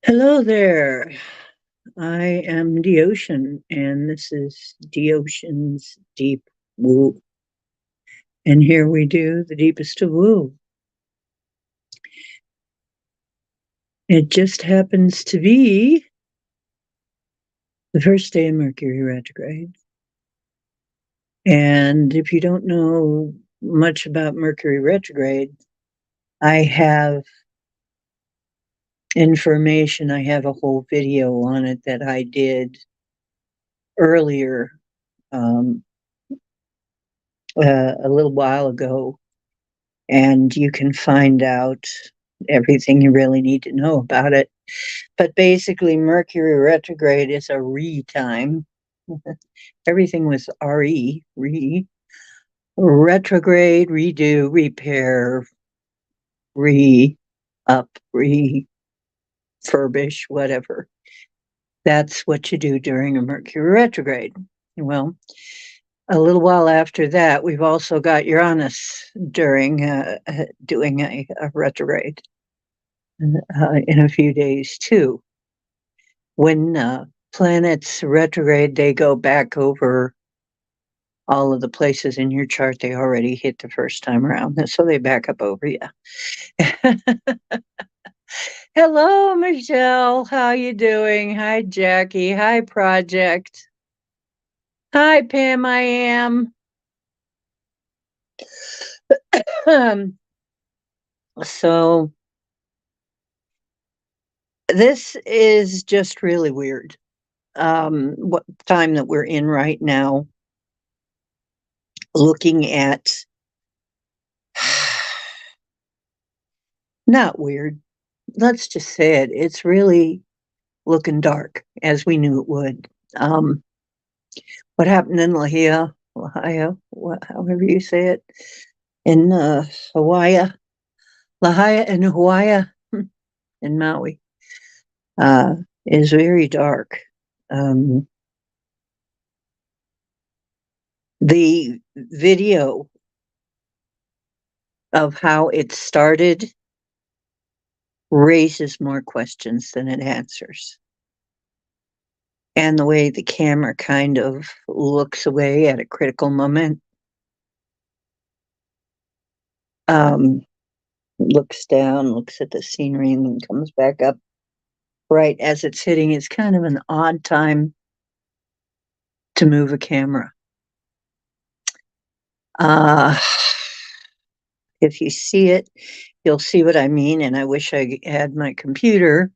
Hello there. I am the ocean, and this is the ocean's deep woo. And here we do the deepest of woo. It just happens to be the first day of Mercury retrograde. And if you don't know much about Mercury retrograde, I have information. I have a whole video on it that I did earlier, um, a little while ago, and you can find out everything you really need to know about it. But basically, Mercury retrograde is a re time. Everything was re, re, retrograde, redo, repair, re up, refurbish, whatever. That's what you do during a Mercury retrograde. Well, a little while after that, we've also got Uranus during doing a retrograde in a few days too. When planets retrograde, they go back over all of the places in your chart they already hit the first time around, so they back up over you. Hello, Michelle. How you doing? Hi, Jackie. Hi, Project. Hi, Pam. I am. Um, so this is just really weird. What time that we're in right now? Looking at not weird. Let's just say it. It's really looking dark, as we knew it would. Um, what happened in however you say it, in Hawaii, Lahaina in Hawaii, in Maui, uh, is very dark. Um, the video of how it started raises more questions than it answers. And the way the camera kind of looks away at a critical moment, um, looks down, looks at the scenery, and then comes back up right as it's hitting. It's kind of an odd time to move a camera. Uh, if you see it, you'll see what I mean. And I wish I had my computer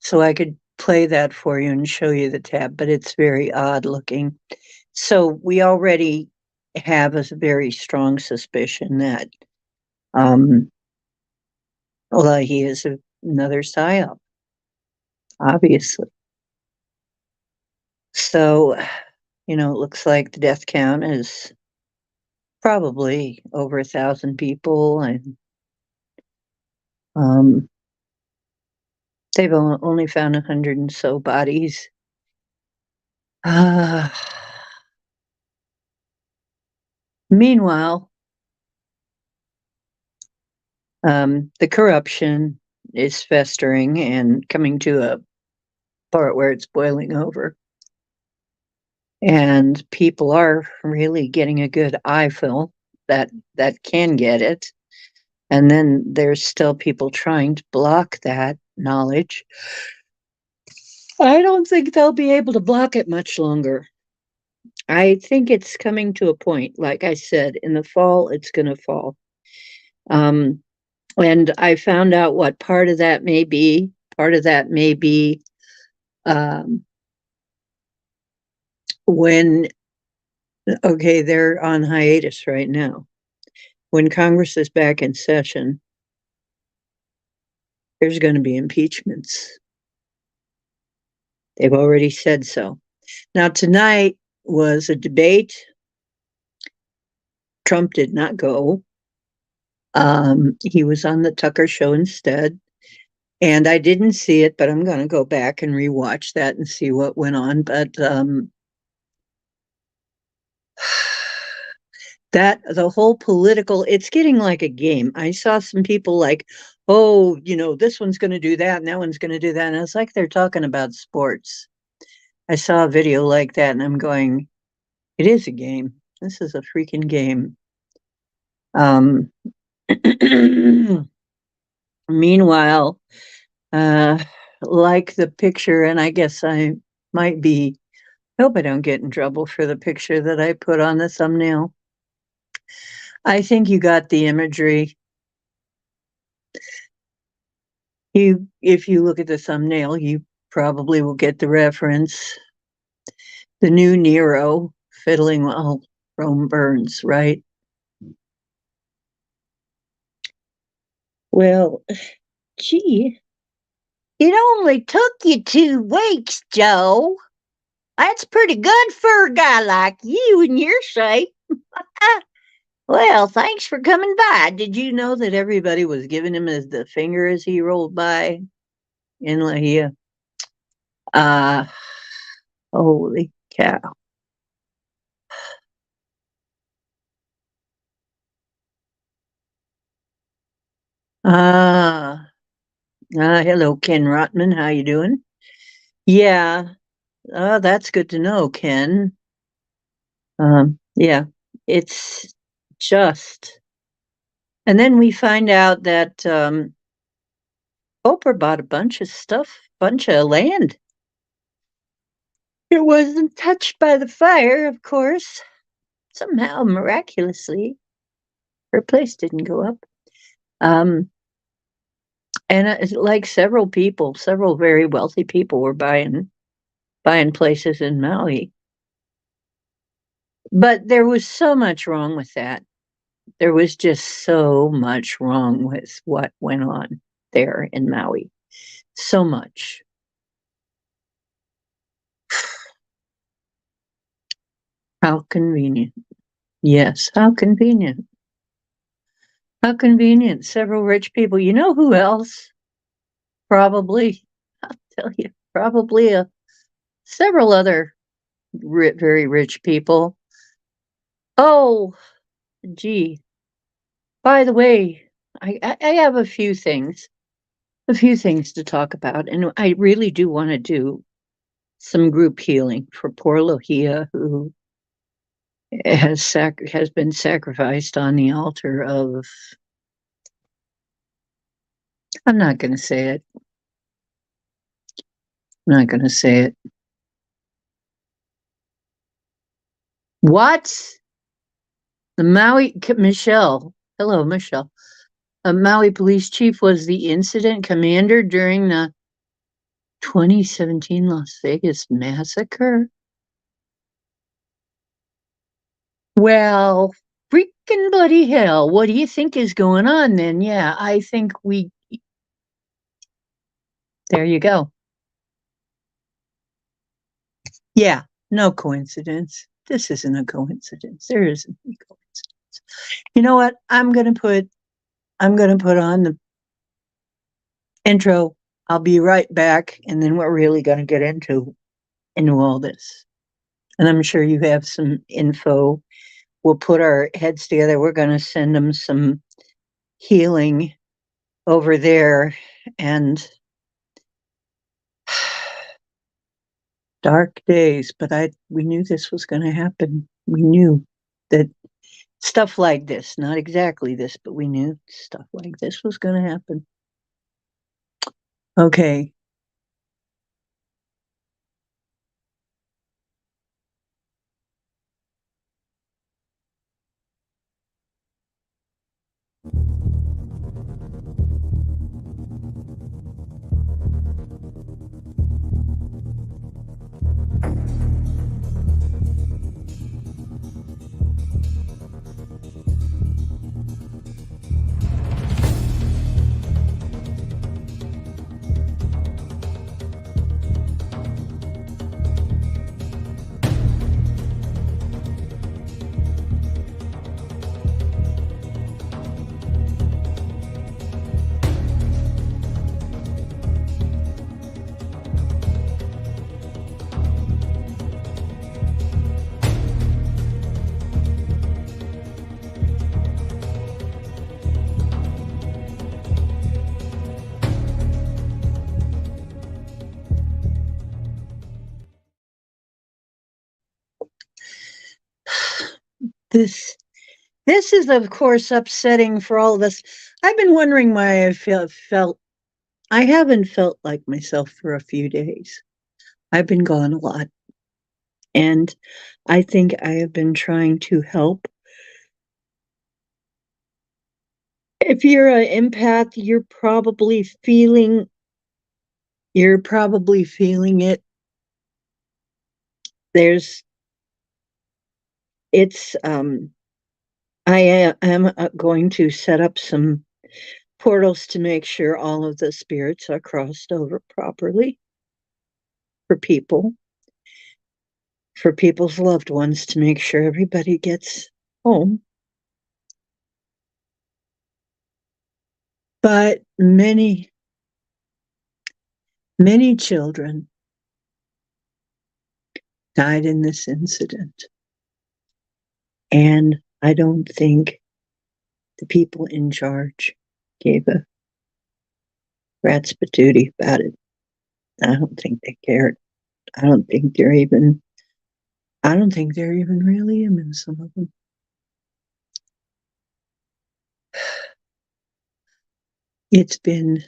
so I could play that for you and show you the tab, but it's very odd looking. So we already have a very strong suspicion that um, well, he is another psyop, obviously. So, it looks like the death count is probably over 1,000 people, and um, they've only found 100 and so bodies. Uh, Meanwhile, the corruption is festering and coming to a part where it's boiling over. And people are really getting a good eyeful that can get it. And then there's still people trying to block that knowledge. I don't think they'll be able to block it much longer. I think it's coming to a point, like I said, in the fall, it's going to fall. Um, and I found out what part of that may be. Part of that may be um, when, okay, they're on hiatus right now. When Congress is back in session, there's going to be impeachments. They've already said so. Now, tonight was a debate. Trump did not go. He was on the Tucker show instead. And I didn't see it, but I'm going to go back and rewatch that and see what went on. But that the whole political, it's getting like a game. I saw some people like, oh, this one's going to do that and that one's going to do that. And it's like they're talking about sports. I saw a video like that and I'm going, it is a game. This is a freaking game. Um, Meanwhile, like the picture, and I guess I might be, hope I don't get in trouble for the picture that I put on the thumbnail. I think you got the imagery. If you look at the thumbnail, you probably will get the reference. The new Nero fiddling while Rome burns, right? Well, gee, it only took you 2 weeks, Joe. That's pretty good for a guy like you in your shape. Well, thanks for coming by. Did you know that everybody was giving him the finger as he rolled by in Lahia? Uh, Holy cow. Ah, hello, Ken Rotman. How you doing? Yeah, that's good to know, Ken. Yeah, it's just. And then we find out that Oprah bought a bunch of stuff, bunch of land. It wasn't touched by the fire, of course. Somehow, miraculously, her place didn't go up. And like several people, several very wealthy people were buying places in Maui. But there was so much wrong with that. There was just so much wrong with what went on there in Maui. So much. How convenient. Yes, how convenient. How convenient. Several rich people. You know who else? Probably, I'll tell you, probably several other very rich people. Oh, gee. By the way, I have a few things to talk about, and I really do want to do some group healing for poor Lohia, who has been sacrificed on the altar of. I'm not going to say it. I'm not going to say it. What? The Maui Michelle. Hello, Michelle. A Maui police chief was the incident commander during the 2017 Las Vegas massacre. Well, freaking bloody hell. What do you think is going on then? Yeah, I think there you go. Yeah, no coincidence. This isn't a coincidence. There isn't a coincidence. You know what? I'm gonna put on the intro. I'll be right back, and then we're really gonna get into all this. And I'm sure you have some info. We'll put our heads together. We're gonna send them some healing over there, and dark days, but we knew this was going to happen. We knew that stuff like this, not exactly this, but we knew stuff like this was going to happen. Okay. This is, of course, upsetting for all of us. I've been wondering why I haven't felt like myself for a few days. I've been gone a lot. And I think I have been trying to help. If you're an empath, you're probably feeling it. There's, it's, am going to set up some portals to make sure all of the spirits are crossed over properly for people, for people's loved ones, to make sure everybody gets home. But many, many children died in this incident. And I don't think the people in charge gave a rat's patootie about it. I don't think they cared. I don't think they're even really human, some of them. It's been,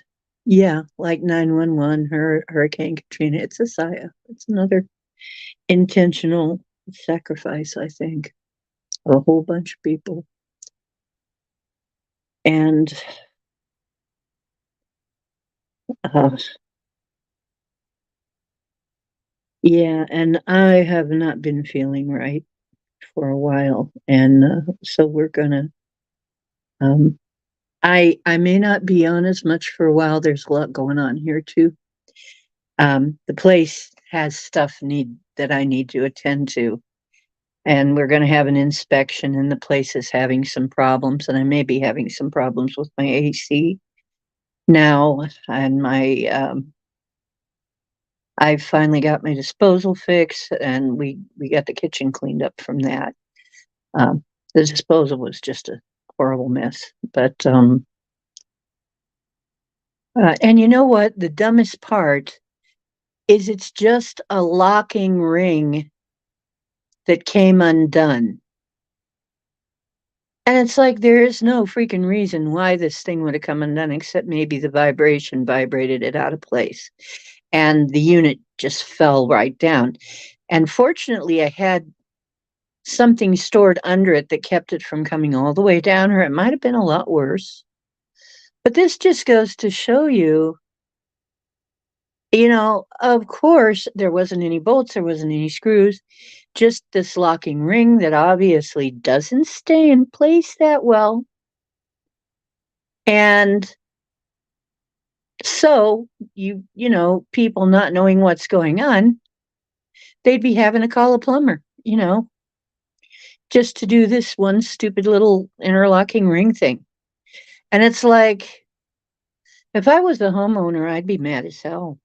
yeah, like 911, Hurricane Katrina. It's a psyop. It's another intentional sacrifice, I think, of a whole bunch of people. And yeah, and I have not been feeling right for a while, and so we're gonna. I may not be on as much for a while. There's a lot going on here too. The place has stuff that I need to attend to, and we're going to have an inspection, and the place is having some problems, and I may be having some problems with my AC now, and I finally got my disposal fixed, and we got the kitchen cleaned up from that. The disposal was just a horrible mess, but and you know what? The dumbest part is it's just a locking ring that came undone. And it's like there is no freaking reason why this thing would have come undone, except maybe the vibration vibrated it out of place. And the unit just fell right down. And fortunately, I had something stored under it that kept it from coming all the way down, or it might have been a lot worse. But this just goes to show you, of course, there wasn't any bolts, there wasn't any screws, just this locking ring that obviously doesn't stay in place that well. And so, people not knowing what's going on, they'd be having to call a plumber, just to do this one stupid little interlocking ring thing. And it's like, if I was the homeowner, I'd be mad as hell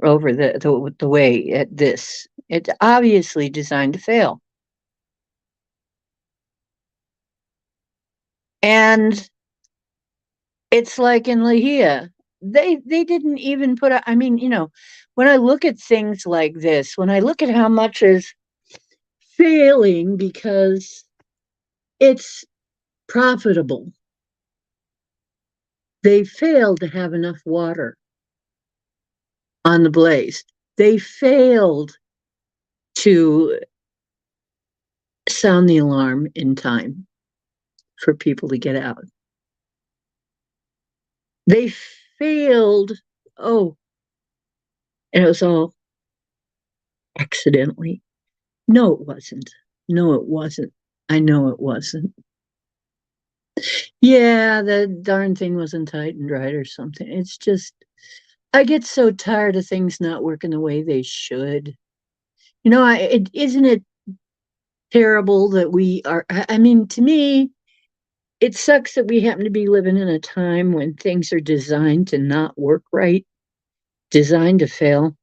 over the way at this. It's obviously designed to fail. And it's like in Lahia, they didn't even put I mean, when I look at things like this, when I look at how much is failing because it's profitable, they failed to have enough water on the blaze. They failed to sound the alarm in time for people to get out. They failed. Oh, and it was all accidentally. No, it wasn't. No, it wasn't. I know it wasn't. Yeah, the darn thing wasn't tightened right or something. It's just, I get so tired of things not working the way they should. Isn't it terrible that we are? I mean, to me, it sucks that we happen to be living in a time when things are designed to not work right, designed to fail.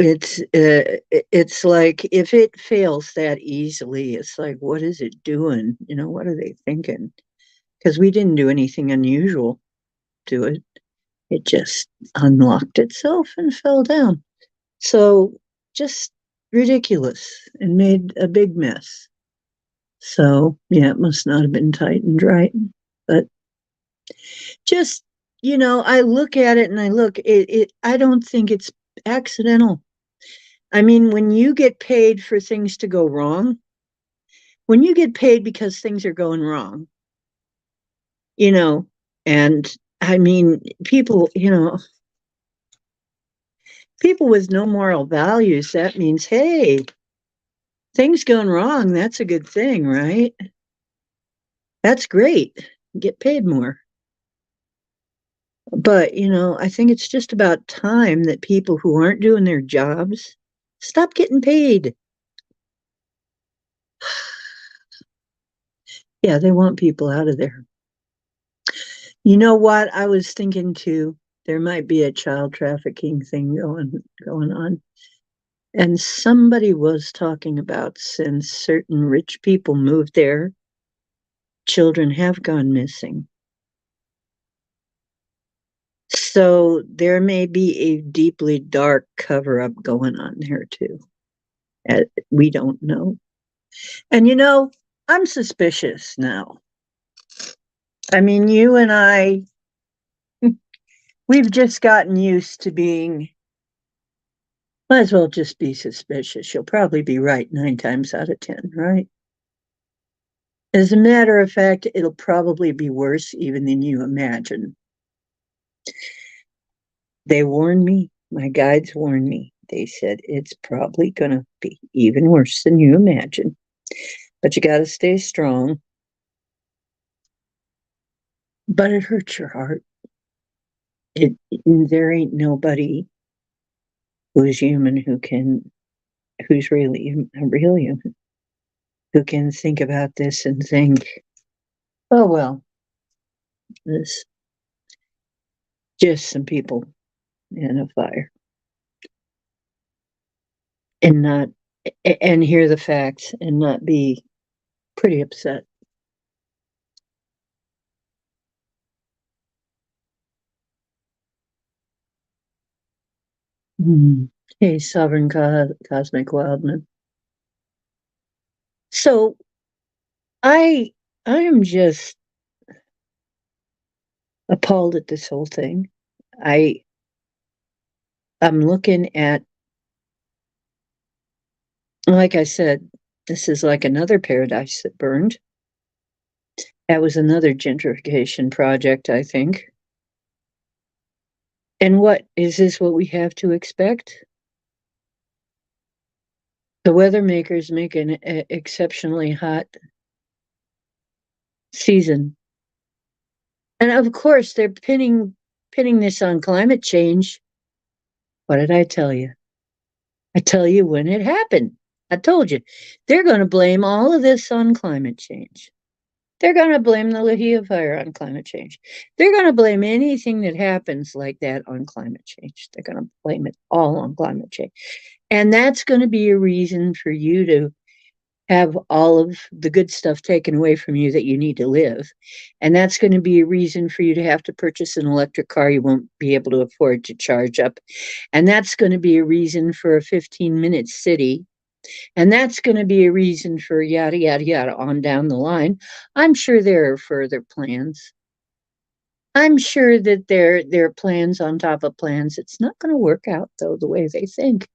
It's like if it fails that easily, it's like, what is it doing? What are they thinking? Because we didn't do anything unusual to it. It just unlocked itself and fell down. So just ridiculous and made a big mess. So, yeah, it must not have been tightened right. But just, I look at it and I don't think it's accidental. I mean, when you get paid for things to go wrong, when you get paid because things are going wrong, you know, and I mean, people with no moral values, that means, hey, things going wrong, that's a good thing, right? That's great. Get paid more. But, I think it's just about time that people who aren't doing their jobs stop getting paid. Yeah, they want people out of there. You know what? I was thinking too, there might be a child trafficking thing going on. And somebody was talking about since certain rich people moved there, children have gone missing. So there may be a deeply dark cover up going on there too. We don't know. And I'm suspicious now. I mean, you and I, we've just gotten used to being, might as well just be suspicious. You'll probably be right 9 times out of 10, right? As a matter of fact, it'll probably be worse even than you imagine. They warned me, my guides warned me. They said it's probably going to be even worse than you imagine. But you got to stay strong. But it hurts your heart. There ain't nobody who's human who's really a real human, who can think about this and think, oh well, this just some people in a fire, and not and hear the facts and not be pretty upset. Hey, sovereign cosmic wildman. So I am just appalled at this whole thing. I I'm looking at, like I said, this is like another paradise that burned. That was another gentrification project, I think. And what is this what we have to expect? The weather makers make an exceptionally hot season. And of course they're pinning this on climate change. What did I tell you? I tell you when it happened. I told you. They're going to blame all of this on climate change. They're going to blame the Lahia fire on climate change. They're going to blame anything that happens like that on climate change. They're going to blame it all on climate change. And that's going to be a reason for you to have all of the good stuff taken away from you that you need to live. And that's going to be a reason for you to have to purchase an electric car you won't be able to afford to charge up. And that's going to be a reason for a 15-minute city. And that's going to be a reason for yada, yada, yada on down the line. I'm sure there are further plans. I'm sure that there are plans on top of plans. It's not going to work out, though, the way they think.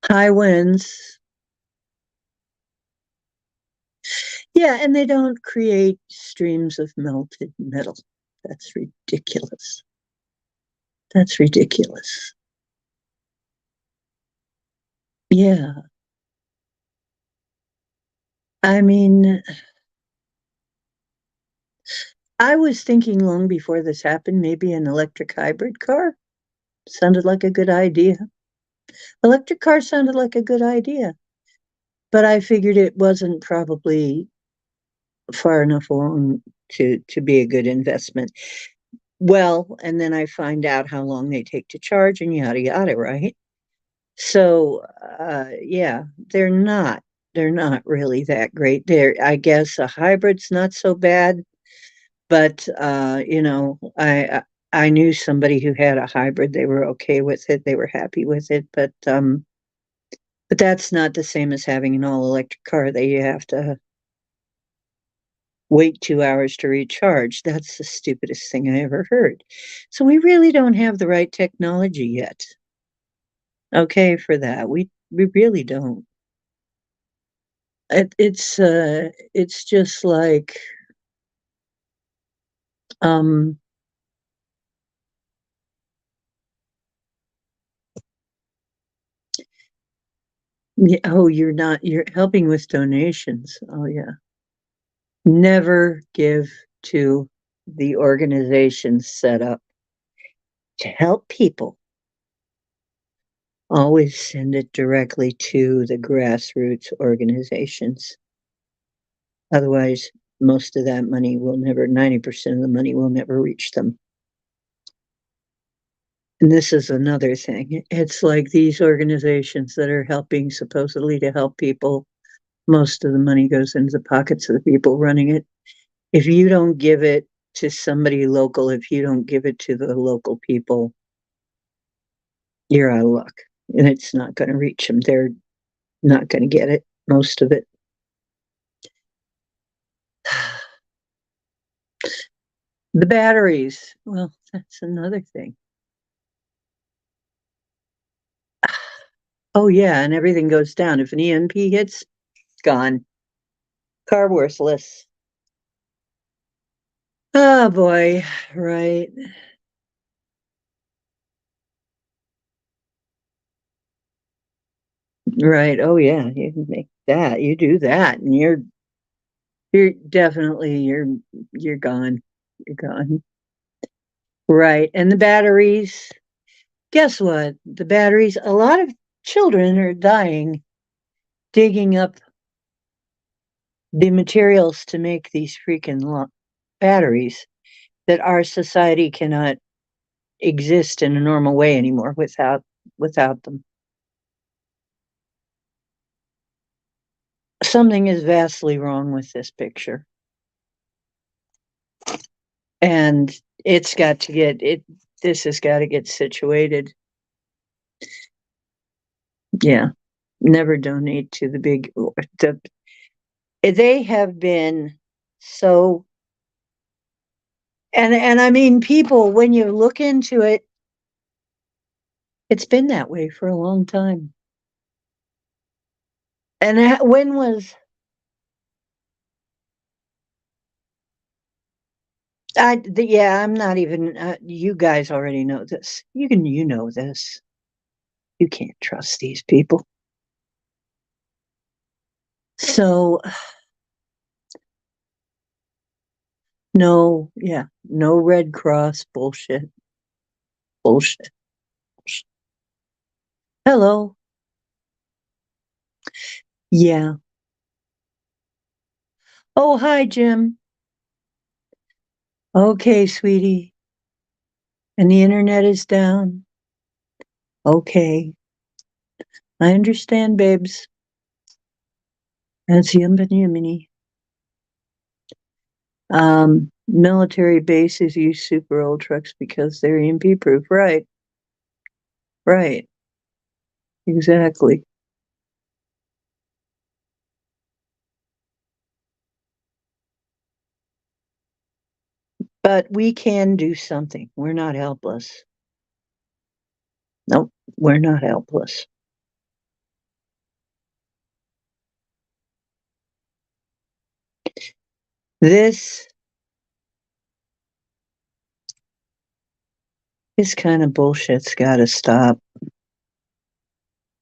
High winds. Yeah, and they don't create streams of melted metal. That's ridiculous. That's ridiculous. Yeah. I mean, I was thinking long before this happened, maybe an electric hybrid car sounded like a good idea. Electric car sounded like a good idea, but I figured it wasn't probably far enough along to be a good investment. Well, and then I find out how long they take to charge and yada yada, right? So, yeah, they're not really that great. I guess a hybrid's not so bad, but I knew somebody who had a hybrid. They were okay with it. They were happy with it, but that's not the same as having an all electric car that you have to wait 2 hours to recharge. That's the stupidest thing I ever heard. So we really don't have the right technology yet. Okay, for that. We really don't. It's just like um yeah, oh, you're helping with donations. Oh yeah. Never give to the organizations set up to help people. Always send it directly to the grassroots organizations. Otherwise, most of that money will never, 90% of the money will never reach them. And this is another thing. It's like these organizations that are helping supposedly to help people, most of the money goes into the pockets of the people running it. If you don't give it to somebody local, if you don't give it to the local people, you're out of luck. And it's not going to reach them. They're not going to get it, most of it. The batteries, well, that's another thing. Oh, yeah, and everything goes down. If an EMP hits, gone. Car worthless. Oh, boy, right. Right. Oh, yeah, you can make that. You do that, and you're definitely you're gone. You're gone. Right. And the batteries, guess what? The batteries, a lot of children are dying digging up the materials to make these freaking batteries that our society cannot exist in a normal way anymore without them. Something is vastly wrong with this picture. And it's got to get it this has got to get situated. Yeah. Never donate to they have been so and I mean people when you look into it, it's been that way for a long time. And when was yeah, I'm not even you guys already know this. You know this. You can't trust these people. So no, yeah, no Red Cross bullshit. Bullshit. Hello. Yeah. Oh, hi, Jim. Okay, sweetie. And the internet is down. Okay. I understand, babes. That's Yiminy. Military bases use super old trucks because they're EMP proof. Right. Right. Exactly. But we can do something. We're not helpless. Nope, we're not helpless. This kind of bullshit's got to stop.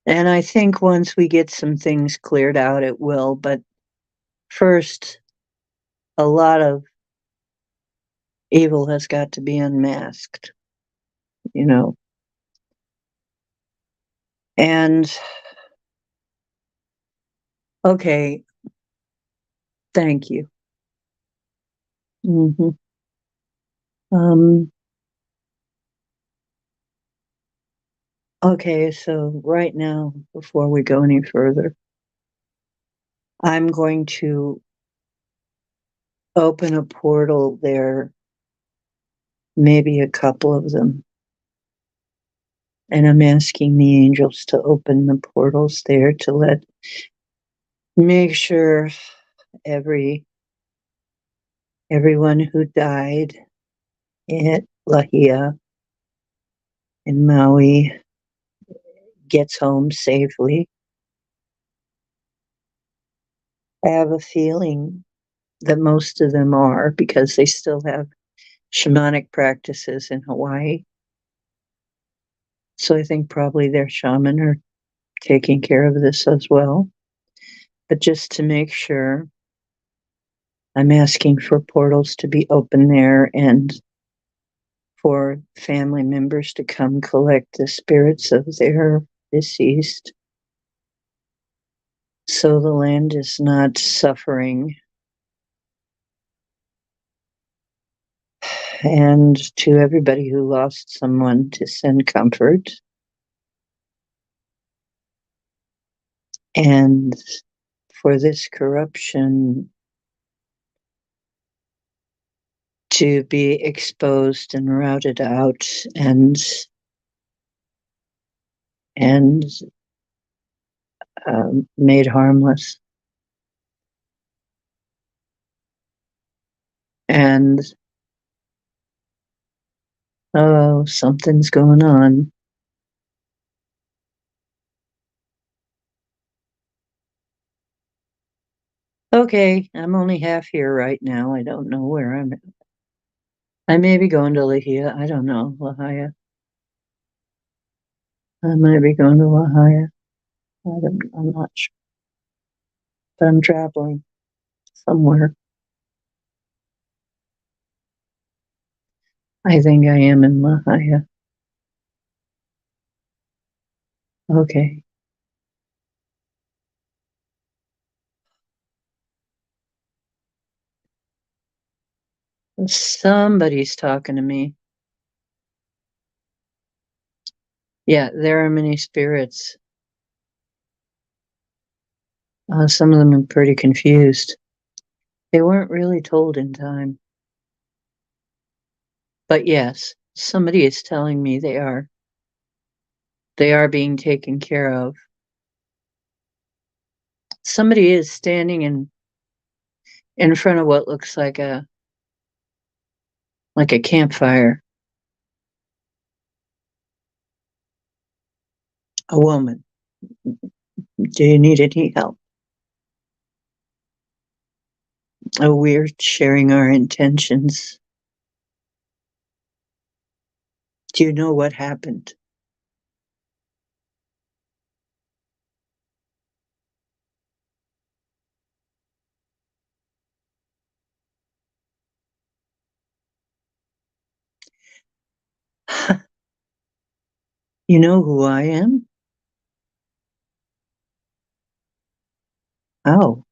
And I think once we get some things cleared out, it will. But first, a lot of evil has got to be unmasked, you know. And okay, thank you. hmm Um, okay, so right now, before we go any further, I'm going to open a portal there maybe a couple of them. And I'm asking the angels to open the portals there to make sure everyone who died at Lahia in Maui gets home safely. I have a feeling that most of them are, because they still have shamanic practices in Hawaii. So I think probably their shaman are taking care of this as well. But just to make sure, I'm asking for portals to be open there and for family members to come collect the spirits of their deceased, so the land is not suffering. And to everybody who lost someone, to send comfort. And for this corruption to be exposed and routed out and made harmless. And oh, something's going on. Okay, I'm only half here right now. I don't know where I'm at. I may be going to Lahia. I don't know. Lahia. I might be going to Lahia. I'm not sure. But I'm traveling somewhere. I think I am in Lahia. Okay. Somebody's talking to me. Yeah, there are many spirits. Some of them are pretty confused. They weren't really told in time. But yes, somebody is telling me they are. They are being taken care of. Somebody is standing in front of what looks like a campfire. A woman. Do you need any help? Oh, we're sharing our intentions. Do you know what happened? You know who I am? How?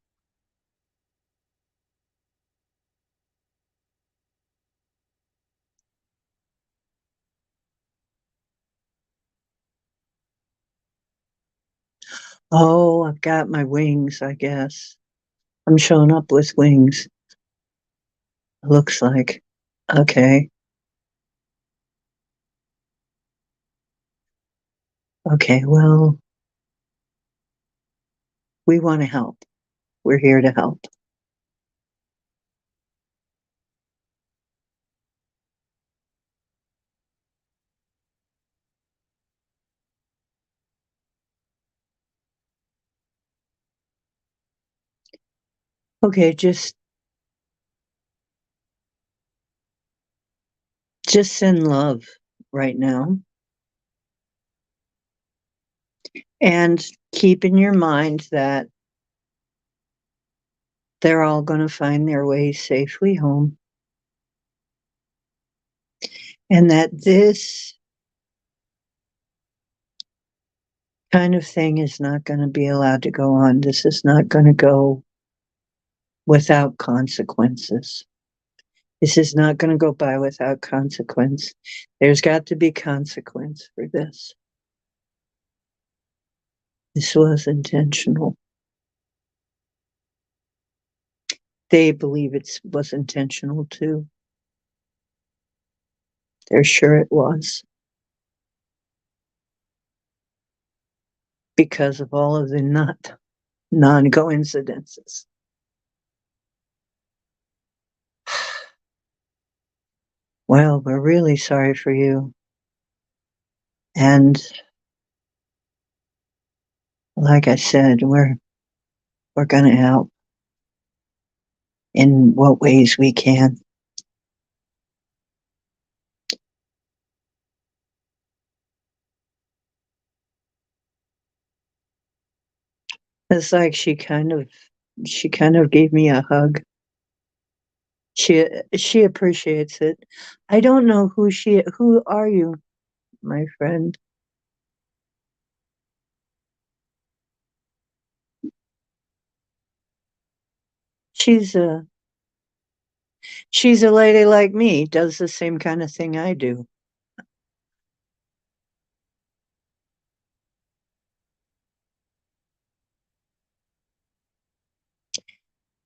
Oh, I've got my wings, I guess. I'm showing up with wings. Looks like. Okay. Okay, well, we want to help. We're here to help. Okay, just send love right now. And keep in your mind that they're all going to find their way safely home. And that this kind of thing is not going to be allowed to go on. This is not going to go without consequences. This is not going to go by without consequence. There's got to be consequence for this. This was intentional. They believe it was intentional too. They're sure it was. Because of all of the non-coincidences. Well, we're really sorry for you. And like I said, we're gonna help in what ways we can. It's like she kind of gave me a hug. She appreciates it. I don't know who are you, my friend? She's a she's a lady like me, does the same kind of thing I do.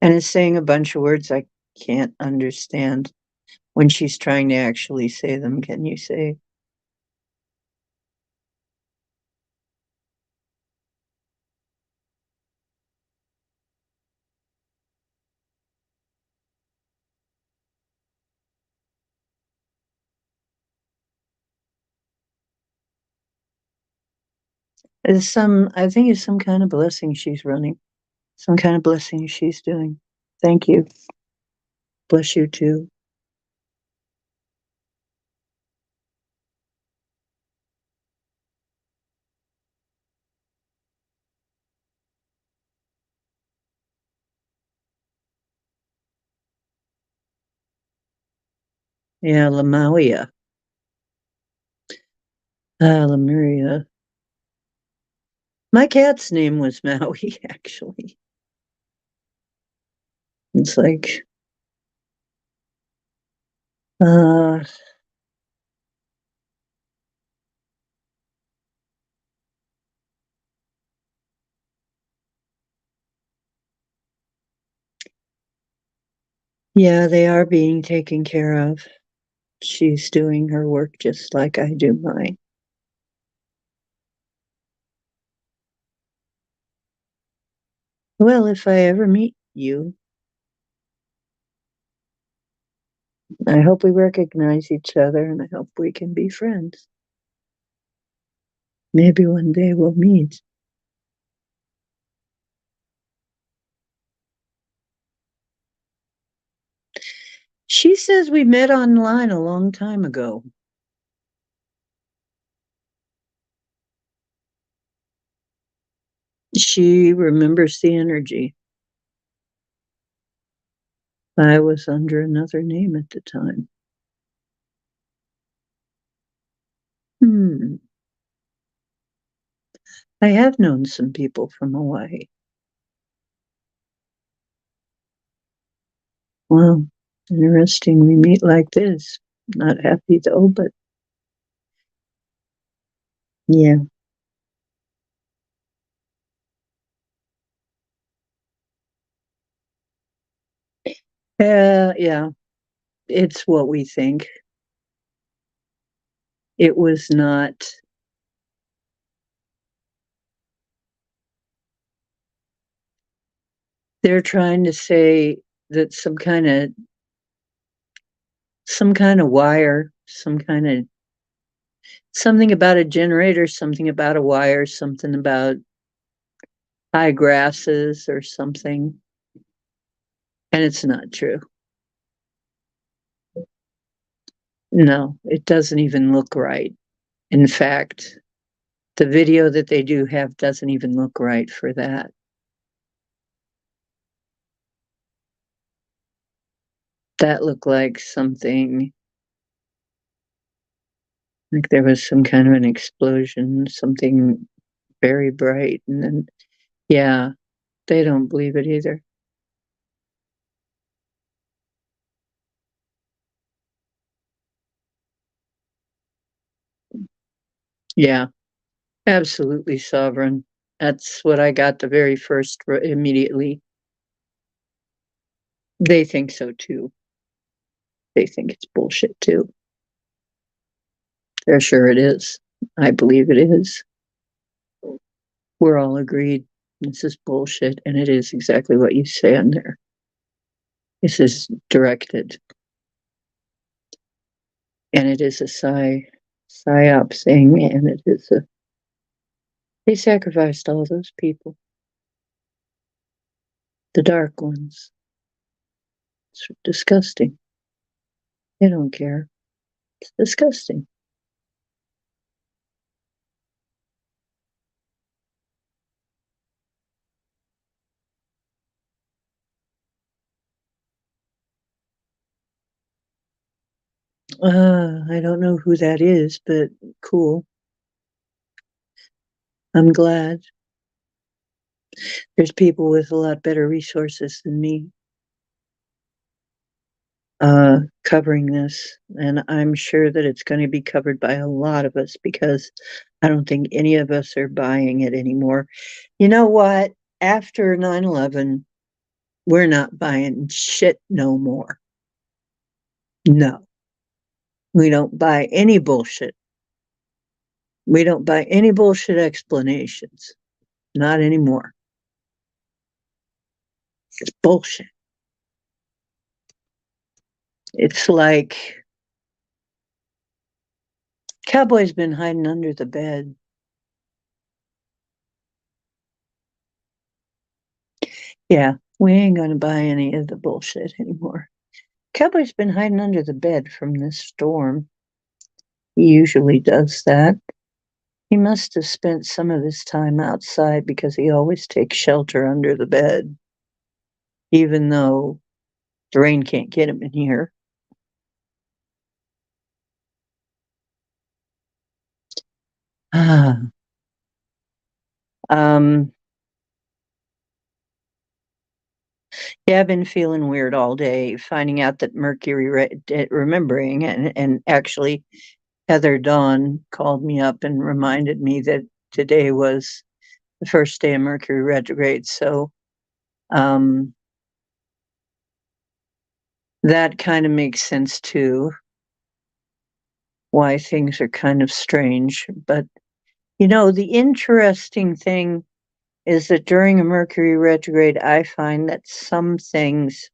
And is saying a bunch of words I can't understand when she's trying to actually say them. Can you say? I think it's some kind of blessing she's running, some kind of blessing she's doing. Thank you. Bless you too. Yeah, Lamauia. Lemuria. My cat's name was Maui, actually. It's like, uh, yeah, they are being taken care of. She's doing her work just like I do mine. Well, if I ever meet you, I hope we recognize each other and I hope we can be friends. Maybe one day we'll meet. She says we met online a long time ago. She remembers the energy. I was under another name at the time. Hmm. I have known some people from Hawaii. Well, interesting we meet like this. Not happy though, but yeah. Yeah, it's what we think. It was not, they're trying to say that some kind of wire, something about a generator, something about a wire, something about high grasses or something. And it's not true. No, it doesn't even look right. In fact, the video that they do have doesn't even look right for that. That looked like something, like there was some kind of an explosion, something very bright. And then, yeah, they don't believe it either. Yeah, absolutely sovereign. That's what I got the very first immediately. They think so too. They think it's bullshit too. They're sure it is. I believe it is. We're all agreed. This is bullshit, and it is exactly what you say on there. This is directed, and it is a psyop thing, and it is a. They sacrificed all those people, the dark ones. It's disgusting. They don't care. It's disgusting. I don't know who that is, but cool. I'm glad. There's people with a lot better resources than me covering this, and I'm sure that it's going to be covered by a lot of us because I don't think any of us are buying it anymore. You know what? After 9/11, we're not buying shit no more. No, we don't buy any bullshit. We don't buy any bullshit explanations. Not anymore. It's bullshit. It's like Cowboy's been hiding under the bed. Yeah, we ain't gonna buy any of the bullshit anymore. Cowboy's been hiding under the bed from this storm. He usually does that. He must have spent some of his time outside because he always takes shelter under the bed, even though the rain can't get him in here. Ah. Um, yeah, I've been feeling weird all day, finding out that remembering, and actually Heather Dawn called me up and reminded me that today was the first day of Mercury retrograde. So um, that kind of makes sense too, why things are kind of strange. But, the interesting thing is that during a Mercury retrograde, I find that some things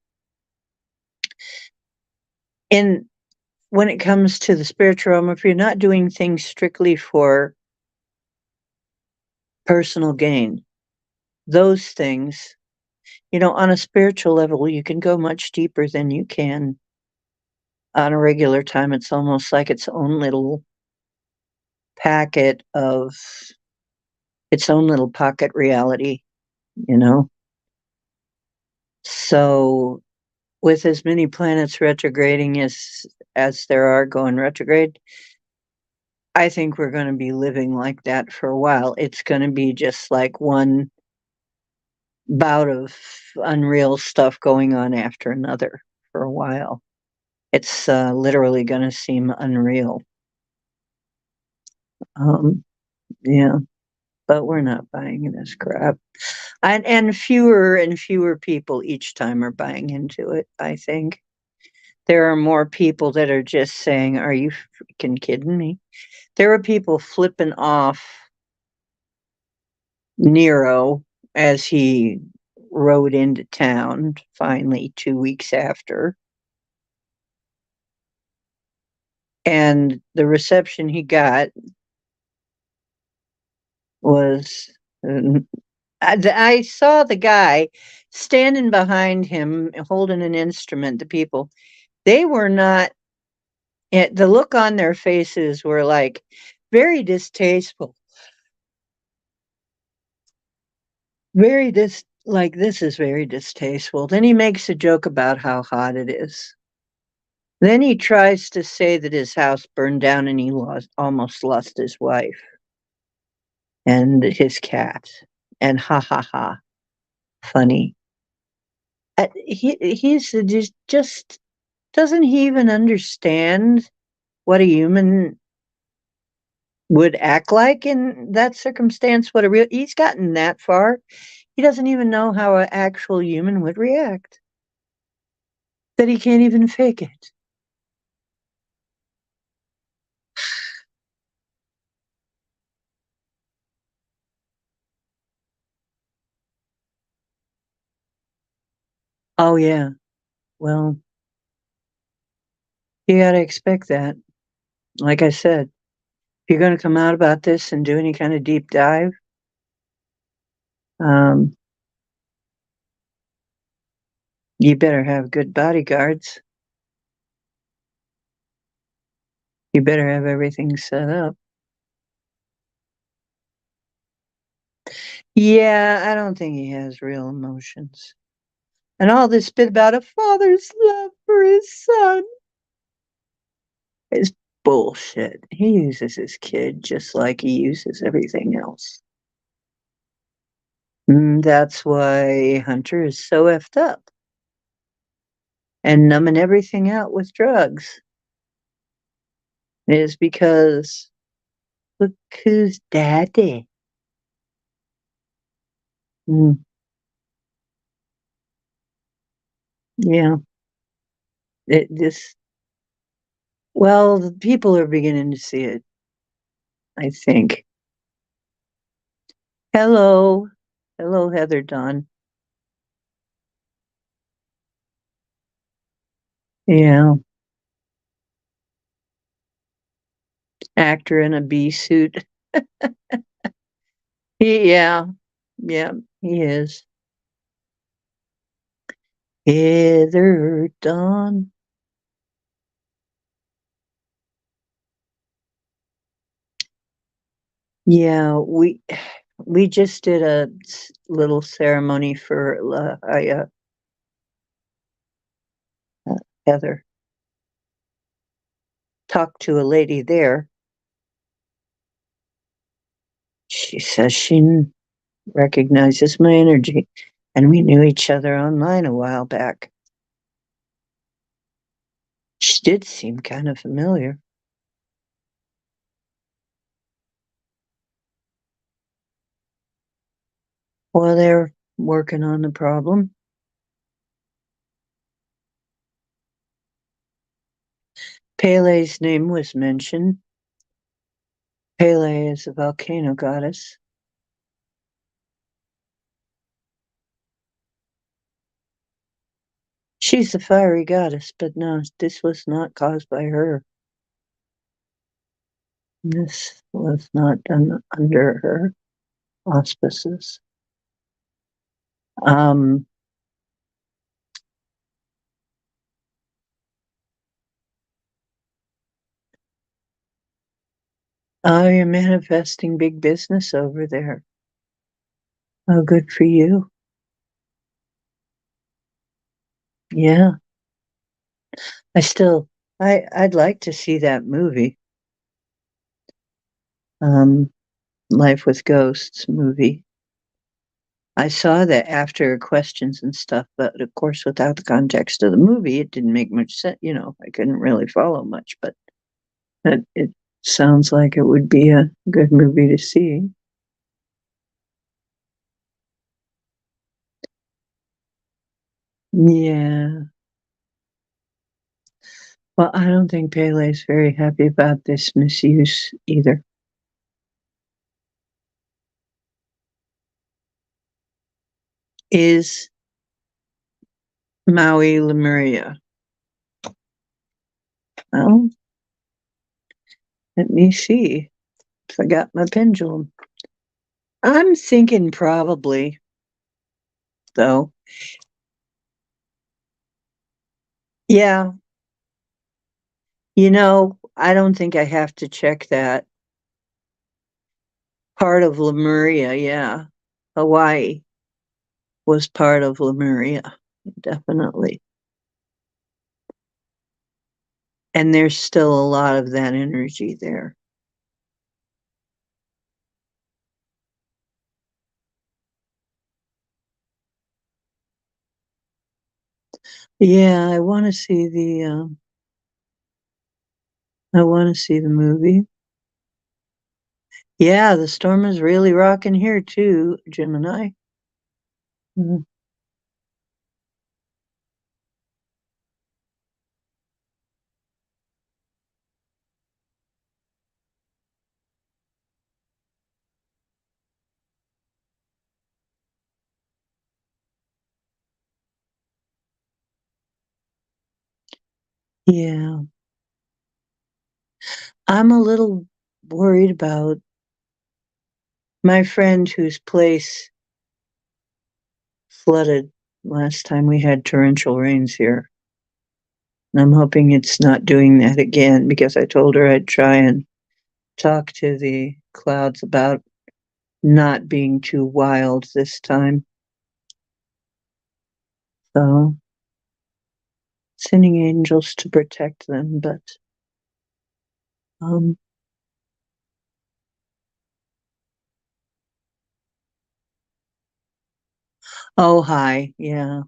in when it comes to the spiritual realm, if you're not doing things strictly for personal gain, those things, on a spiritual level, you can go much deeper than you can on a regular time. It's almost like its own little packet of its own little pocket reality, you know? So with as many planets retrograding as there are going retrograde, I think we're going to be living like that for a while. It's going to be just like one bout of unreal stuff going on after another for a while. It's literally going to seem unreal. Um, yeah, but we're not buying this crap. And fewer and fewer people each time are buying into it, I think. There are more people that are just saying, "Are you freaking kidding me?" There are people flipping off Nero as he rode into town finally 2 weeks after. And the reception he got was. I saw the guy standing behind him holding an instrument. The people, they were not, the look on their faces were like very distasteful. Like, this is very distasteful. Then he makes a joke about how hot it is. Then he tries to say that his house burned down and he almost lost his wife and his cat. And ha ha ha, funny. He's just doesn't he even understand what a human would act like in that circumstance? He's gotten that far. He doesn't even know how an actual human would react. That he can't even fake it. Oh, yeah. Well, you got to expect that. Like I said, if you're going to come out about this and do any kind of deep dive, um, you better have good bodyguards. You better have everything set up. Yeah, I don't think he has real emotions. And all this bit about a father's love for his son is bullshit. He uses his kid just like he uses everything else. That's why Hunter is so effed up and numbing everything out with drugs. Is because look who's daddy. Mm, yeah, this. Well, the people are beginning to see it. I think. Hello, hello, Heather Dawn. Yeah, actor in a bee suit. Yeah, yeah, he is. Heather Dawn. Yeah, we just did a little ceremony for Heather. Talked to a lady there. She says she recognizes my energy, and we knew each other online a while back. She did seem kind of familiar. Well, they're working on the problem. Pele's name was mentioned. Pele is a volcano goddess. She's the fiery goddess, but no, this was not caused by her. This was not done under her auspices. Um, oh, you're manifesting big business over there. Oh, good for you. Yeah, I still, I'd like to see that movie. Um, Life with Ghosts movie. I saw that after questions and stuff, but of course, without the context of the movie, it didn't make much sense. You know, I couldn't really follow much, but it sounds like it would be a good movie to see. Yeah. Well, I don't think Pele's very happy about this misuse either. Is Maui Lemuria? Well, let me see. If I got my pendulum. I'm thinking probably, though. Yeah, I don't think I have to check that. Part of Lemuria, yeah. Hawaii was part of Lemuria, definitely. And there's still a lot of that energy there. Yeah, I want to see the movie. Yeah, the storm is really rocking here too, Gemini. Mm. Yeah. I'm a little worried about my friend whose place flooded last time we had torrential rains here. And I'm hoping it's not doing that again because I told her I'd try and talk to the clouds about not being too wild this time. So, sending angels to protect them, but um oh hi, yeah.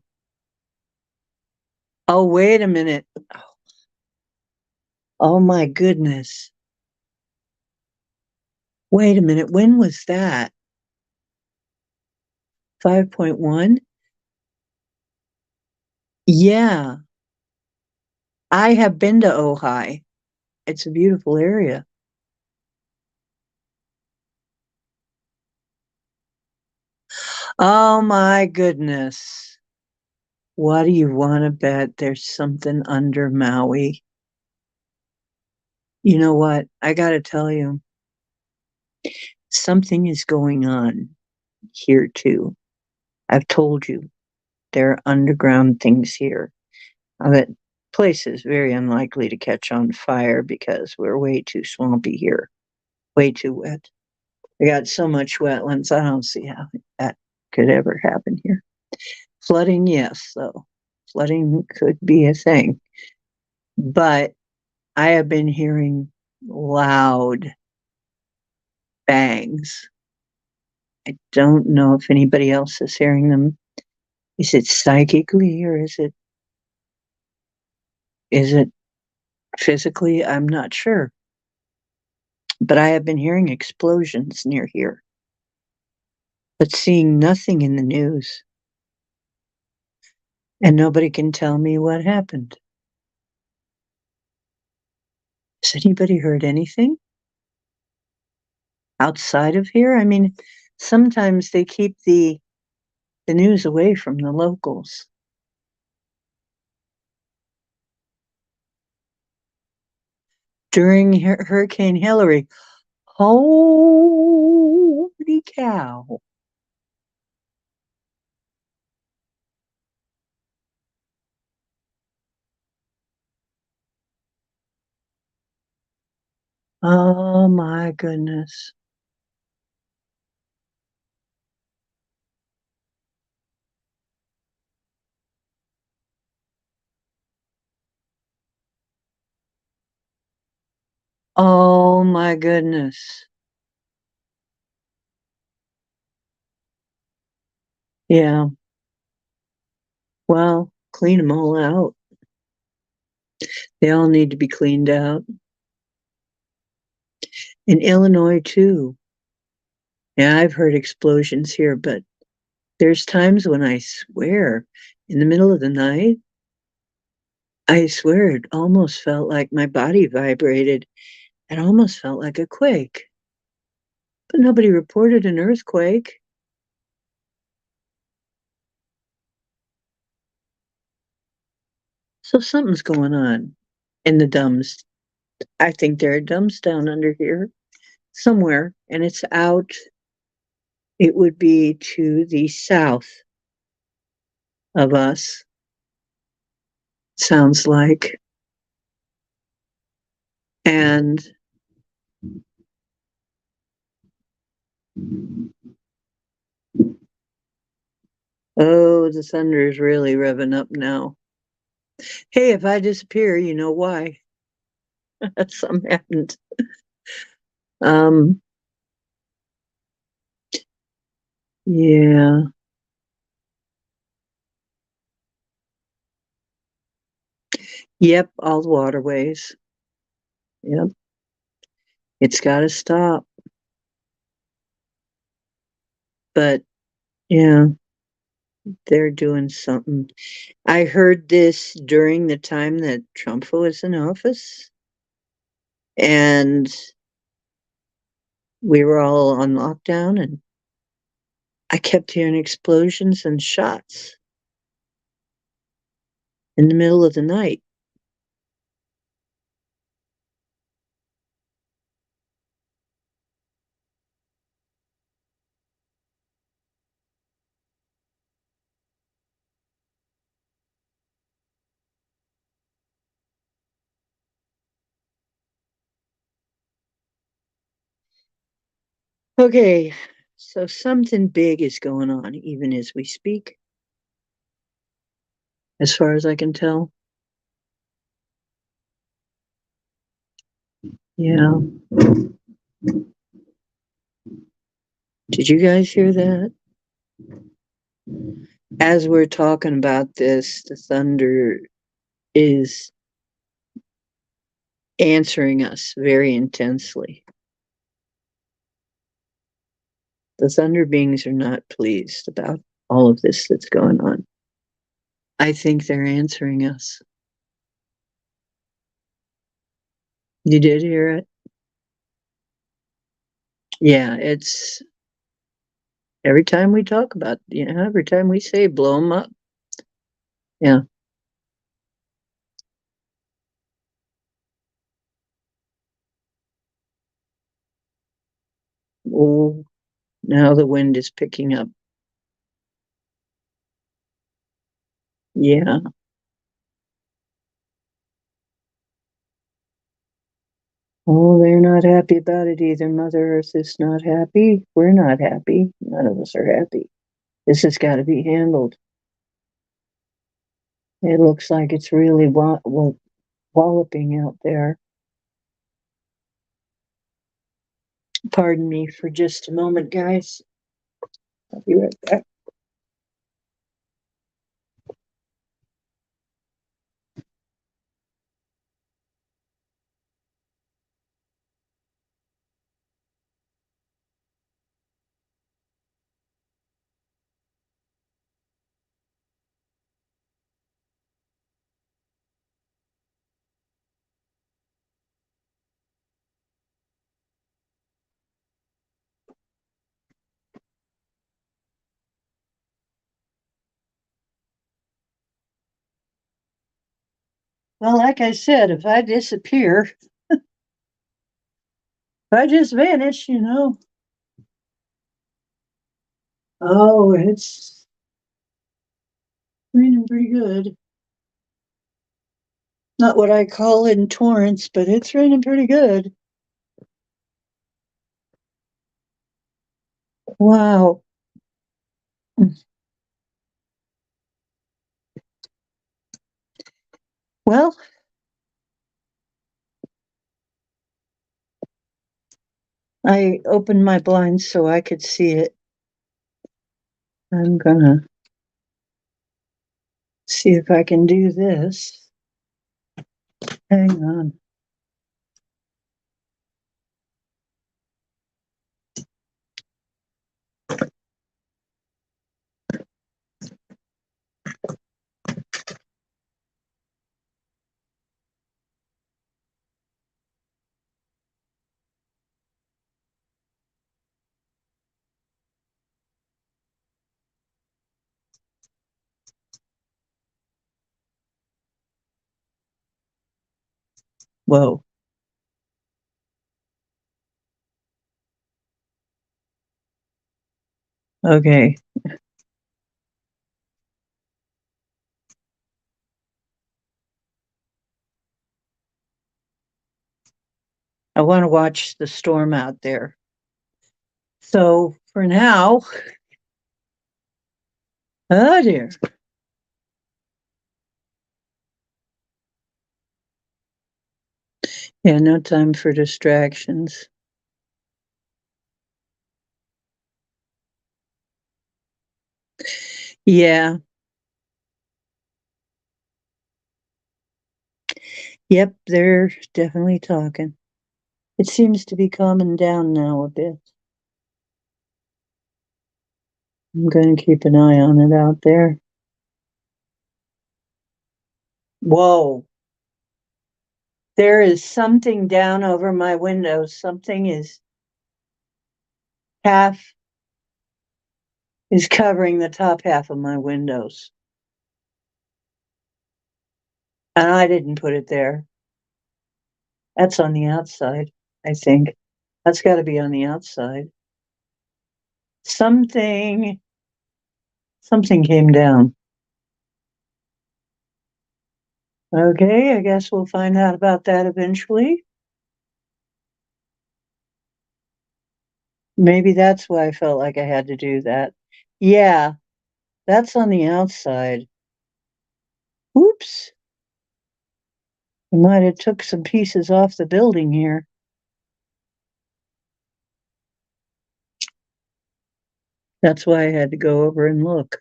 Oh, wait a minute. Oh my goodness. Wait a minute. When was that? 5.1? Yeah. I have been to Ojai. It's a beautiful area. Oh my goodness. What do you want to bet there's something under Maui? You know what? I got to tell you, something is going on here too. I've told you there are underground things here. That place is very unlikely to catch on fire because we're way too swampy here, way too wet. We got so much wetlands. I don't see how that could ever happen here. Flooding, yes, though. Flooding could be a thing. But I have been hearing loud bangs. I don't know if anybody else is hearing them. Is it psychically or is it physically? I'm not sure. But I have been hearing explosions near here, but seeing nothing in the news. And nobody can tell me what happened. Has anybody heard anything outside of here? I mean, sometimes they keep the news away from the locals. During Hurricane Hillary, holy cow. Oh my goodness. Oh my goodness. Yeah. Well, clean them all out. They all need to be cleaned out. In Illinois, too. Yeah, I've heard explosions here, but there's times when I swear in the middle of the night, I swear it almost felt like my body vibrated. It almost felt like a quake. But nobody reported an earthquake. So something's going on in the dumbs. I think there are dumbs down under here somewhere, and it's out. It would be to the south of us, sounds like. And oh, the thunder is really revving up now. Hey, if I disappear, you know why. Something happened. Um, yeah. Yep, all the waterways. Yep. It's gotta stop. But yeah, they're doing something. I heard this during the time that Trump was in office, and we were all on lockdown, and I kept hearing explosions and shots in the middle of the night. Okay, so something big is going on even as we speak, as far as I can tell. Yeah. Did you guys hear that? As we're talking about this, the thunder is answering us very intensely. The thunder beings are not pleased about all of this that's going on. I think they're answering us. You did hear it? Yeah, it's every time we talk about, every time we say blow them up. Yeah. Oh, now the wind is picking up. Yeah. Oh, they're not happy about it either. Mother Earth is not happy. We're not happy. None of us are happy. This has got to be handled. It looks like it's really walloping out there. Pardon me for just a moment, guys. I'll be right back. Well, like I said, if I disappear, if I just vanish, oh, it's raining pretty good. Not what I call in torrents, but it's raining pretty good. Wow. Well, I opened my blinds so I could see it. I'm gonna see if I can do this. Hang on. Whoa. Okay. I want to watch the storm out there. So for now, oh dear. Yeah, no time for distractions. Yeah. Yep, they're definitely talking. It seems to be calming down now a bit. I'm going to keep an eye on it out there. Whoa. There is something down over my window. Something half is covering the top half of my windows. And I didn't put it there. That's on the outside, I think. That's got to be on the outside. Something came down. Okay, I guess we'll find out about that eventually. Maybe that's why I felt like I had to do that. Yeah, that's on the outside. Oops. I might have took some pieces off the building here. That's why I had to go over and look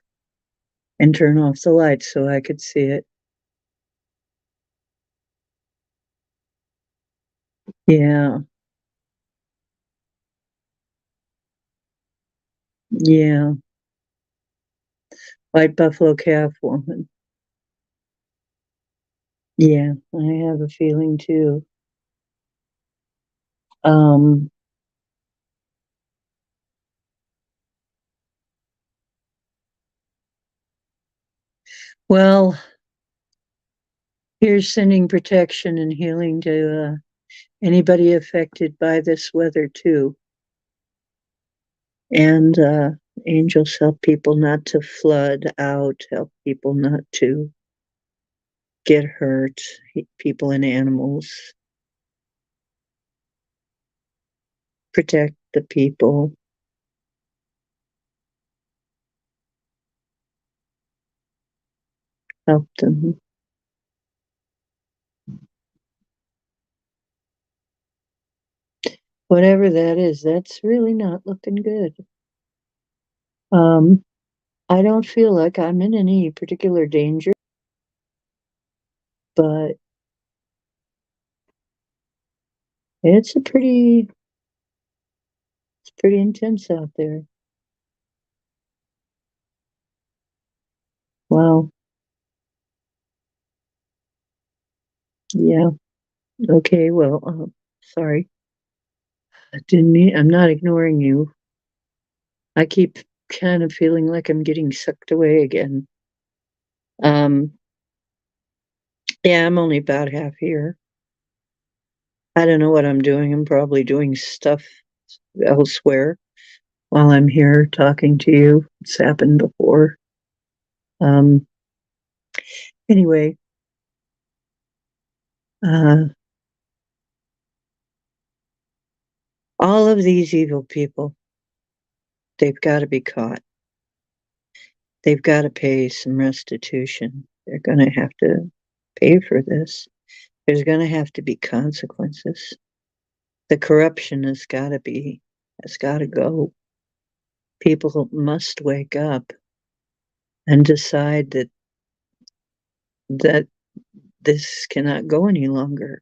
and turn off the lights so I could see it. Yeah, yeah. White buffalo calf woman. Yeah, I have a feeling too. Um, well, here's sending protection and healing to anybody affected by this weather too. And angels help people not to flood out, help people not to get hurt, people and animals, protect the people, help them. Whatever that is, that's really not looking good. Um, I don't feel like I'm in any particular danger, but it's pretty intense out there. Wow. Yeah. Okay. Well, sorry. I didn't mean. I'm not ignoring you. I keep kind of feeling like I'm getting sucked away again. Um. Yeah, I'm only about half here. I don't know what I'm doing. I'm probably doing stuff elsewhere while I'm here talking to you. It's happened before. Um. Anyway. Uh. All of these evil people, they've got to be caught. They've got to pay some restitution. They're going to have to pay for this. There's going to have to be consequences. The corruption has got to go. People must wake up and decide that this cannot go any longer.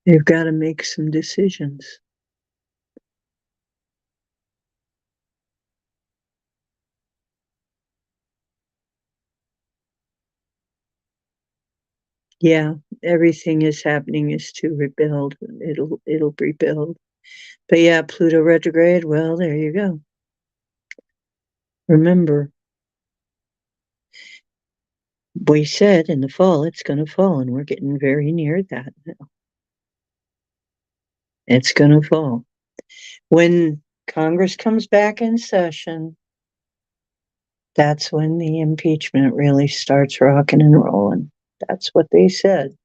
They've got to make some decisions. Yeah, everything is happening is to rebuild. It'll rebuild. But yeah, Pluto retrograde, well, there you go. Remember, we said in the fall it's going to fall, and we're getting very near that now. It's going to fall. When Congress comes back in session, that's when the impeachment really starts rocking and rolling. That's what they said.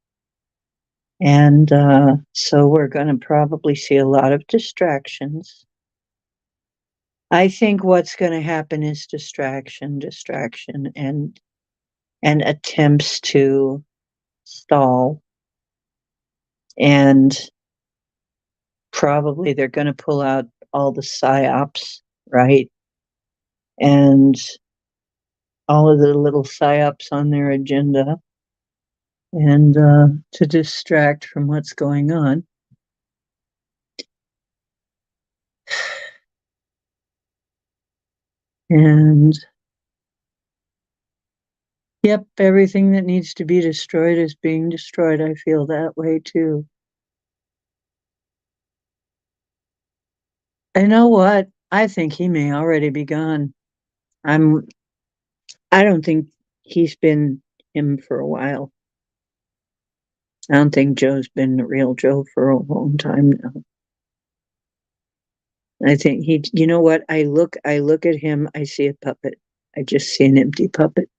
And so we're going to probably see a lot of distractions. I think what's going to happen is distraction, and attempts to stall. And probably they're going to pull out all the psyops, right? And all of the little psyops on their agenda, and to distract from what's going on. And yep, everything that needs to be destroyed is being destroyed. I feel that way too. I know what? I think he may already be gone. I'm I don't think he's been him for a while. I don't think Joe's been the real Joe for a long time now. I think you know what? I look at him, I see a puppet. I just see an empty puppet.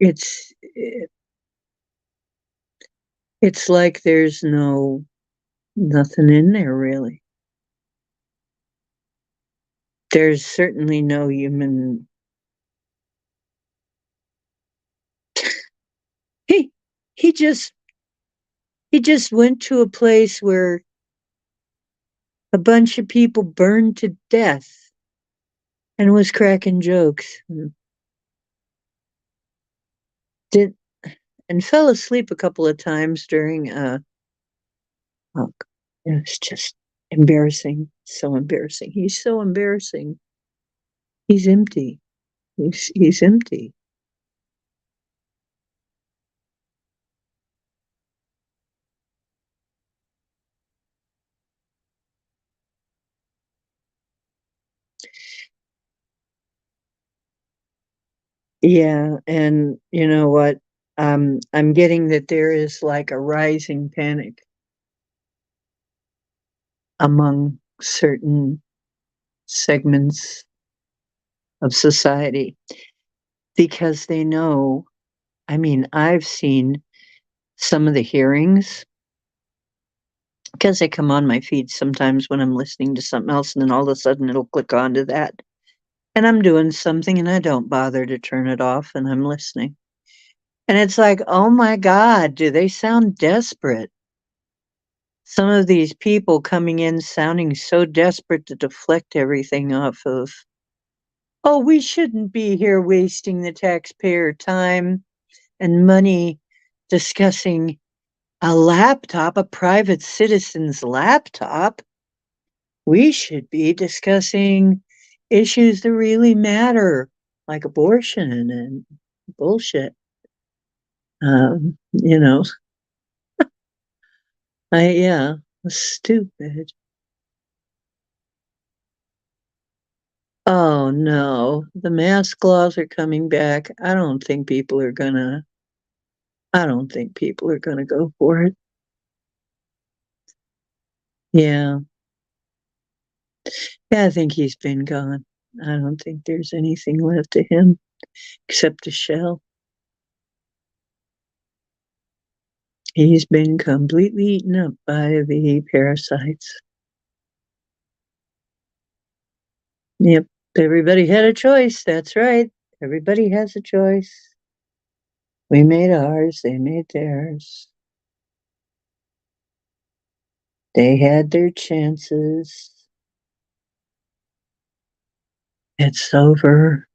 It's it's like there's nothing in there really. There's certainly no human. He he just he just went to a place where a bunch of people burned to death and was cracking jokes. Did and fell asleep a couple of times during oh, it was just embarrassing. So embarrassing. He's so embarrassing. He's empty. He's empty. Yeah, and you know what? I'm getting that there is like a rising panic among certain segments of society because they know. I mean, I've seen some of the hearings because they come on my feed sometimes when I'm listening to something else, and then all of a sudden it'll click onto that. And I'm doing something and I don't bother to turn it off and I'm listening. And it's like, oh my God, do they sound desperate? Some of these people coming in sounding so desperate to deflect everything off of, oh, we shouldn't be here wasting the taxpayer time and money discussing a laptop, a private citizen's laptop. We should be discussing issues that really matter, like abortion and bullshit. You know, yeah, stupid. Oh no, the mask laws are coming back. I don't think people are gonna go for it. Yeah. Yeah, I think he's been gone. I don't think there's anything left of him except a shell. He's been completely eaten up by the parasites. Yep. Everybody had a choice. That's right. Everybody has a choice. We made ours, they made theirs. They had their chances. It's over.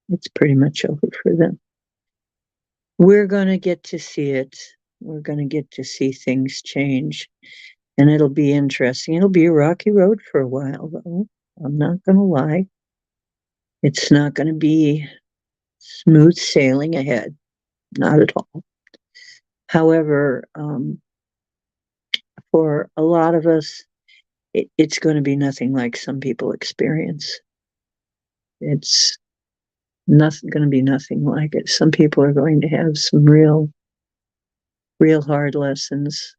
It's pretty much over for them. We're going to get to see it. We're going to get to see things change. And it'll be interesting. It'll be a rocky road for a while, though. I'm not going to lie. It's not going to be smooth sailing ahead. Not at all. However, for a lot of us, it's going to be nothing like some people experience. It's nothing going to be nothing like it. Some people are going to have some real hard lessons.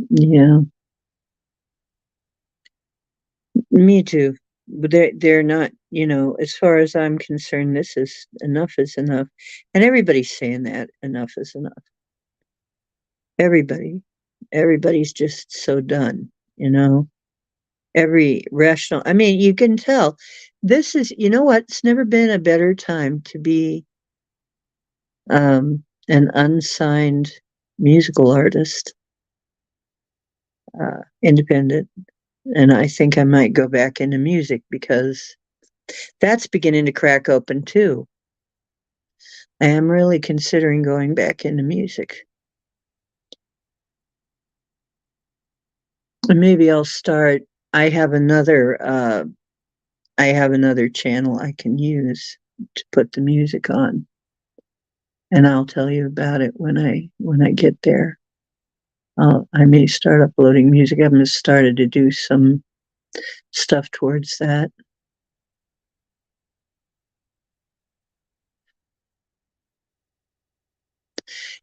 Yeah, me too. But they're not, as far as I'm concerned, this is enough. And everybody's saying that enough is enough. Everybody. Everybody's just so done, you know. Every rational, I mean, you can tell this is, you know what, it's never been a better time to be an unsigned musical artist, independent. And I think I might go back into music because that's beginning to crack open too. I am really considering going back into music. And maybe I'll start. I have another I have another channel I can use to put the music on. And I'll tell you about it when I get there. I may start uploading music. I've just started to do some stuff towards that.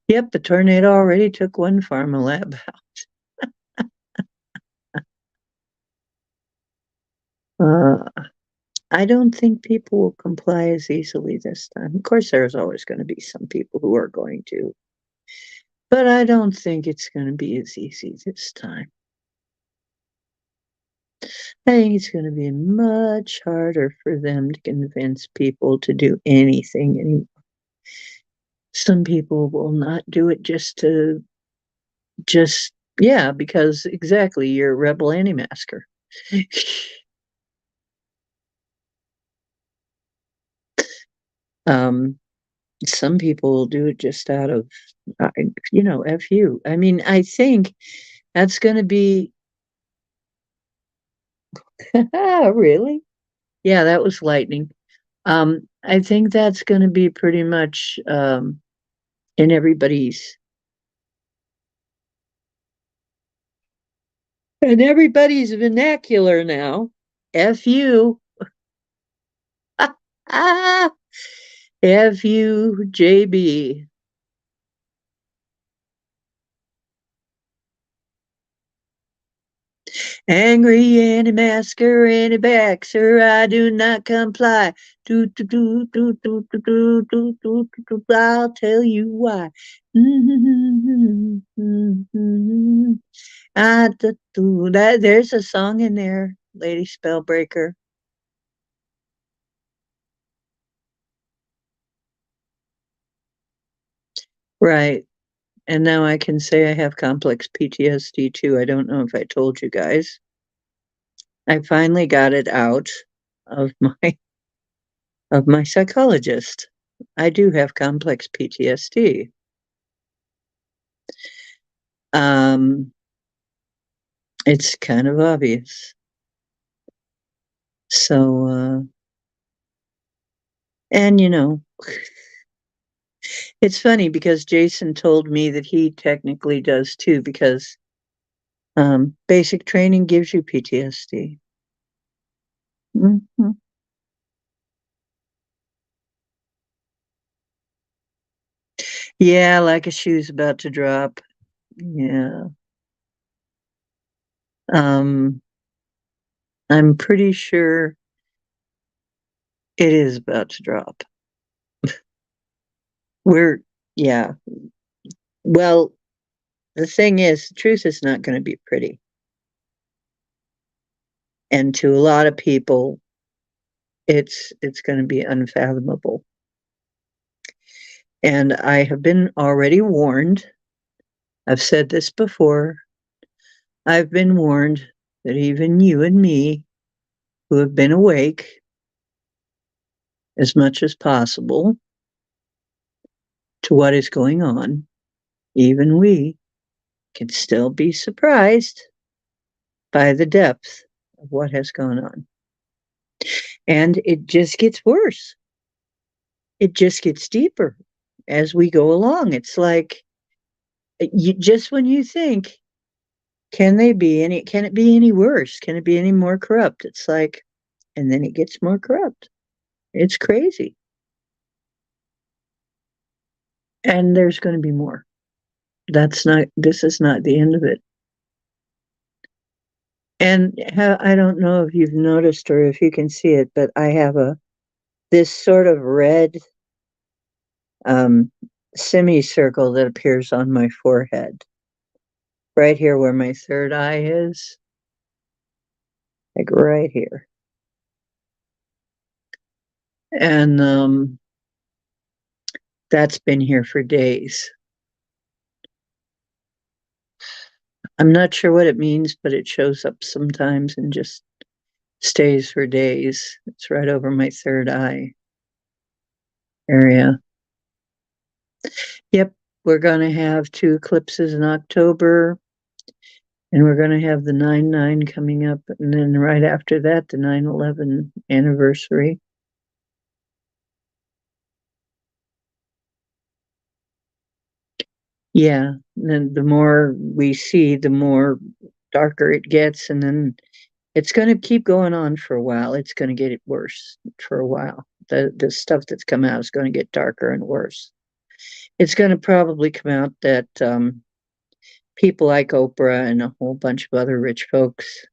Yep, the tornado already took one pharma lab. Uh, I don't think people will comply as easily this time. Of course, there's always going to be some people who are going to, but I don't think it's going to be as easy this time. I think it's going to be much harder for them to convince people to do anything anymore. Some people will not do it just, yeah, because exactly, you're a rebel anti-masker. um, some people will do it just out of, F you. I mean, I think that's going to be, really? Yeah, that was lightning. I think that's going to be pretty much in everybody's vernacular now. F you. F you, JB. Angry anti-masker, anti-vaxxer, I do not comply. Do, do, do, do, do, do, do, do, do, do, do, I'll tell you why. There's a song in there, Lady Spellbreaker. Right. And now I can say I have complex PTSD too. I don't know if I told you guys. I finally got it out of my psychologist. I do have complex PTSD. Um, it's kind of obvious. So, and it's funny because Jason told me that he technically does too, because basic training gives you PTSD. Mhm. Yeah, like a shoe's about to drop. Yeah. Um, I'm pretty sure it is about to drop. We're, yeah. Well, the thing is, the truth is not going to be pretty. And to a lot of people, it's going to be unfathomable. And I have been already warned. I've said this before. I've been warned that even you and me, who have been awake as much as possible to what is going on, even we can still be surprised by the depth of what has gone on. And it just gets worse. It just gets deeper as we go along. It's like just when you think, can it be any worse? Can it be any more corrupt? It's like, and then it gets more corrupt. It's crazy. And there's going to be more. This is not the end of it. And I don't know if you've noticed or if you can see it, but I have this sort of red um, semicircle that appears on my forehead, right here where my third eye is, like right here. And that's been here for days. I'm not sure what it means, but it shows up sometimes and just stays for days. It's right over my third eye area. Yep, we're going to have 2 eclipses in October, and we're going to have the 9/9 coming up, and then right after that, the 9/11 anniversary. Yeah, and then the more we see, the more darker it gets, and then it's going to keep going on for a while. It's going to get worse for a while. The stuff that's come out is going to get darker and worse. It's going to probably come out that people like Oprah and a whole bunch of other rich folks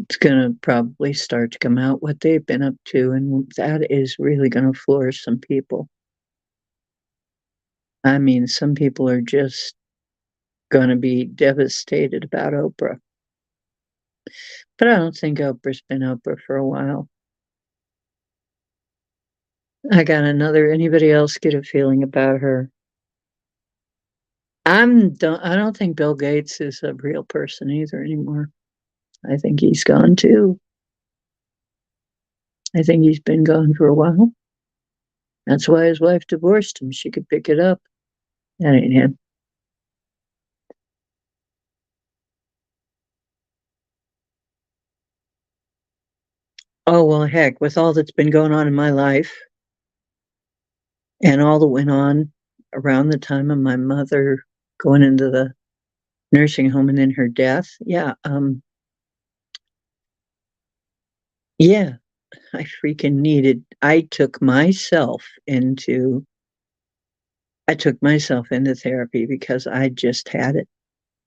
It's going to probably start to come out what they've been up to, and that is really going to floor some people. I mean, some people are just going to be devastated about Oprah. But I don't think Oprah's been Oprah for a while. I got anybody else get a feeling about her? I don't think Bill Gates is a real person either anymore. I think he's gone too. I think he's been gone for a while. That's why his wife divorced him. She could pick it up. That ain't him. Oh, well, heck, with all that's been going on in my life and all that went on around the time of my mother going into the nursing home and then her death. Yeah, I took myself into therapy because I just had it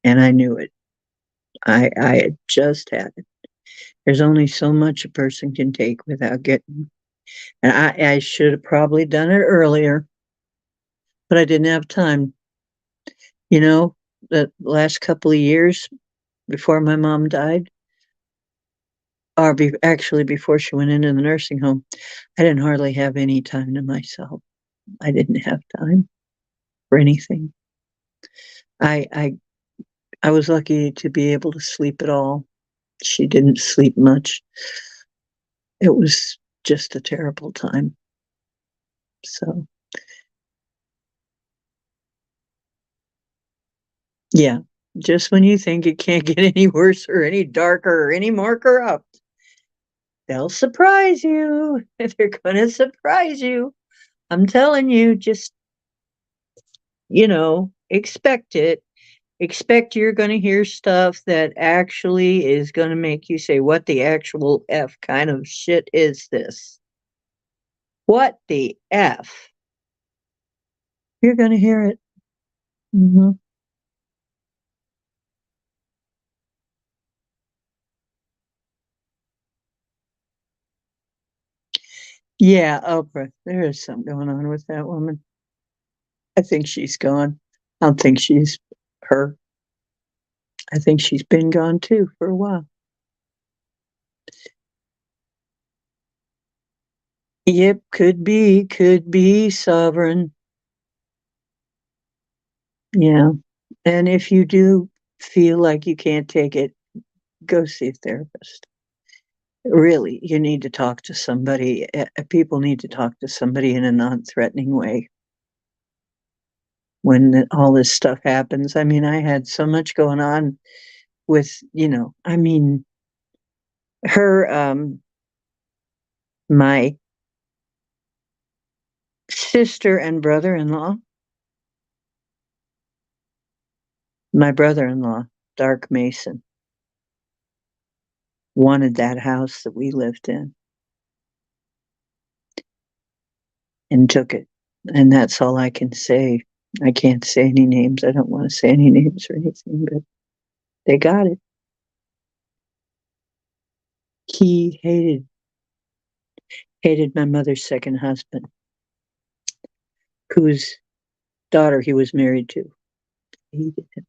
and I knew it. I had just had it. There's only so much a person can take without getting, and I should have probably done it earlier, but I didn't have time. You know, the last couple of years before my mom died, actually before she went into the nursing home, I didn't hardly have any time to myself. I didn't have time for anything. I I I was lucky to be able to sleep at all. She didn't sleep much. It was just a terrible time. So, yeah, just when you think it can't get any worse or any darker or any more corrupt, they'll surprise you. They're going to surprise you. I'm telling you, just, expect it. Expect you're going to hear stuff that actually is going to make you say, what the actual F kind of shit is this? What the F? You're going to hear it. Hmm. Yeah, Oprah. There is something going on with that woman. I think she's gone. I don't think she's her. I think she's been gone too for a while. Yep, could be sovereign. Yeah. And if you do feel like you can't take it, go see a therapist. Really, you need to talk to somebody. People need to talk to somebody in a non threatening way when all this stuff happens. I mean, I had so much going on with, I mean, her, my sister and brother in law, my brother in law, Dark Mason, wanted that house that we lived in and took it. And that's all I can say. I can't say any names. I don't want to say any names or anything, but they got it. He hated my mother's second husband, whose daughter he was married to. He did.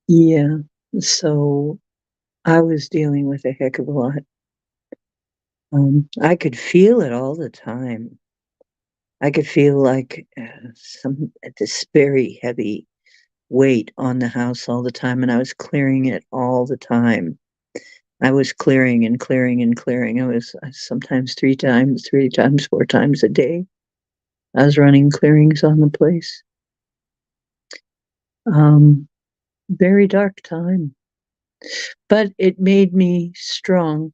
Yeah. So I was dealing with a heck of a lot. I could feel it all the time. I could feel like this very heavy weight on the house all the time, and I was clearing it all the time. I was clearing and clearing and clearing. I was sometimes three times, four times a day. I was running clearings on the place. Um, Very dark time, but it made me strong.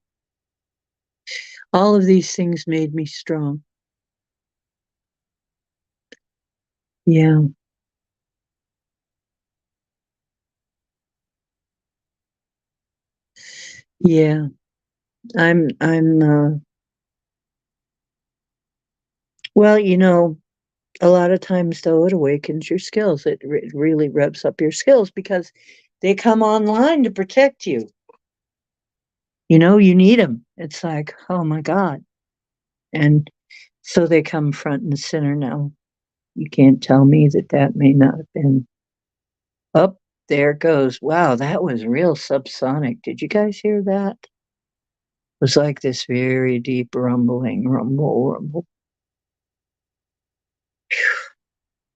All of these things made me strong. Yeah, yeah. I'm. Well, A lot of times, though, it awakens your skills. It really revs up your skills because they come online to protect you. You need them. It's like, oh my God. And so they come front and center now. You can't tell me that that may not have been up. There it goes. Wow, that was real subsonic. Did you guys hear that? It was like this very deep rumbling, rumble, rumble.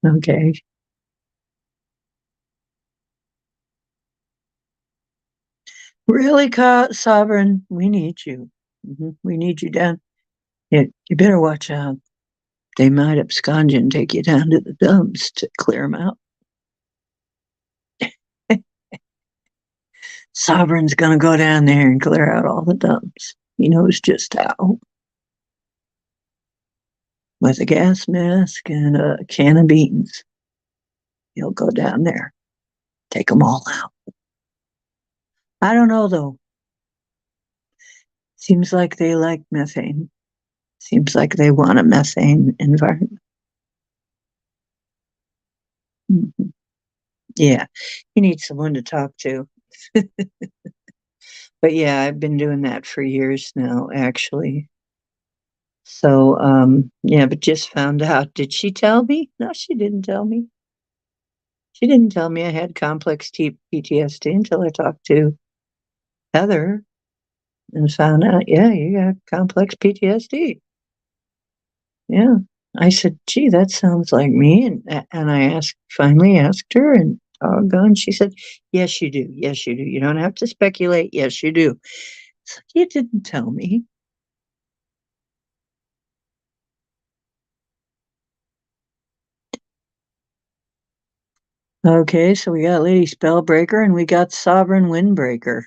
Okay. Really, Sovereign, we need you. We need you down. You better watch out. They might abscond you and take you down to the dumps to clear them out. Sovereign's gonna go down there and clear out all the dumps. He knows just how. With a gas mask and a can of beans, he'll go down there, take them all out. I don't know though. Seems like they like methane. Seems like they want a methane environment. Mm-hmm. Yeah, you need someone to talk to. But yeah, I've been doing that for years now, actually. So, yeah, but just found out. Did she tell me? No, she didn't tell me. She didn't tell me I had complex PTSD until I talked to Heather and found out, yeah, you got complex PTSD. Yeah. I said, gee, that sounds like me. And I finally asked her, and doggone, she said, yes, you do. Yes, you do. You don't have to speculate. Yes, you do. It's like, you didn't tell me. Okay, so we got Lady Spellbreaker and we got Sovereign Windbreaker.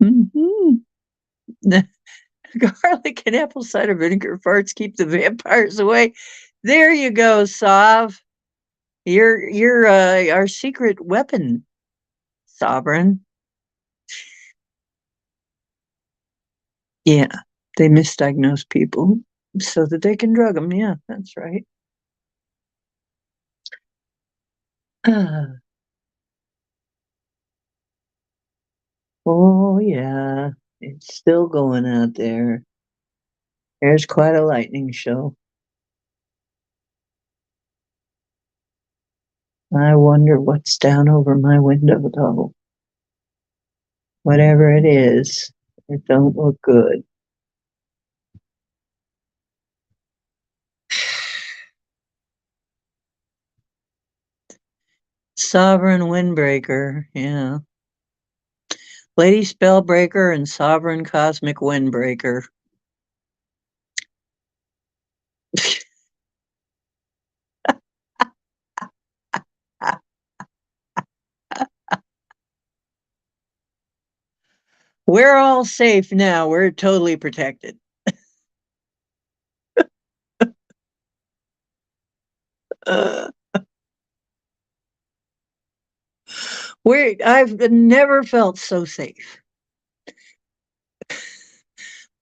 Mm-hmm. Garlic and apple cider vinegar farts keep the vampires away. There you go, Sav. You're our secret weapon, Sovereign. Yeah, they misdiagnose people so that they can drug them. Yeah, that's right. Oh yeah, it's still going out there. There's quite a lightning show. I wonder what's down over my window, though. Whatever it is, it don't look good. Sovereign Windbreaker, yeah. Lady Spellbreaker and Sovereign Cosmic Windbreaker. We're all safe now. We're totally protected. Uh, I've never felt so safe.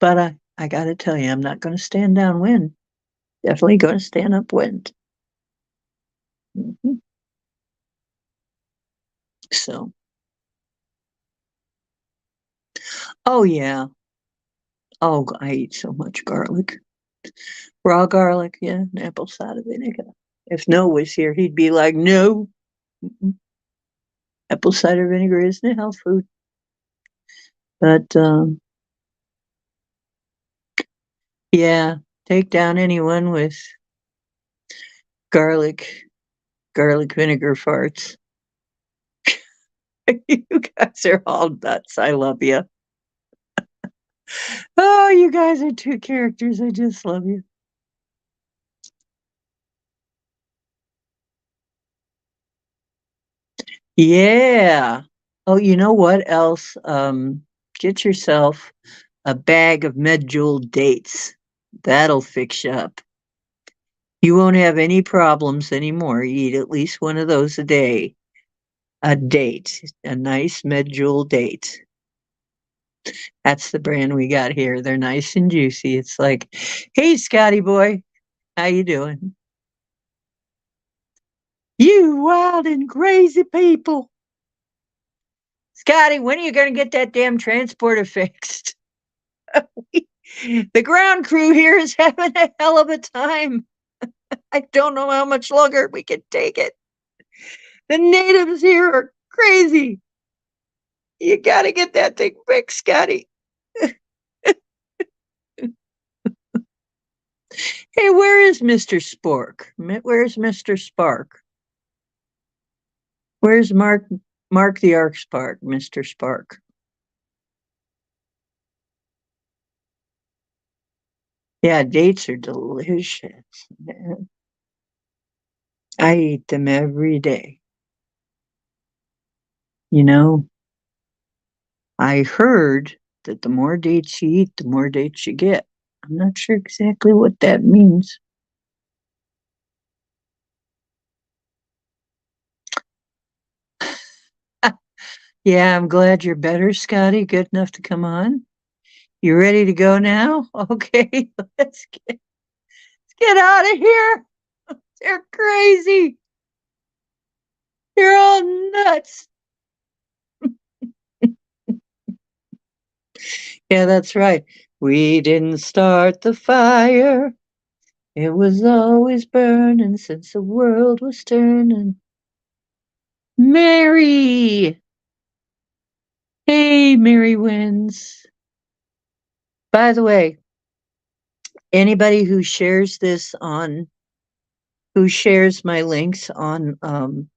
But I got to tell you, I'm not going to stand downwind. Definitely going to stand upwind. Mm-hmm. So, oh yeah. Oh, I eat so much garlic. Raw garlic, yeah, and apple cider vinegar. If Noah was here, he'd be like, no, apple cider vinegar isn't a health food. But yeah, take down anyone with garlic, garlic vinegar farts. You guys are all nuts. I love you. Oh, you guys are two characters. I just love you. Yeah. Oh, you know what else? Get yourself a bag of medjool dates. That'll fix you up. You won't have any problems anymore. Eat at least one of those a day. A date, a nice medjool date. That's the brand we got here. They're nice and juicy. It's like, "Hey, Scotty boy, how you doing? You wild and crazy people. Scotty, when are you gonna get that damn transporter fixed? The ground crew here is having a hell of a time. I don't know how much longer we can take it. The natives here are crazy. You gotta get that thing fixed, Scotty." Hey, where is Mr. Spork? Where's Mr. Spark? Where's Mark the Ark Spark, Mr. Spark? Yeah, dates are delicious. I eat them every day. You know, I heard that the more dates you eat, the more dates you get. I'm not sure exactly what that means. Yeah, I'm glad you're better, Scotty. Good enough to come on. You ready to go now? Okay, let's get out of here. They're crazy. You're all nuts. Yeah, that's right. We didn't start the fire. It was always burning since the world was turning. Mary! Hey, Mary wins. By the way, anybody who shares my links on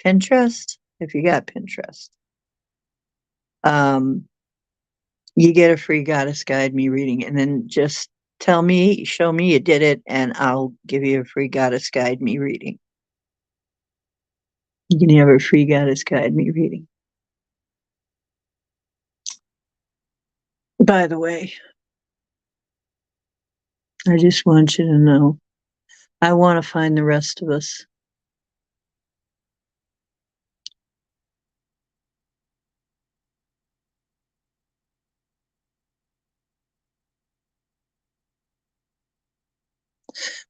Pinterest, if you got Pinterest, um, you get a free Goddess Guide Me reading, and then just show me you did it, and I'll give you a free Goddess Guide Me reading. You can have a free Goddess Guide Me reading. By the way, I just want you to know, I want to find the rest of us.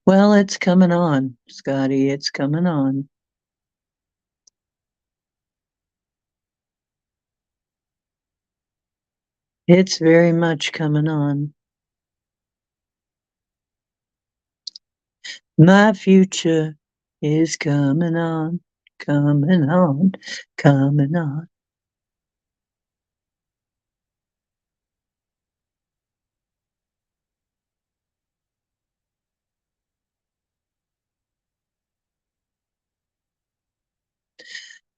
Well, it's coming on, Scotty. It's coming on. It's very much coming on. My future is coming on, coming on, coming on.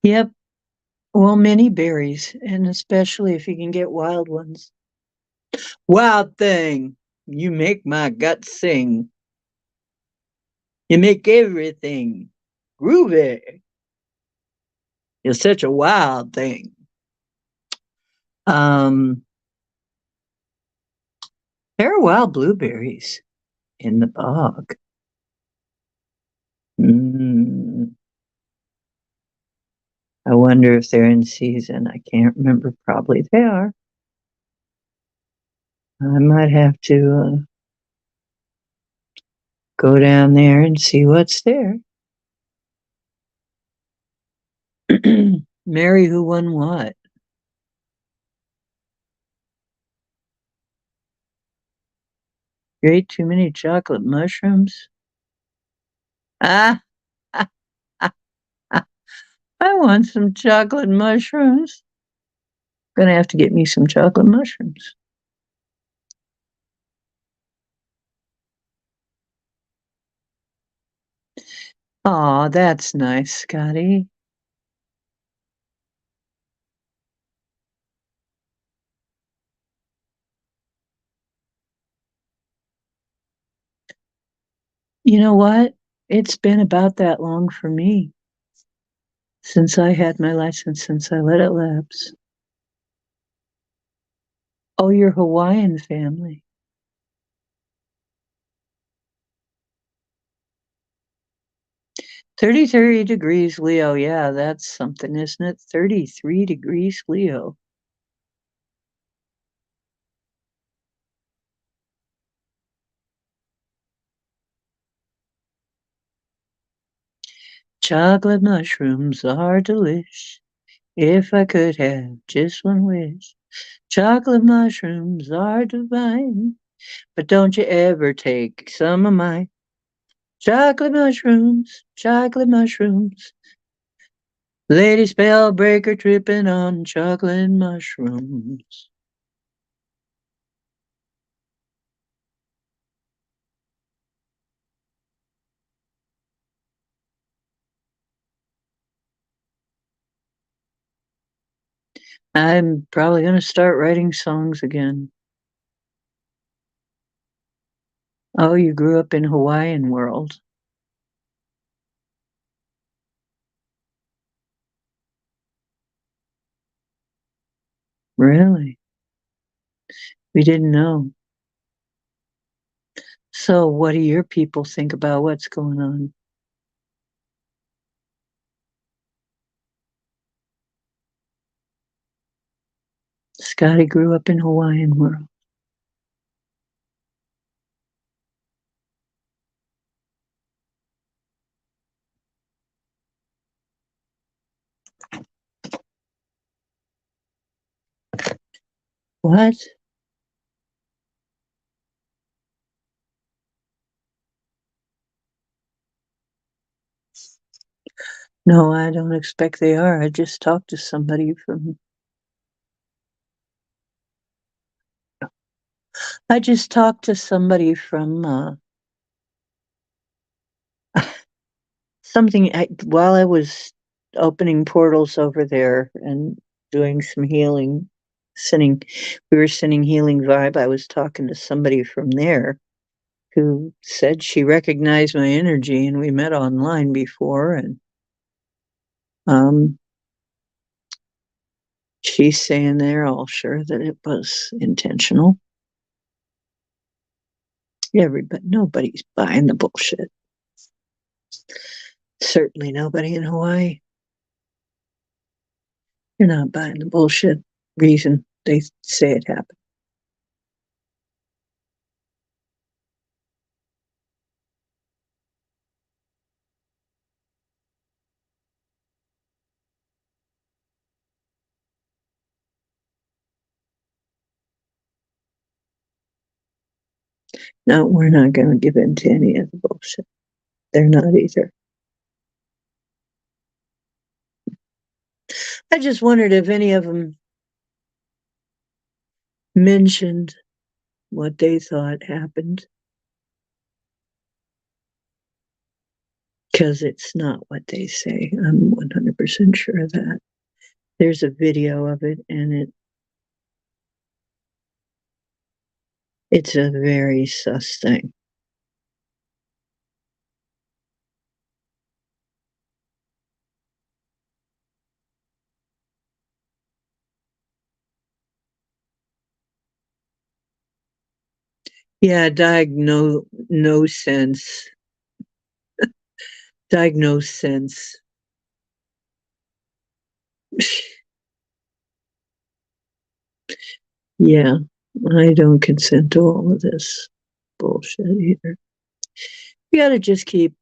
Yep. Well, many berries, and especially if you can get wild ones. Wild thing, you make my guts sing. You make everything groovy. You're such a wild thing. Um, there are wild blueberries in the bog. Mm, I wonder if they're in season. I can't remember. Probably they are. I might have to go down there and see what's there. Mary, who won what? You ate too many chocolate mushrooms? Ah, I want some chocolate mushrooms. Gonna have to get me some chocolate mushrooms. Aw, that's nice, Scotty. You know what? It's been about that long for me since I had my license, since I let it lapse. Oh, your Hawaiian family. 33 degrees Leo. Yeah, that's something, isn't it? 33 degrees Leo. Chocolate mushrooms are delish. If I could have just one wish. Chocolate mushrooms are divine. But don't you ever take some of mine. Chocolate mushrooms, chocolate mushrooms. Lady spellbreaker tripping on chocolate mushrooms. I'm probably going to start writing songs again. Oh, you grew up in Hawaiian world. Really? We didn't know. So what do your people think about what's going on? Scotty grew up in Hawaiian world. What? No, I don't expect they are. I just talked to somebody from I just talked to somebody from something while I was opening portals over there and doing some healing, sending we were sending healing vibe. I was talking to somebody from there who said she recognized my energy and we met online before and um she's saying they're all sure that it was intentional. Everybody nobody's buying the bullshit. Certainly nobody in Hawaii. You're not buying the bullshit reason they say it happened. No, we're not going to give in to any of the bullshit. They're not either. I just wondered if any of them mentioned what they thought happened, because it's not what they say. I'm 100% sure of that. There's a video of it, and it's a very sus thing. Yeah, no sense. Diagnose sense. Yeah, I don't consent to all of this bullshit either. You gotta just keep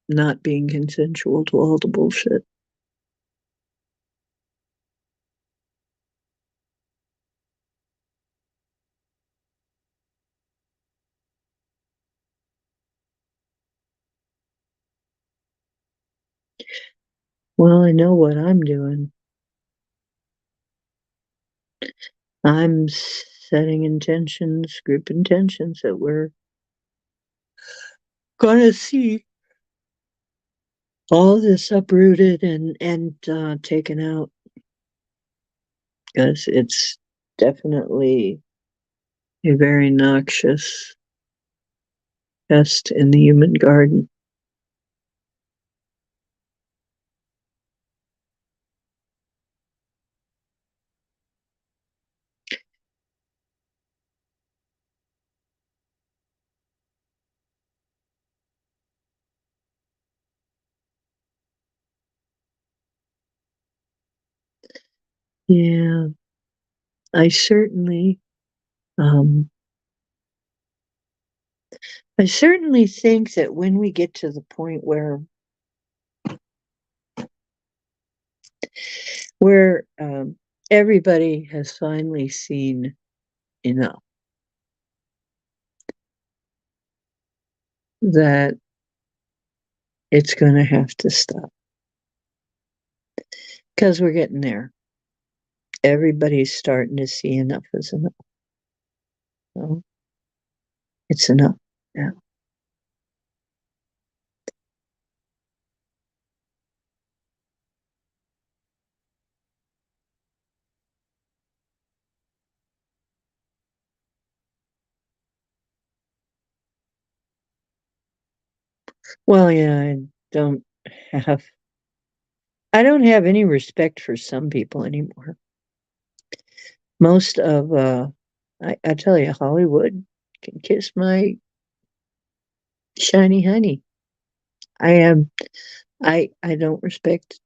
not being consensual to all the bullshit. Well, I know what I'm doing. I'm setting intentions, group intentions that we're gonna see all this uprooted and taken out, because it's definitely a very noxious pest in the human garden. Yeah, I certainly, um, I certainly think that when we get to the point where where everybody has finally seen enough that it's going to have to stop because we're getting there. Everybody's starting to see enough is enough. So it's enough now. Well, yeah, don't have I don't have any respect for some people anymore. Most of I tell you, Hollywood can kiss my shiny honey. I am I don't respect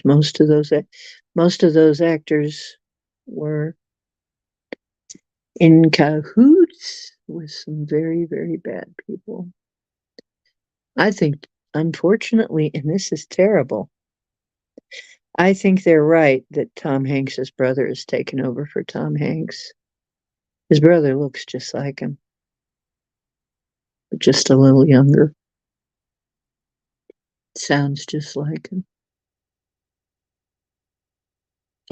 most of those actors were in cahoots with some very, very bad people. I think, unfortunately, and this is terrible, I think they're right that Tom Hanks's brother is taken over for Tom Hanks. His brother looks just like him, but just a little younger. Sounds just like him.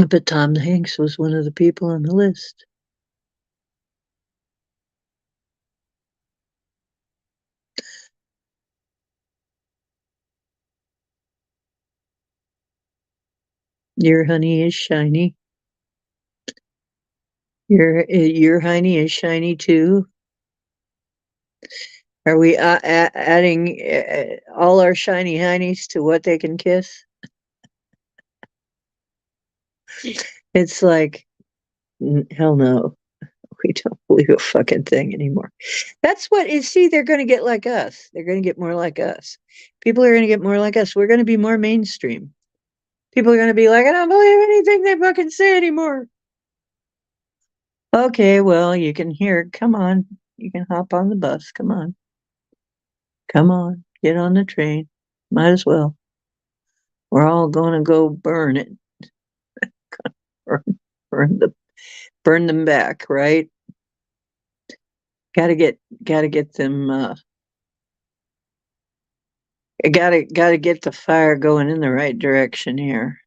But Tom Hanks was one of the people on the list. Your honey is shiny. Your honey is shiny too. Are we adding all our shiny honeys to what they can kiss? It's like, hell no. We don't believe a fucking thing anymore. That's what is. See, they're going to get like us. They're going to get more like us. People are going to get more like us. We're going to be more mainstream. People are going to be like, I don't believe anything they fucking say anymore. Okay, well, you can hear. Come on, you can hop on the bus. Come on, come on, get on the train. Might as well. We're all going to go burn it, burn, burn the, burn them back, right? Got to get them. Got to get the fire going in the right direction here.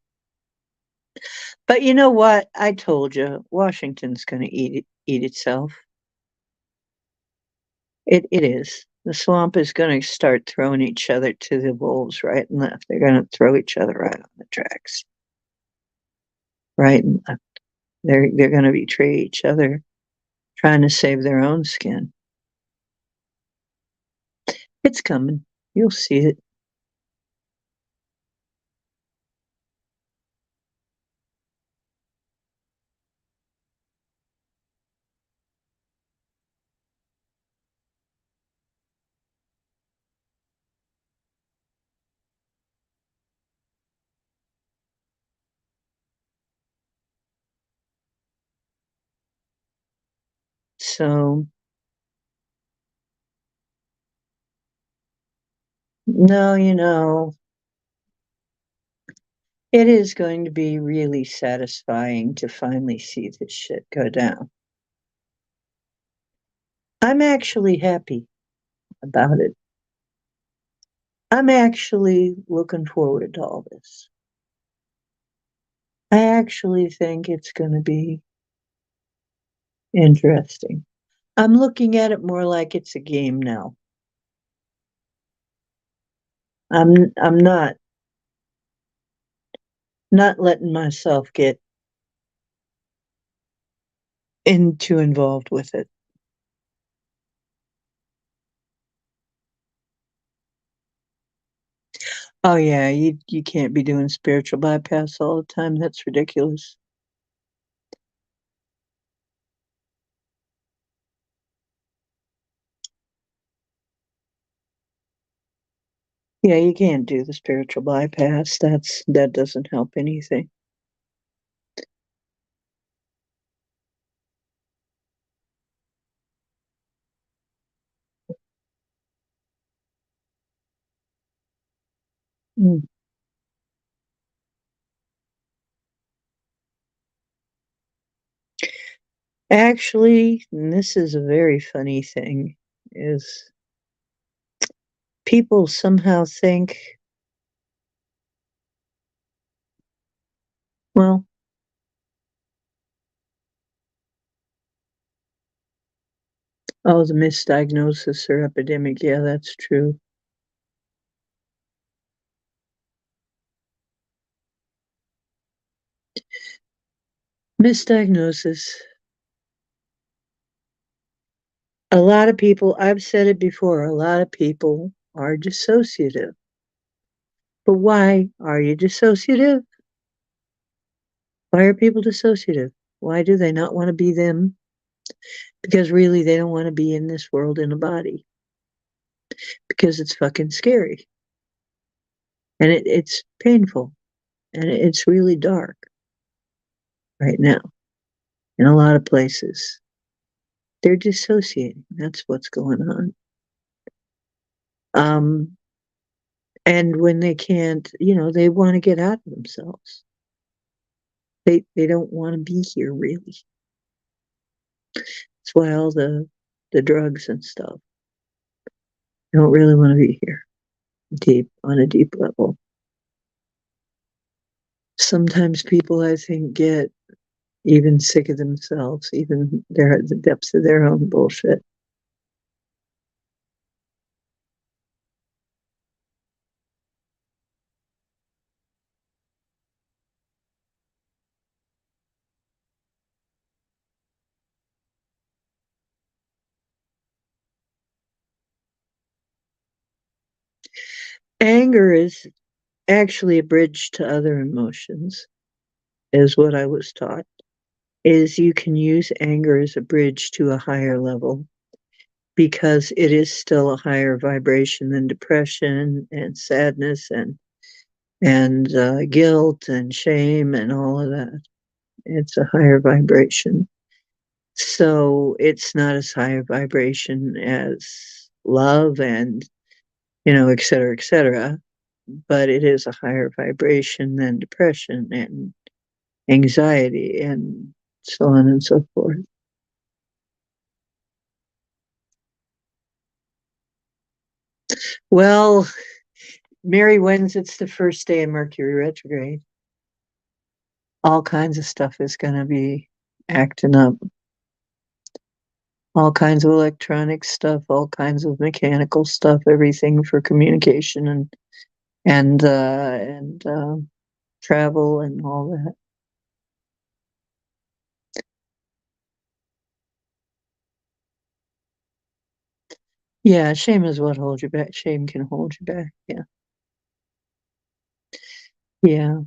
But you know what? I told you, Washington's going to eat itself. It is. The swamp is going to start throwing each other to the wolves right and left. They're going to throw each other right on the tracks, right and left. They're going to betray each other, trying to save their own skin. It's coming. You'll see it. So no, it is going to be really satisfying to finally see this shit go down. I'm actually happy about it. I'm actually looking forward to all this. I actually think it's going to be interesting. I'm looking at it more like it's a game now. I'm not letting myself get too involved with it. Oh yeah, you can't be doing spiritual bypass all the time. That's ridiculous. Yeah, you can't do the spiritual bypass. That doesn't help anything. Mm. Actually, and this is a very funny thing, is people somehow think, well, oh, the misdiagnosis or epidemic. Yeah, that's true. Misdiagnosis. A lot of people, I've said it before, a lot of people are dissociative. But why are you dissociative? Why are people dissociative? Why do they not want to be them? Because really, they don't want to be in this world in a body because it's fucking scary and it's painful and it's really dark right now in a lot of places. They're dissociating. That's what's going on. Um, and when they can't, they want to get out of themselves. They don't want to be here really. That's why all the drugs and stuff. They don't really want to be here deep on a deep level. Sometimes people, I think, get even sick of themselves, even they're at the depths of their own bullshit. Anger is actually a bridge to other emotions, is what I was taught. Is you can use anger as a bridge to a higher level because it is still a higher vibration than depression and sadness and guilt and shame and all of that. It's a higher vibration. So it's not as high a vibration as love and, et cetera, et cetera. But it is a higher vibration than depression and anxiety and so on and so forth. Well, Mary, when's it's the first day of Mercury retrograde? All kinds of stuff is going to be acting up. All kinds of electronic stuff, all kinds of mechanical stuff, everything for communication and travel and all that. Yeah, shame is what holds you back. Shame can hold you back. Yeah. Yeah.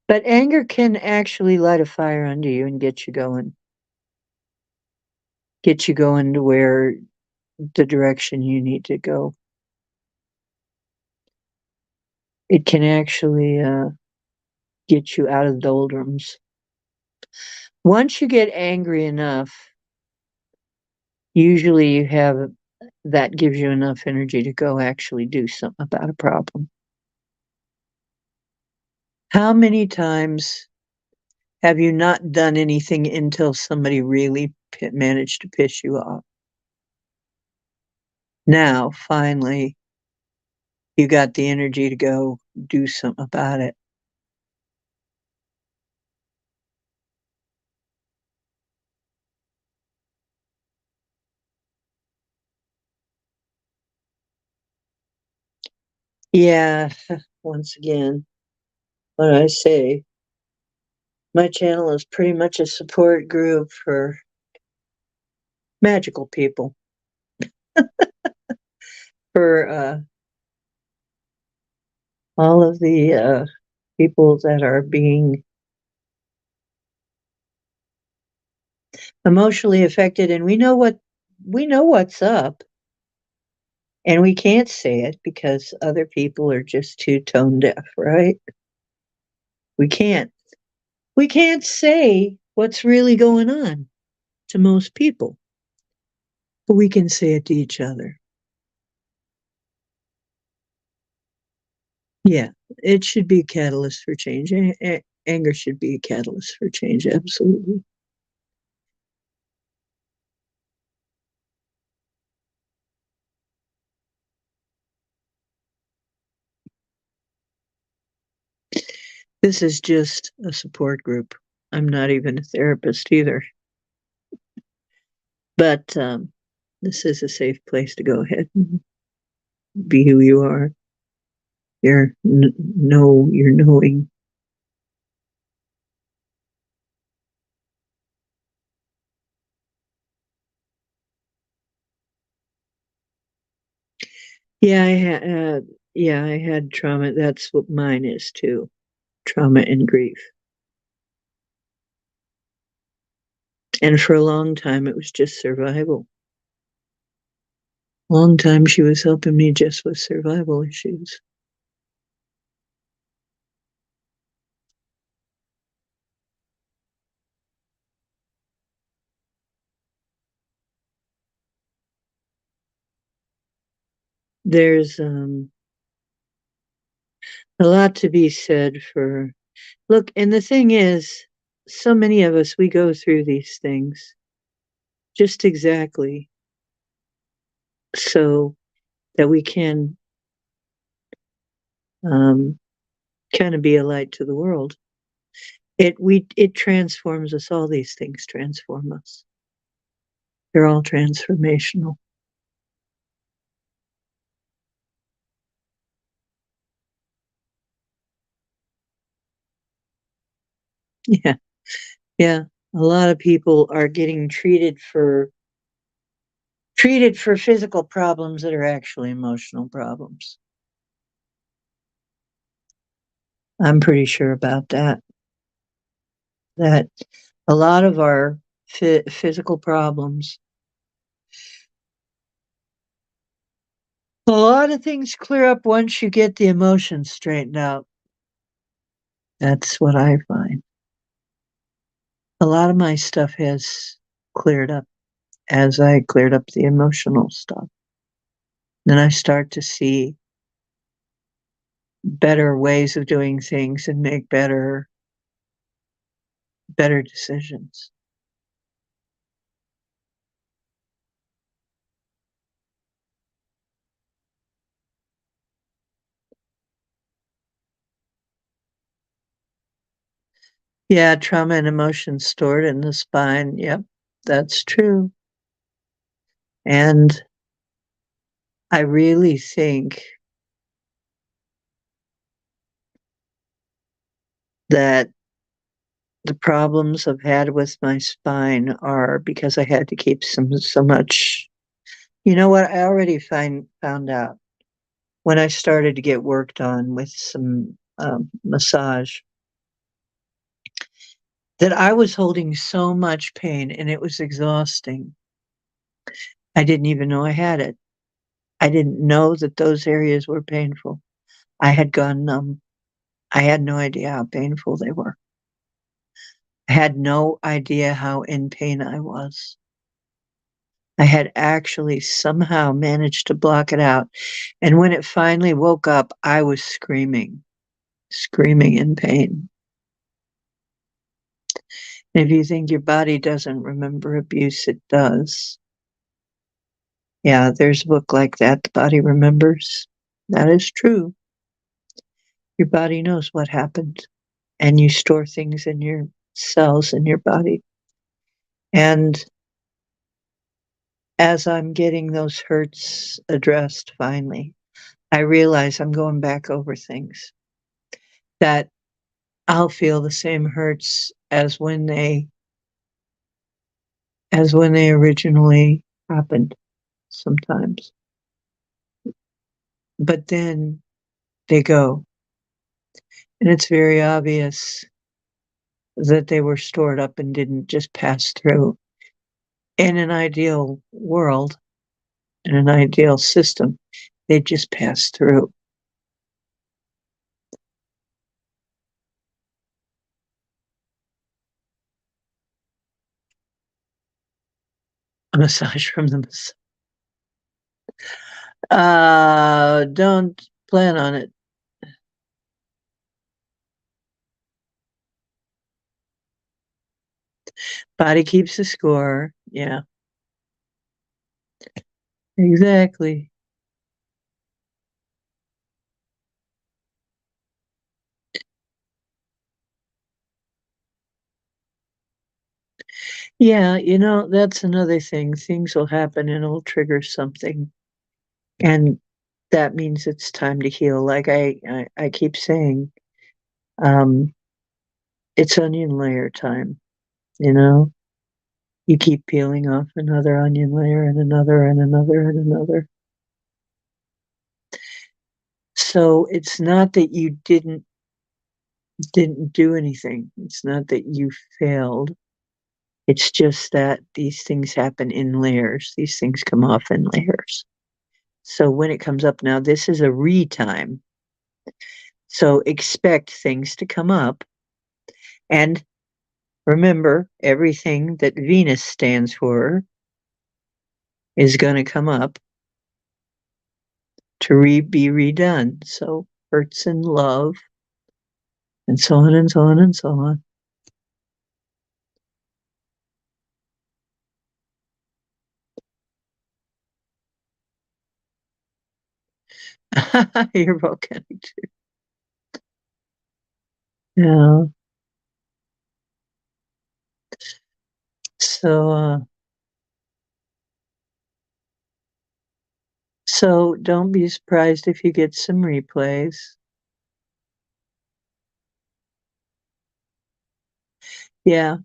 But anger can actually light a fire under you and get you going to where the direction you need to go. It can actually get you out of the doldrums. Once you get angry enough, usually you have that gives you enough energy to go actually do something about a problem. How many times have you not done anything until somebody really managed to piss you off? Now, finally, you got the energy to go do something about it. Yeah, once again, what I say, my channel is pretty much a support group for magical people, for all of the people that are being emotionally affected, and we know what's up, and we can't say it because other people are just too tone deaf, right? We can't we can't say what's really going on to most people, but we can say it to each other. Yeah, it should be a catalyst for change. Anger should be a catalyst for change, absolutely. This is just a support group. I'm not even a therapist either. But this is a safe place to go ahead and be who you are. You're knowing. Yeah, I had trauma. That's what mine is too. Trauma and grief. And for a long time, it was just survival. Long time, she was helping me just with survival issues. There's a lot to be said for look, and the thing is, so many of us, we go through these things just exactly so that we can um, kind of be a light to the world. It transforms us. All these things transform us. They're all transformational. Yeah, yeah. A lot of people are getting treated for physical problems that are actually emotional problems. I'm pretty sure about that. That a lot of our physical problems, a lot of things clear up once you get the emotions straightened out. That's what I find. A lot of my stuff has cleared up as I cleared up the emotional stuff. Then I start to see better ways of doing things and make better decisions. Yeah, trauma and emotions stored in the spine. Yep, that's true. And I really think that the problems I've had with my spine are because I had to keep so much. You know what? I already found out when I started to get worked on with some massage that I was holding so much pain and it was exhausting. I didn't even know I had it. I didn't know that those areas were painful. I had gone numb. I had no idea how painful they were. I had no idea how in pain I was. I had actually somehow managed to block it out. And when it finally woke up, I was screaming, screaming in pain. And if you think your body doesn't remember abuse, it does. Yeah, there's a book like that, The Body Remembers. That is true. Your body knows what happened, and you store things in your cells in your body. And as I'm getting those hurts addressed finally, I realize I'm going back over things that I'll feel the same hurts as when they originally happened sometimes. But then they go. And it's very obvious that they were stored up and didn't just pass through. In an ideal world, in an ideal system, they just pass through. A massage from the massage. Don't plan on it. Body keeps the score. Yeah, exactly. Yeah, that's another thing. Things will happen and it'll trigger something. And that means it's time to heal. Like I keep saying, um, it's onion layer time, you know? You keep peeling off another onion layer and another and another and another. So it's not that you didn't do anything. It's not that you failed. It's just that these things happen in layers. These things come off in layers. So when it comes up now, this is a re-time. So expect things to come up. And remember, everything that Venus stands for is going to come up to be redone. So hurts and love, and so on and so on and so on. You're welcome. Yeah. So, so don't be surprised if you get some replays. Yeah,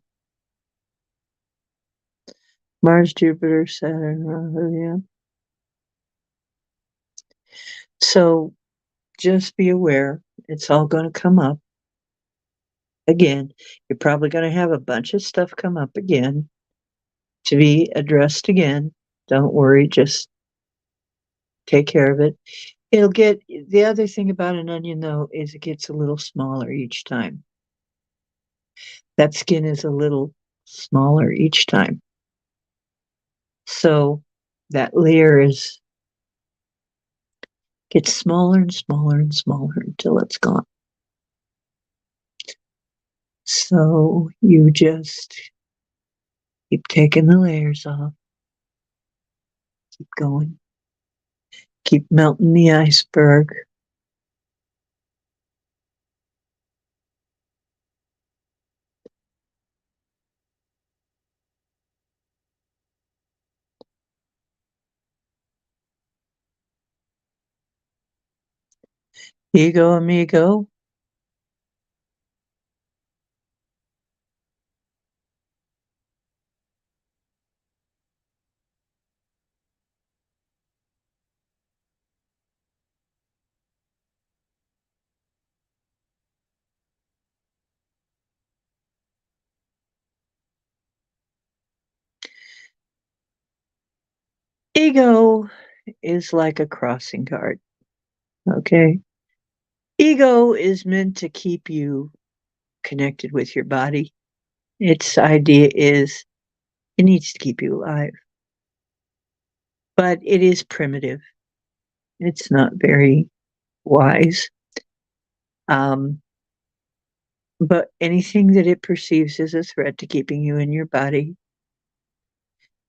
Mars, Jupiter, Saturn, Rahu, yeah. So just be aware, it's all going to come up again. You're probably going to have a bunch of stuff come up again to be addressed again. Don't worry, just take care of it. It'll get the other thing about an onion though is it gets a little smaller each time. That skin is a little smaller each time. So that layer is gets smaller and smaller and smaller until it's gone. So you just keep taking the layers off, keep going, keep melting the iceberg. Ego, amigo. Ego is like a crossing guard. Okay. Ego is meant to keep you connected with your body. Its idea is it needs to keep you alive, but it is primitive. It's not very wise. Um, but anything that it perceives as a threat to keeping you in your body,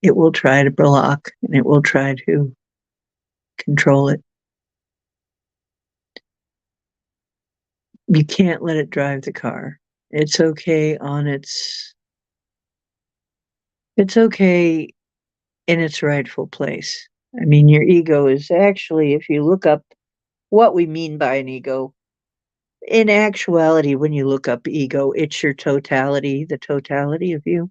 it will try to block and it will try to control it. You can't let it drive the car. It's okay on it's okay in its rightful place. I mean, your ego is actually, if you look up what we mean by an ego, in actuality, when you look up ego, it's your totality, the totality of you.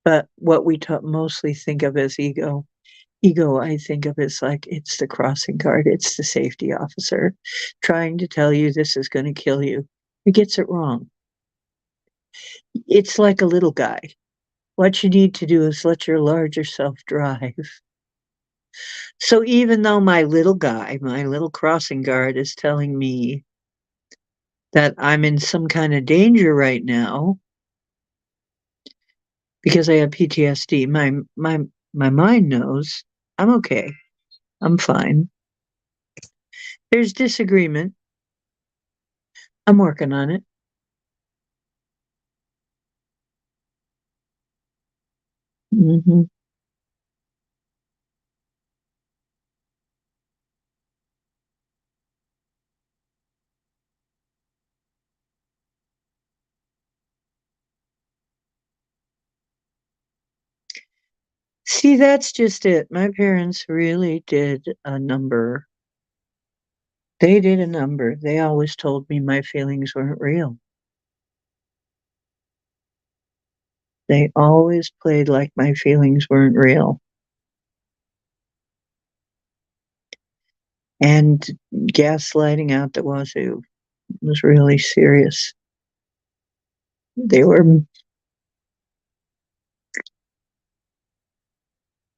But what we mostly think of as ego, I think of as like it's the crossing guard, it's the safety officer trying to tell you this is going to kill you. It gets it wrong. It's like a little guy. What you need to do is let your larger self drive. So even though my little guy, my little crossing guard is telling me that I'm in some kind of danger right now because I have PTSD, my mind knows I'm okay. I'm fine. There's disagreement. I'm working on it. Hmm. See, that's just it. My parents really did a number. They did a number. They always told me my feelings weren't real. They always played like my feelings weren't real. And gaslighting out the wazoo was really serious. They were,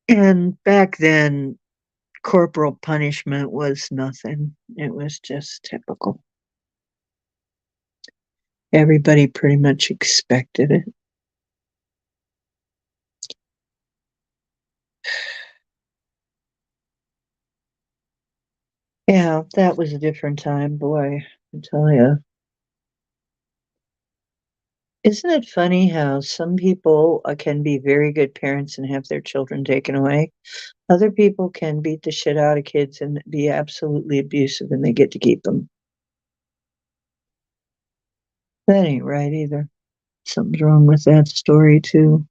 and back then, corporal punishment was nothing. It was just typical. Everybody pretty much expected it. Yeah, that was a different time, boy, I tell you. Isn't it funny how some people can be very good parents and have their children taken away? Other people can beat the shit out of kids and be absolutely abusive and they get to keep them. That ain't right either. Something's wrong with that story, too.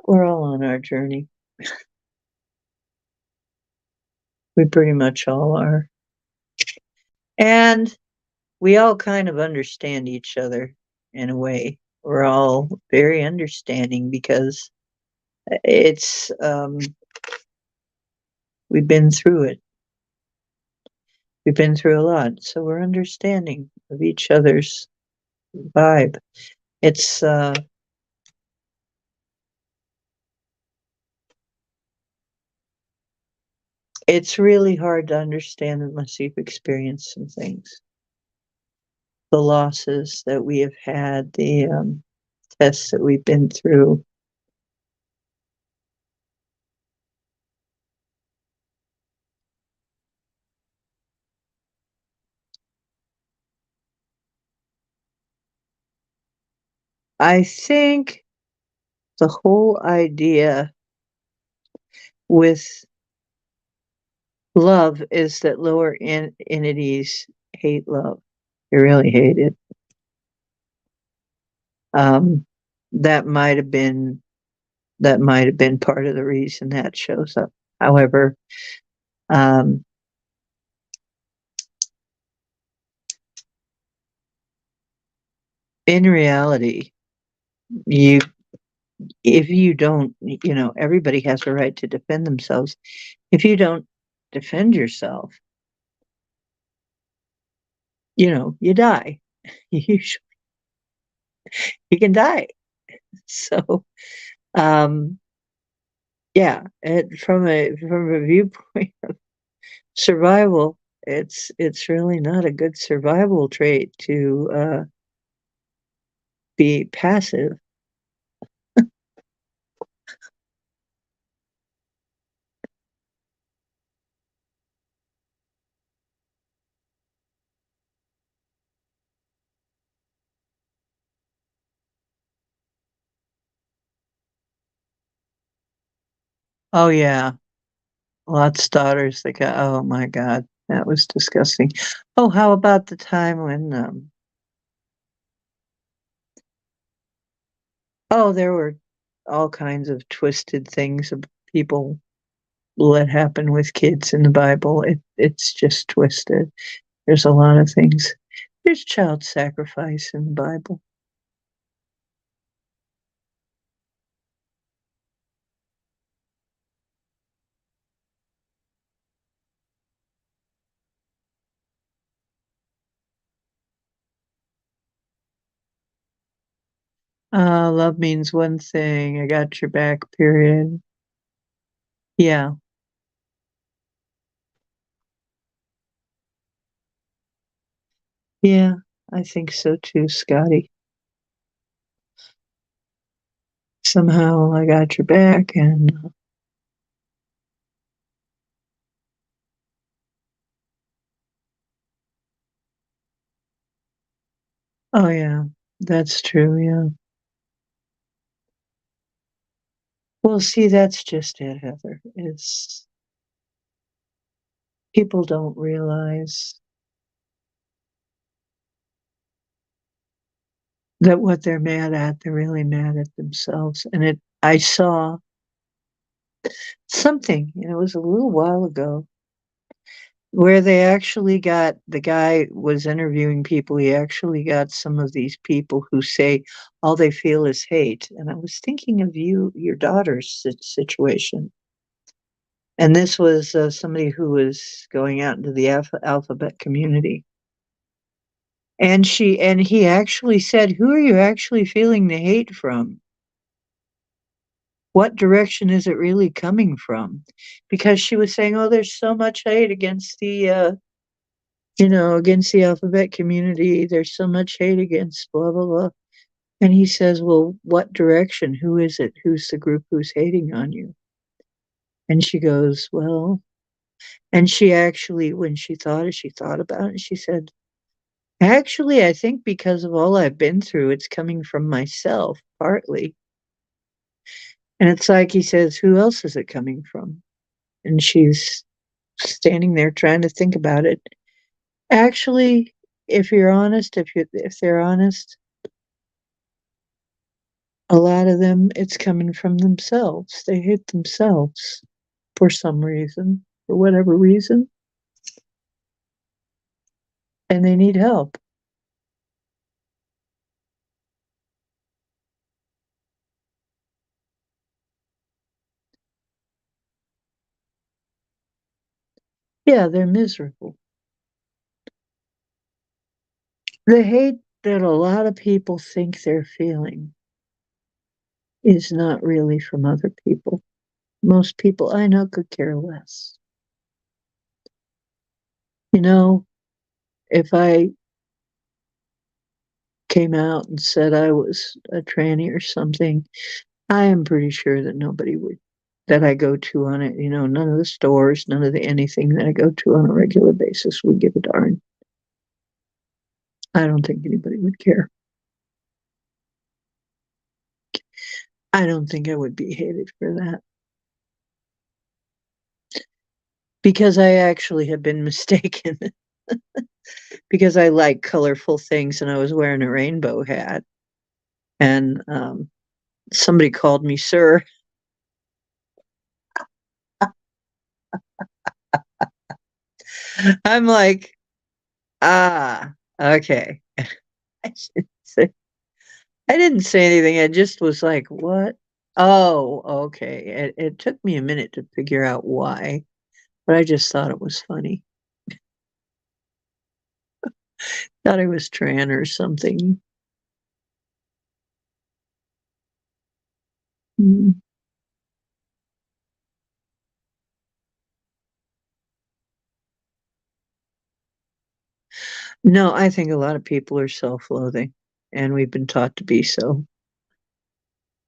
We're all on our journey. We pretty much all are. And we all kind of understand each other in a way. We're all very understanding because it's, we've been through it. We've been through a lot. So we're understanding of each other's vibe. It's, it's really hard to understand unless you've experienced some things. The losses that we have had, the tests that we've been through. I think the whole idea with love is that lower entities hate love. They really hate it. Um, that might have been that might have been part of the reason that shows up. However, um, in reality, you if you don't, everybody has a right to defend themselves. If you don't defend yourself, you die. You you can die. So, um, yeah, from a viewpoint of survival, it's really not a good survival trait to be passive. Oh yeah, Lot's daughters. They got. Oh my God, that was disgusting. Oh, how about the time when? Oh, there were all kinds of twisted things of people let happen with kids in the Bible. It's just twisted. There's a lot of things. There's child sacrifice in the Bible. Love means one thing. I got your back, period. Yeah. Yeah, I think so too, Scotty. Somehow I got your back and oh yeah, that's true, yeah. Well, see, that's just it, Heather, is people don't realize that what they're mad at, they're really mad at themselves. And I saw something, and it was a little while ago, where they actually got the guy was interviewing people. He actually got some of these people who say all they feel is hate. And I was thinking of you, your daughter's situation. And this was somebody who was going out into the alphabet community. And he actually said, "Who are you actually feeling the hate from? What direction is it really coming from?" Because she was saying, "Oh, there's so much hate against against the alphabet community. There's so much hate against blah blah blah." And he says, "Well, what direction? Who is it? Who's the group who's hating on you?" And she goes, "Well," and she actually, when she thought about it, she said, "Actually, I think because of all I've been through, it's coming from myself, partly." And it's like he says, "Who else is it coming from?" And she's standing there trying to think about it. Actually, if you're honest, if they're honest, a lot of them, it's coming from themselves. They hate themselves for some reason, for whatever reason, and they need help. Yeah, they're miserable. The hate that a lot of people think they're feeling is not really from other people. Most people I know could care less. You know, if I came out and said I was a tranny or something, I am pretty sure that nobody would, that I go to on it, none of the stores, none of the anything that I go to on a regular basis would give a darn. I don't think anybody would care. I don't think I would be hated for that because I actually have been mistaken because I like colorful things and I was wearing a rainbow hat and somebody called me sir. I'm like, ah, okay. I should say I didn't say anything. I just was like, "What? Oh, okay." It took me a minute to figure out why, but I just thought it was funny. Thought I was Tran or something. Mm. No, I think a lot of people are self-loathing, and we've been taught to be so.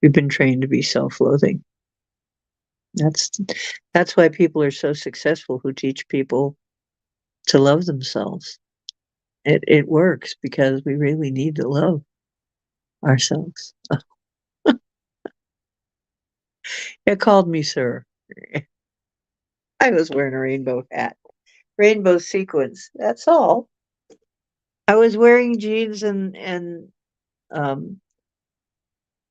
We've been trained to be self-loathing. That's that's why people are so successful who teach people to love themselves. It works because we really need to love ourselves. It called me sir. I was wearing a rainbow hat, rainbow sequins. That's all. I was wearing jeans and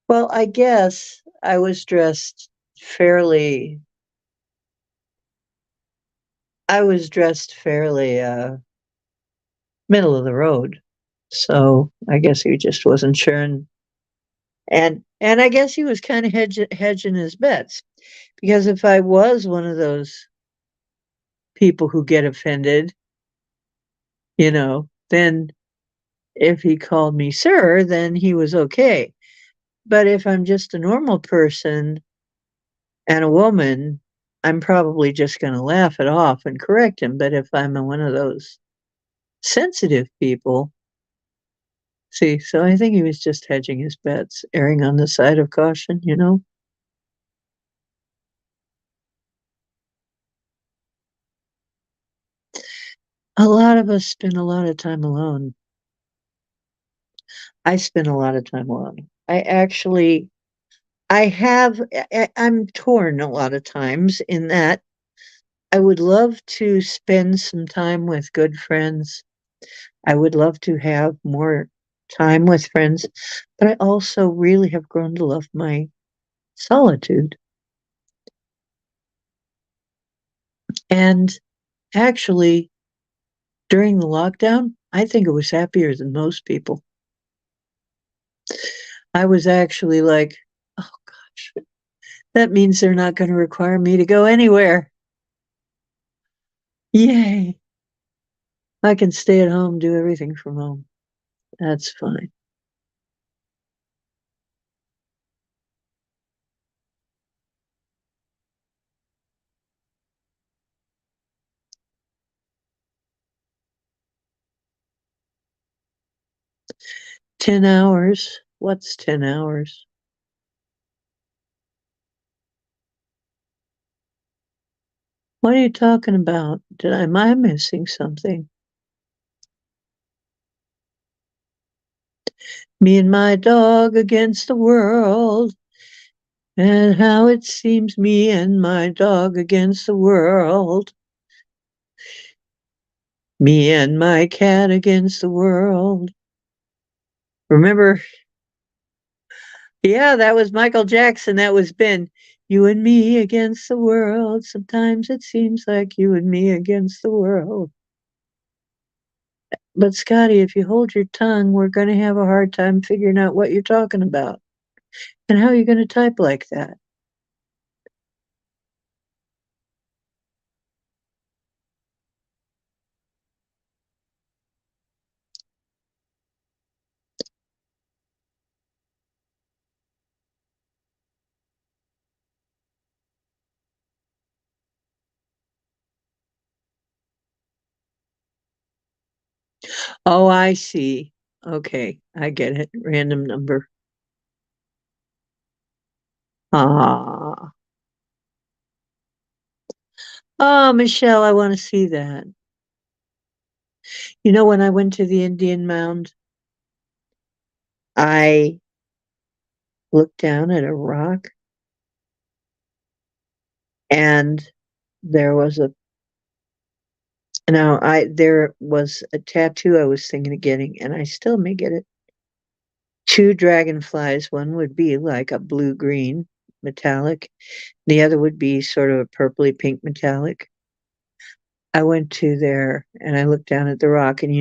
well, I guess I was dressed fairly. I was dressed fairly middle of the road. So I guess he just wasn't sure, and I guess he was kind of hedging his bets because if I was one of those people who get offended, then if he called me sir, then he was okay. But if I'm just a normal person and a woman, I'm probably just going to laugh it off and correct him. But if I'm one of those sensitive people, see, so I think he was just hedging his bets, erring on the side of caution. A lot of us spend a lot of time alone. I spend a lot of time alone. I actually, I'm torn a lot of times in that I would love to spend some time with good friends. I would love to have more time with friends, but I also really have grown to love my solitude. And actually, during the lockdown, I think I was happier than most people. I was actually like, oh gosh, that means they're not going to require me to go anywhere. Yay. I can stay at home, do everything from home. That's fine. $10. What's 10 hours? What are you talking about? Am I missing something? Me and my dog against the world, and how it seems me and my dog against the world. Me and my cat against the world. Remember? Yeah, that was Michael Jackson. That was Ben. You and me against the world. Sometimes it seems like you and me against the world. But Scotty, if you hold your tongue, we're going to have a hard time figuring out what you're talking about. And how are you going to type like that? Oh, I see. Okay, I get it. Random number. Ah. Oh, Michelle, I want to see that. You know, when I went to the Indian Mound, I looked down at a rock and there was a there was a tattoo I was thinking of getting, and I still may get it. Two dragonflies. One would be like a blue green metallic. The other would be sort of a purpley pink metallic. I went to there and I looked down at the rock, and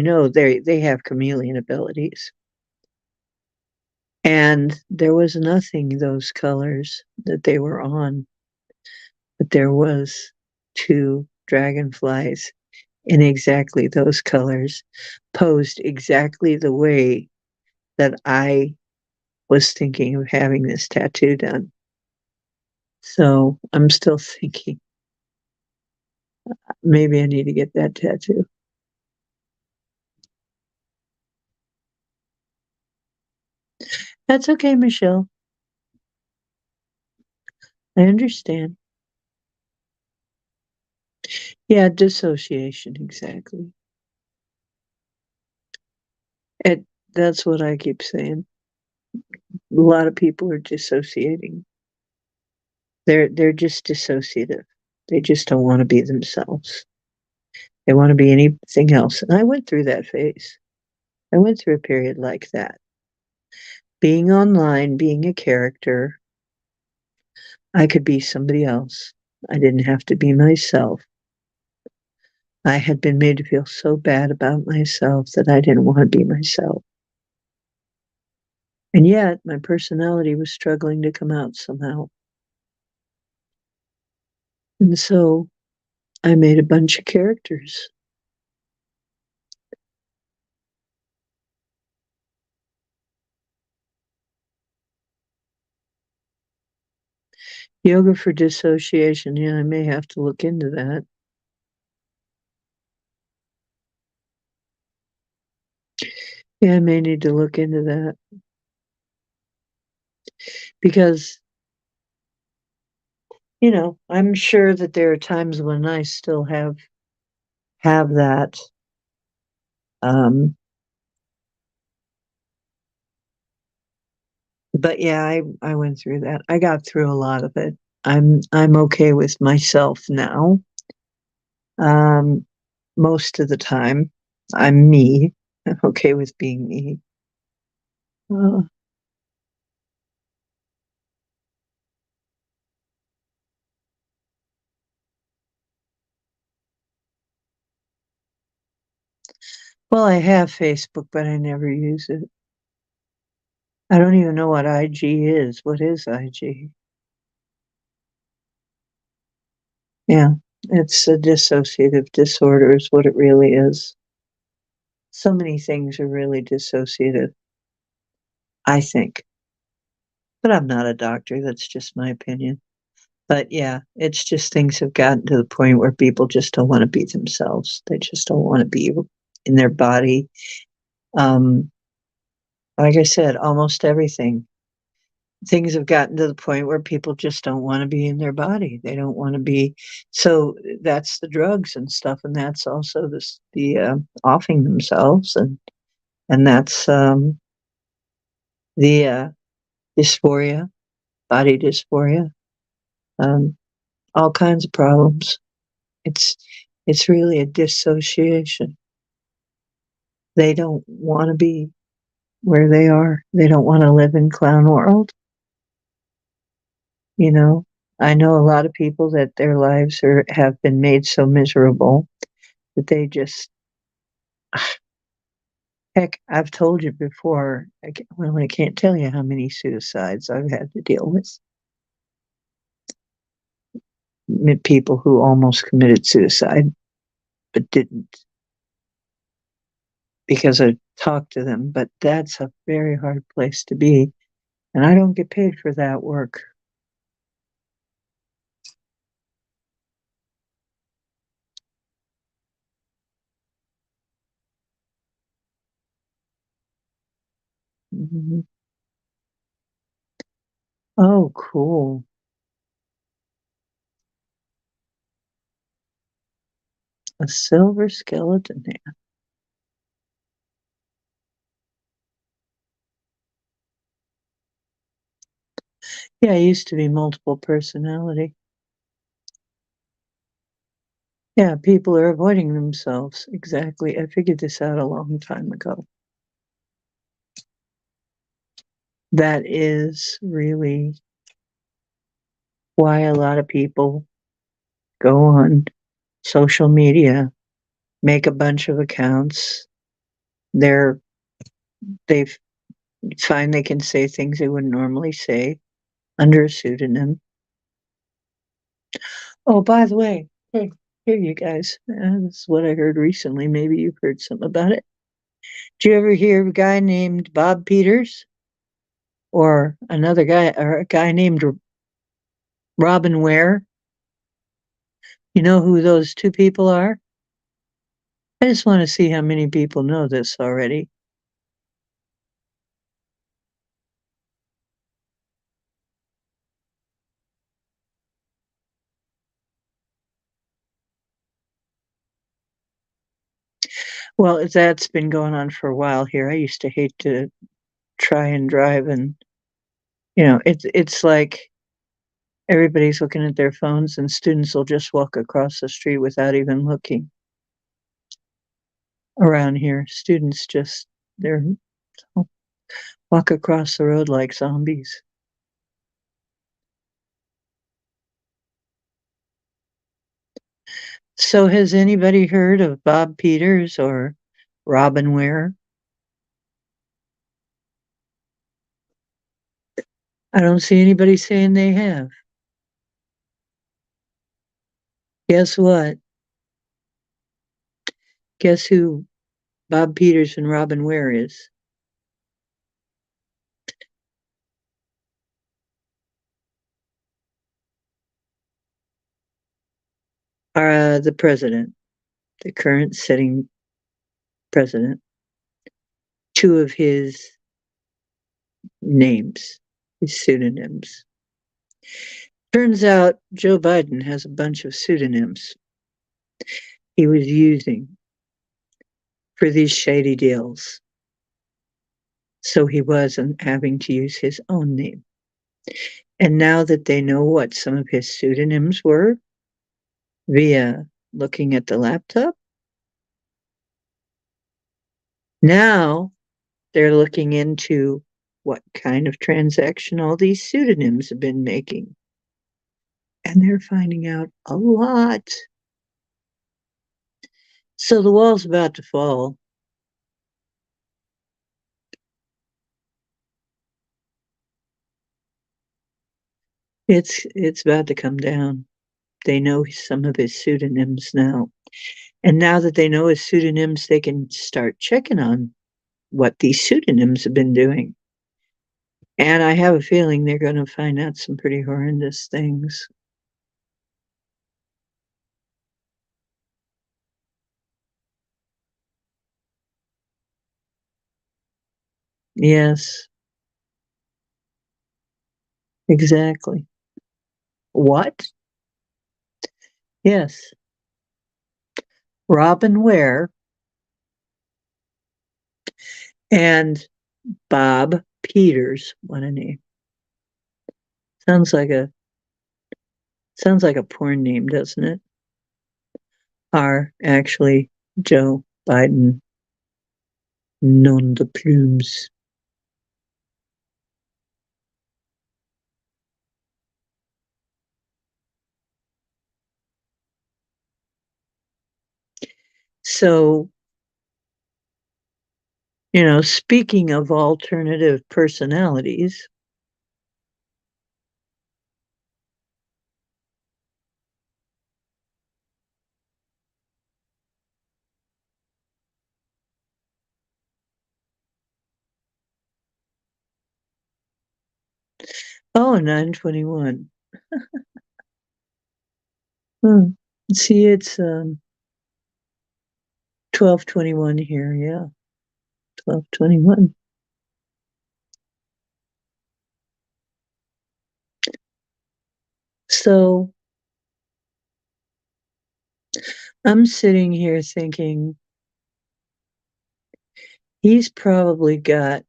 they have chameleon abilities. And there was nothing those colors that they were on, but there was two dragonflies in exactly those colors, posed exactly the way that I was thinking of having this tattoo done. So I'm still thinking maybe I need to get that tattoo. That's okay, Michelle. I understand. Yeah, dissociation, exactly. It, that's what I keep saying. A lot of people are dissociating. They're just dissociative. They just don't want to be themselves. They want to be anything else. And I went through that phase. I went through a period like that. Being online, being a character, I could be somebody else. I didn't have to be myself. I had been made to feel so bad about myself that I didn't want to be myself. And yet, my personality was struggling to come out somehow. And so I made a bunch of characters. Yoga for dissociation. Yeah, I may have to look into that. Yeah, I may need to look into that because, I'm sure that there are times when I still have that um But yeah, I went through that. I got through a lot of it. I'm okay with myself now. Um, most of the time, I'm me. I'm okay with being me. Uh, well, I have Facebook, but I never use it. I don't even know what IG is. What is IG? Yeah, it's a dissociative disorder, is what it really is. So many things are really dissociative, I think. But I'm not a doctor. That's just my opinion. But yeah, it's just things have gotten to the point where people just don't want to be themselves. They just don't want to be in their body. Um, like I said, almost everything. Things have gotten to the point where people just don't want to be in their body. They don't want to be. So that's the drugs and stuff, and that's also the offing themselves, and that's the dysphoria, body dysphoria, um, all kinds of problems. It's it's really a dissociation. They don't want to be where they are. They don't want to live in clown world. You know, I know a lot of people that their lives have been made so miserable that they just heck. I've told you before. Well, I can't tell you how many suicides I've had to deal with. People who almost committed suicide but didn't because I talked to them. But that's a very hard place to be, and I don't get paid for that work. Mhm. Oh, cool. A silver skeleton hand. Yeah, I used to be multiple personality. Yeah, people are avoiding themselves. Exactly. I figured this out a long time ago. That is really why a lot of people go on social media, make a bunch of accounts. They're they find they can say things they wouldn't normally say under a pseudonym. Oh, by the way, hey, here you guys. This is what I heard recently. Maybe you've heard something about it. Did you ever hear of a guy named Bob Peters or another guy or a guy named Robin Ware? You know who those two people are? I just want to see how many people know this already. Well, that's been going on for a while here. I used to hate to try and drive, and it's like everybody's looking at their phones, and students will just walk across the street without even looking. Around here, students just they're walk across the road like zombies. So, has anybody heard of Bob Peters or Robin Ware? I don't see anybody saying they have. Guess what? Guess who Bob Peters and Robin Ware is? The president, the current sitting president. Two of his names, his pseudonyms. Turns out Joe Biden has a bunch of pseudonyms he was using for these shady deals. So he wasn't having to use his own name. And now that they know what some of his pseudonyms were via looking at the laptop, now they're looking into what kind of transaction all these pseudonyms have been making. And they're finding out a lot. So the wall's about to fall. It's about to come down. They know some of his pseudonyms now. And now that they know his pseudonyms, they can start checking on what these pseudonyms have been doing. And I have a feeling they're going to find out some pretty horrendous things. Yes, exactly. What? Yes. Robin Ware and Bob Peters. What a name. Sounds like a sounds like a porn name, doesn't it? Are actually Joe Biden nom de plumes. So, speaking of alternative personalities, oh, 921. Hmm. See, it's 1221 here. Yeah, 1221. So I'm sitting here thinking he's probably got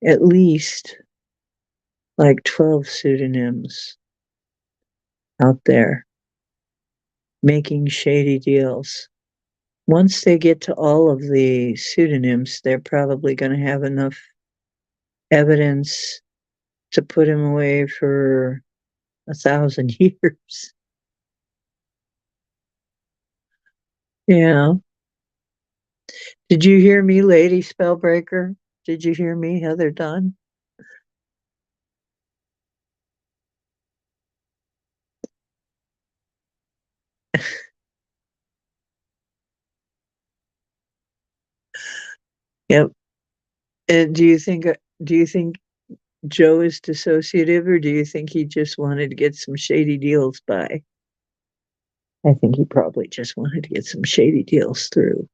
at least like 12 pseudonyms out there making shady deals. Once they get to all of the pseudonyms, they're probably going to have enough evidence to put him away for 1,000 years. Yeah. Did you hear me, Lady Spellbreaker? Did you hear me, Heather Dunn? Yep. Do you think Joe is dissociative, or do you think he just wanted to get some shady deals by? I think he probably just wanted to get some shady deals through.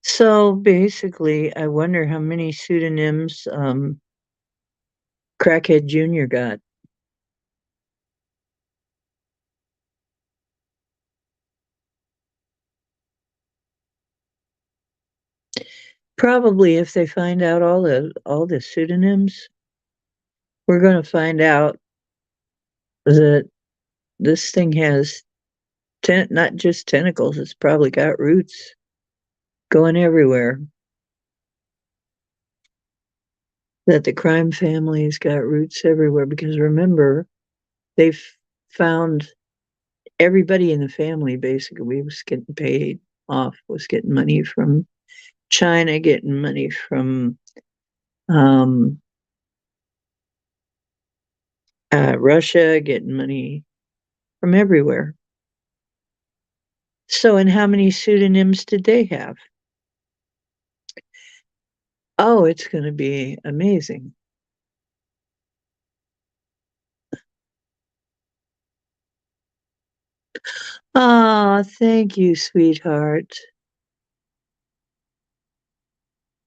So basically, I wonder how many pseudonyms Crackhead Jr. got. Probably if they find out all the pseudonyms, we're going to find out that this thing has not just tentacles, it's probably got roots going everywhere. That the crime family's got roots everywhere because remember, they've found everybody in the family basically was getting paid off, was getting money from China, getting money from um, Russia, getting money from everywhere. So, and how many pseudonyms did they have? Oh, it's going to be amazing. Ah, thank you, sweetheart.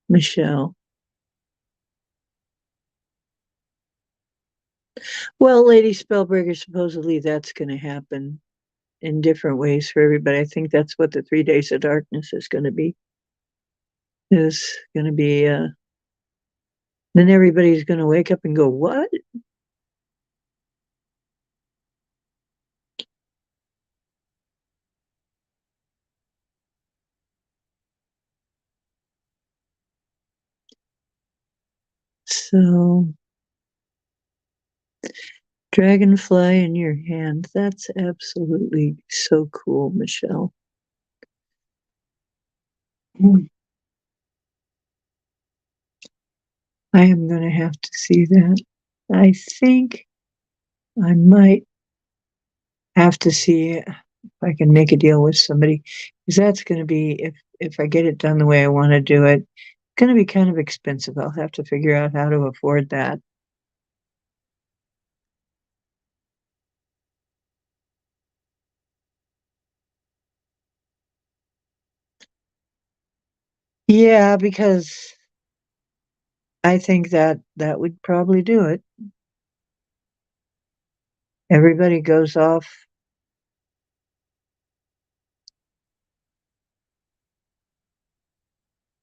Michelle. Well, Lady Spellbreaker, supposedly that's going to happen in different ways for everybody. I think that's what the 3 days of darkness is going to be. Is going to be, then everybody's going to wake up and go, what? So, dragonfly in your hand. That's absolutely so cool, Michelle. I am going to have to see that. I think I might have to see if I can make a deal with somebody, because that's going to be, if I get it done the way I want to do it, going to be kind of expensive. I'll have to figure out how to afford that. Yeah, because I think that that would probably do it. Everybody goes off.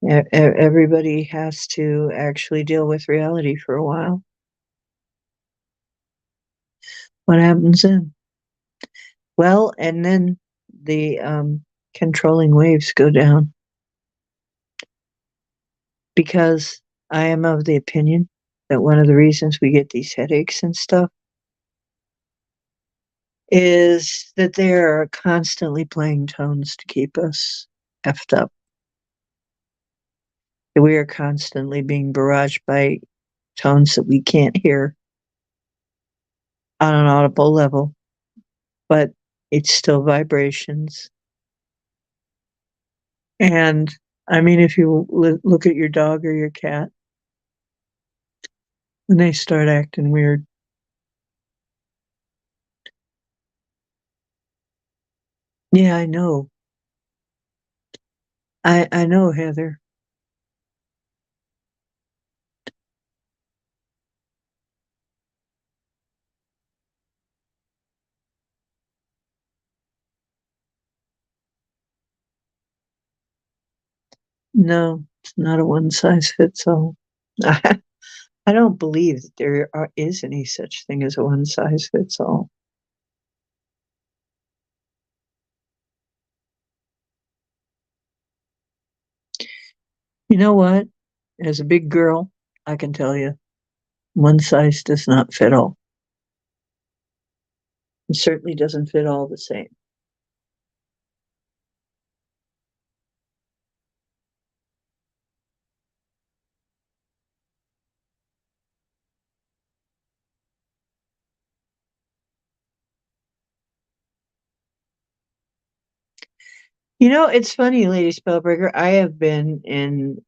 Everybody has to actually deal with reality for a while. What happens then? Well, and then the controlling waves go down, because I am of the opinion that one of the reasons we get these headaches and stuff is that they are constantly playing tones to keep us effed up. We are constantly being barraged by tones that we can't hear on an audible level, but it's still vibrations. And I mean, if you look at your dog or your cat, when they start acting weird, yeah, I know. I know, Heather. No, it's not a one size fits all. I don't believe that is any such thing as a one size fits all. You know what? As a big girl, I can tell you, one size does not fit all. It certainly doesn't fit all the same. You know, it's funny, Lady Spellbreaker. I have been in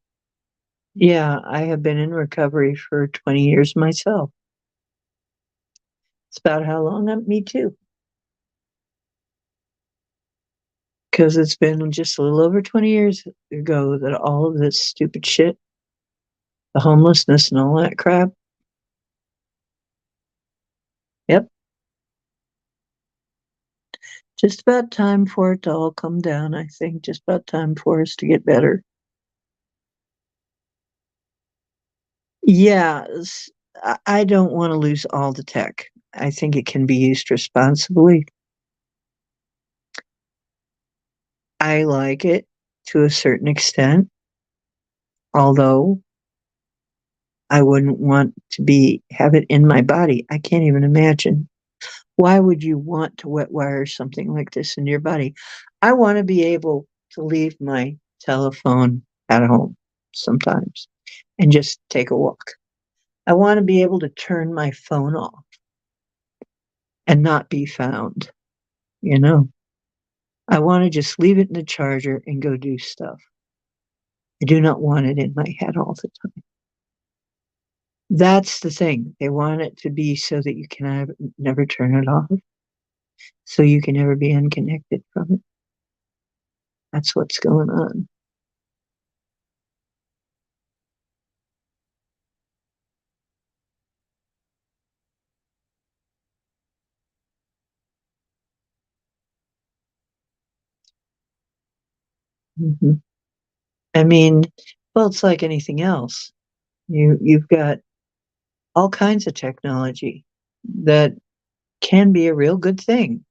recovery for 20 years myself. It's about how long me too. Because it's been just a little over 20 years ago that all of this stupid shit, the homelessness and all that crap. Yep. Just about time for it to all come down, I think. Just about time for us to get better. Yeah, I don't want to lose all the tech. I think it can be used responsibly. I like it to a certain extent, although I wouldn't want to be have it in my body. I can't even imagine. Why would you want to wet wire something like this in your body? I want to be able to leave my telephone at home sometimes and just take a walk. I want to be able to turn my phone off and not be found, you know? I want to just leave it in the charger and go do stuff. I do not want it in my head all the time. That's the thing. They want it to be so that you can never turn it off. so you can never be unconnected from it. That's what's going on. Hmm. I mean, well, it's like anything else. You've got all kinds of technology that can be a real good thing.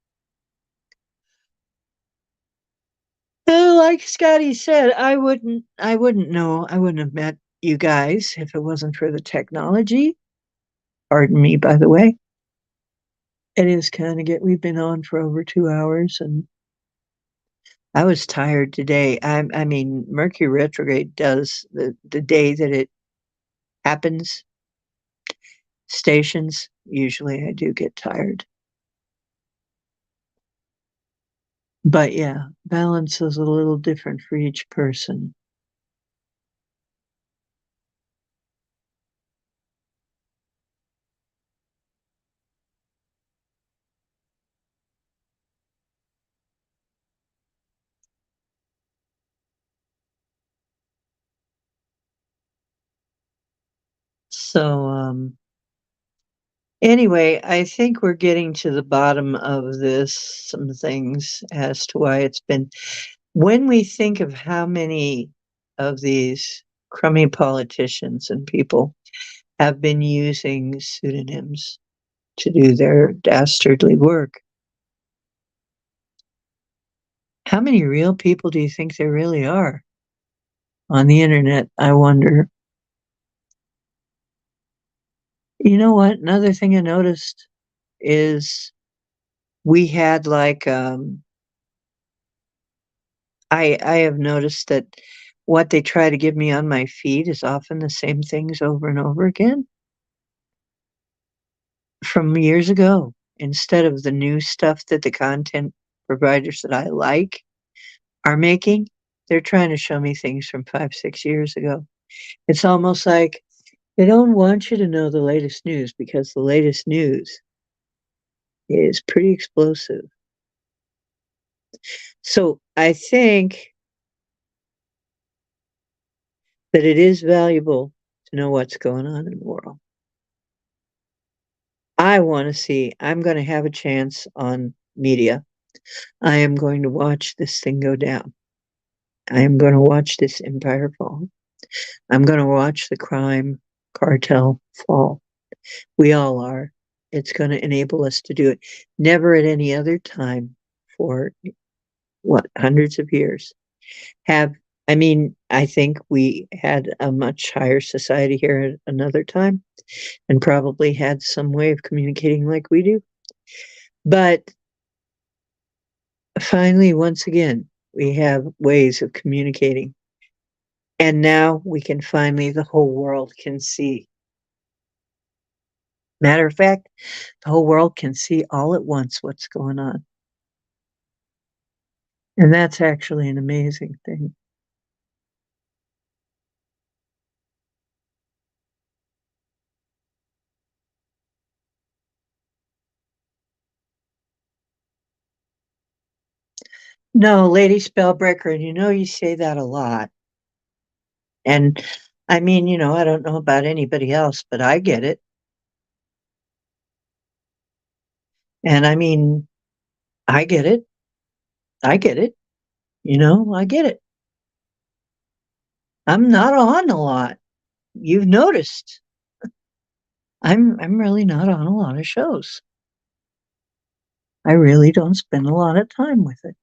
Like Scotty said, I wouldn't know. I wouldn't have met you guys if it wasn't for the technology. Pardon me, by the way. It is kind of we've been on for over 2 hours and I was tired today. I mean, Mercury retrograde does the day that it happens, stations, usually I do get tired. But yeah, balance is a little different for each person. So, anyway, I think we're getting to the bottom of this, some things as to why it's been. When we think of how many of these crummy politicians and people have been using pseudonyms to do their dastardly work, how many real people do you think there really are on the internet? I wonder. You know what? Another thing I noticed is we had like I have noticed that what they try to give me on my feed is often the same things over and over again from years ago instead of the new stuff that the content providers that I like are making. They're trying to show me things from 5, 6 years ago. It's almost like they don't want you to know the latest news because the latest news is pretty explosive. So I think that it is valuable to know what's going on in the world. I want to see, I'm going to have a chance on media. I am going to watch this thing go down. I am going to watch this empire fall. I'm going to watch the crime cartel fall. We all are. It's going to enable us to do it. Never at any other time for what, hundreds of years have. I mean, I think we had a much higher society here at another time and probably had some way of communicating like we do. But finally, once again, we have ways of communicating. And now we can finally, the whole world can see. Matter of fact, the whole world can see all at once what's going on. And that's actually an amazing thing. No, Lady Spellbreaker, and you know you say that a lot. And I mean, I don't know about anybody else, but I get it. And I mean, I get it. I get it. I get it. I'm not on a lot. You've noticed. I'm really not on a lot of shows. I really don't spend a lot of time with it.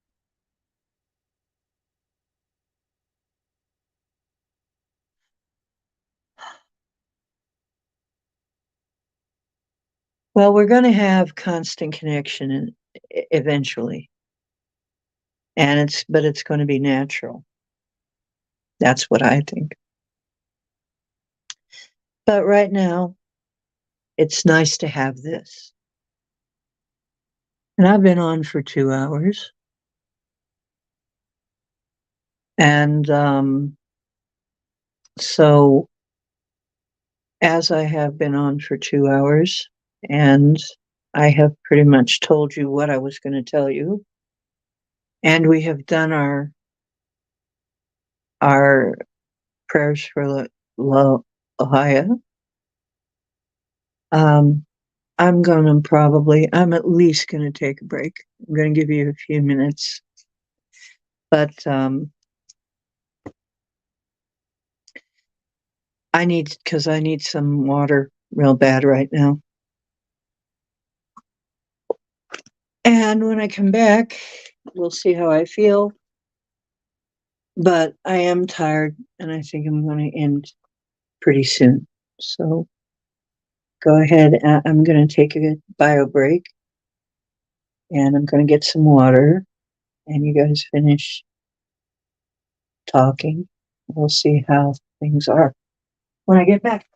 Well, we're going to have constant connection eventually. And it's going to be natural. That's what I think. But right now, it's nice to have this. And I've been on for 2 hours. And so, as I have been on for 2 hours, and I have pretty much told you what I was going to tell you. And we have done our prayers for Ohio. Um, I'm at least going to take a break. I'm going to give you a few minutes, but because I need some water real bad right now. And when I come back, we'll see how I feel. But I am tired and I think I'm going to end pretty soon. So go ahead. I'm going to take a bio break and I'm going to get some water and you guys finish talking. We'll see how things are when I get back.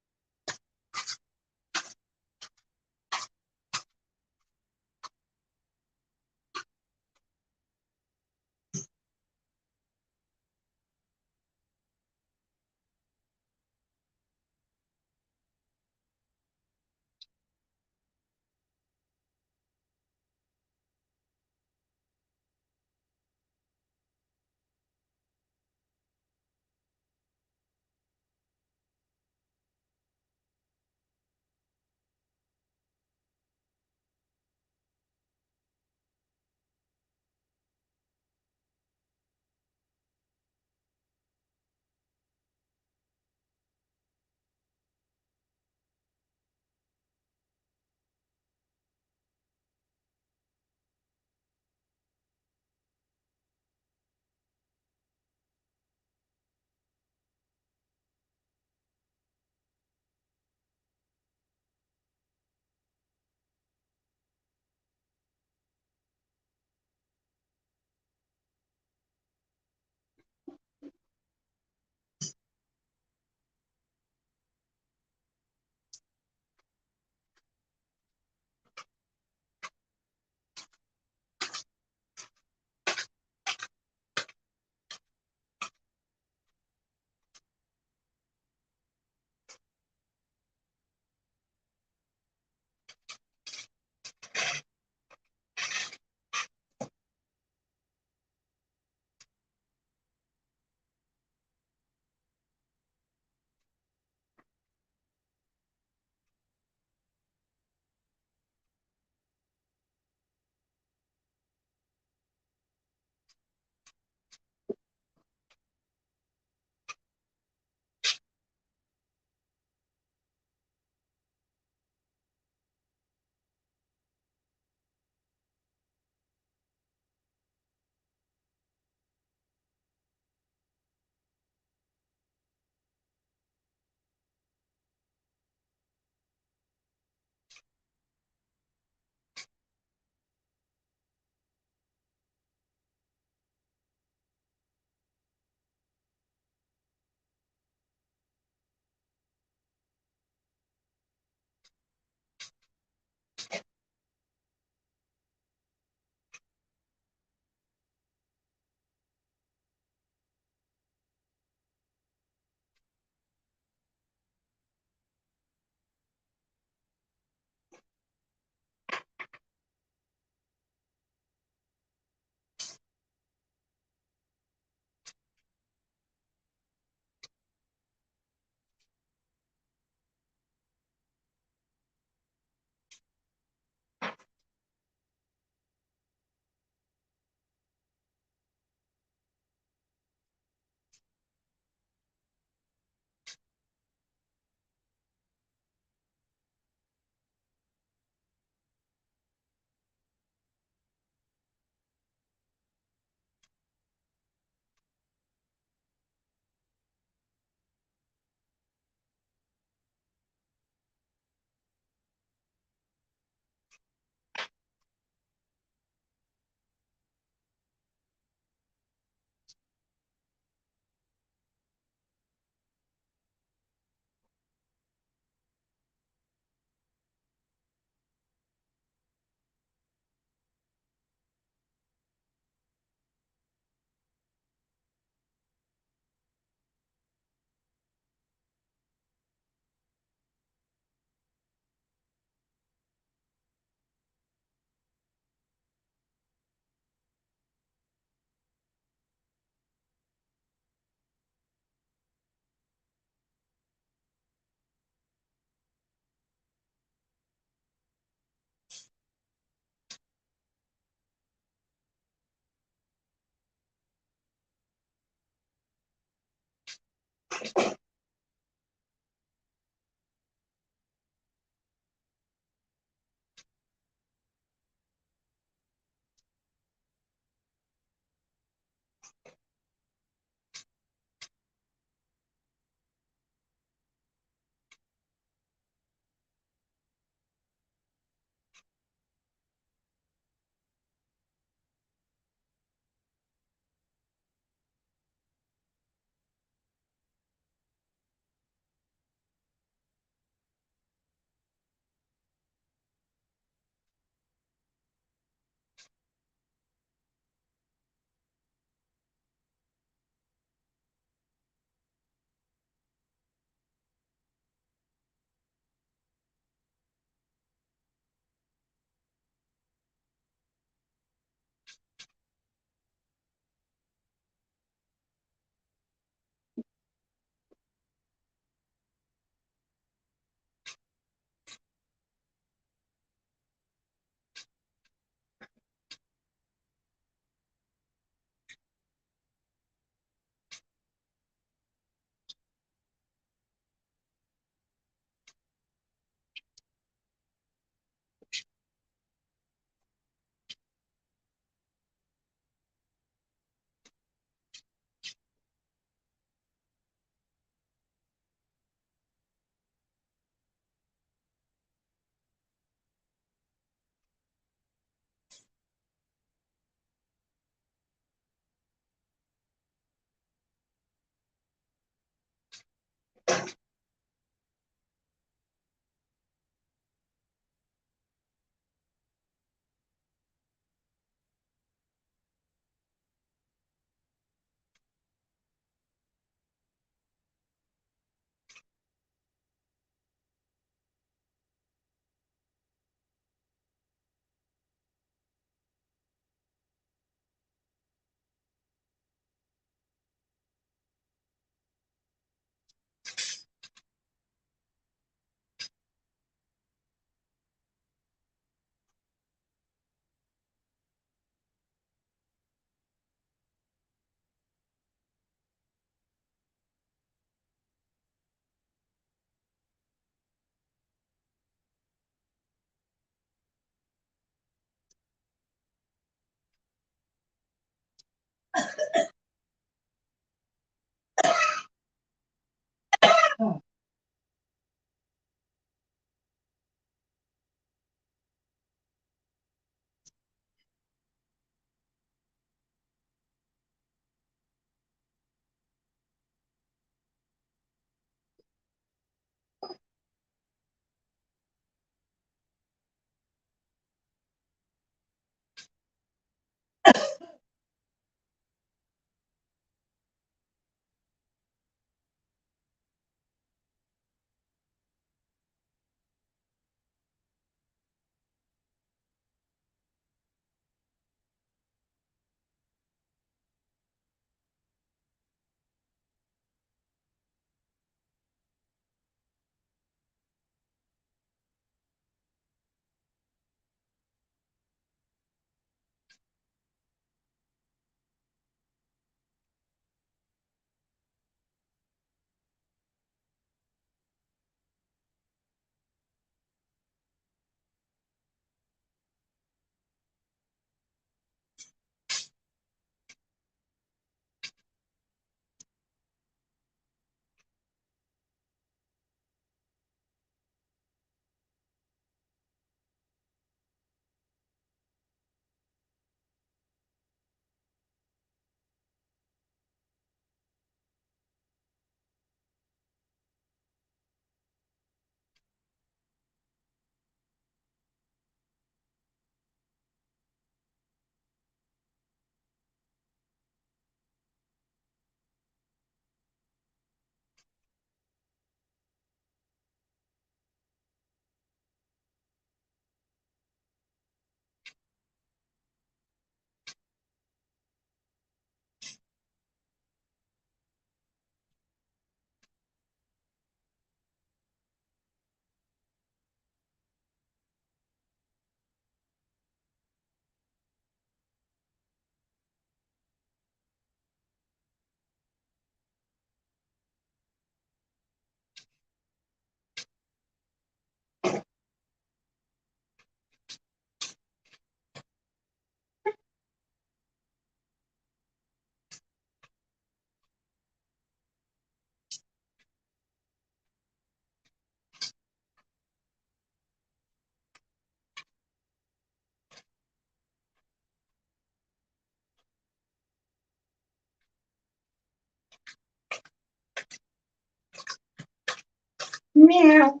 Meow.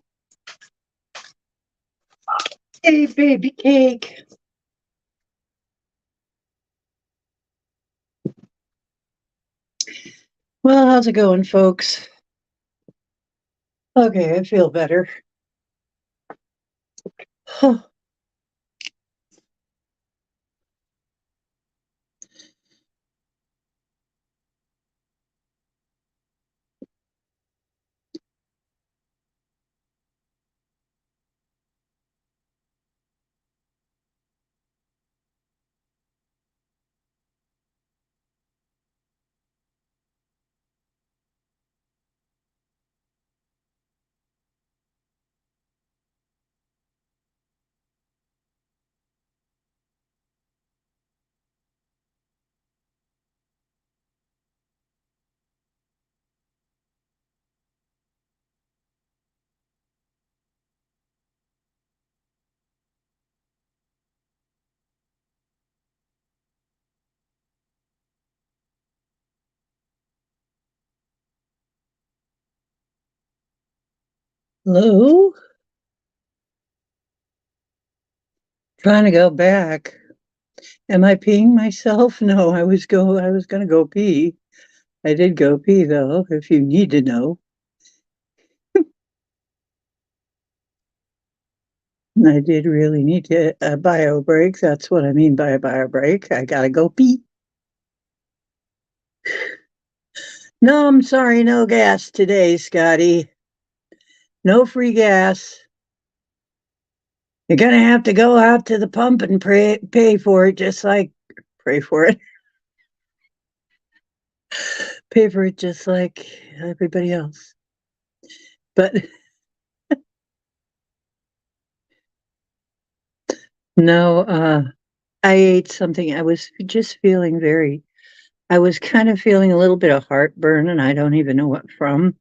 Hey, baby cake. Well, how's it going, folks? Okay, I feel better. Hello? Trying to go back. Am I peeing myself? No, I was gonna go pee. I did go pee though, if you need to know. I did really need to a bio break. That's what I mean by a bio break. I gotta go pee. No, I'm sorry, no gas today, Scotty. No free gas. You're gonna have to go out to the pump and pay for it, just like pray for it. Pay for it just like everybody else. But no, I ate something. I was just feeling I was kind of feeling a little bit of heartburn, and I don't even know what from.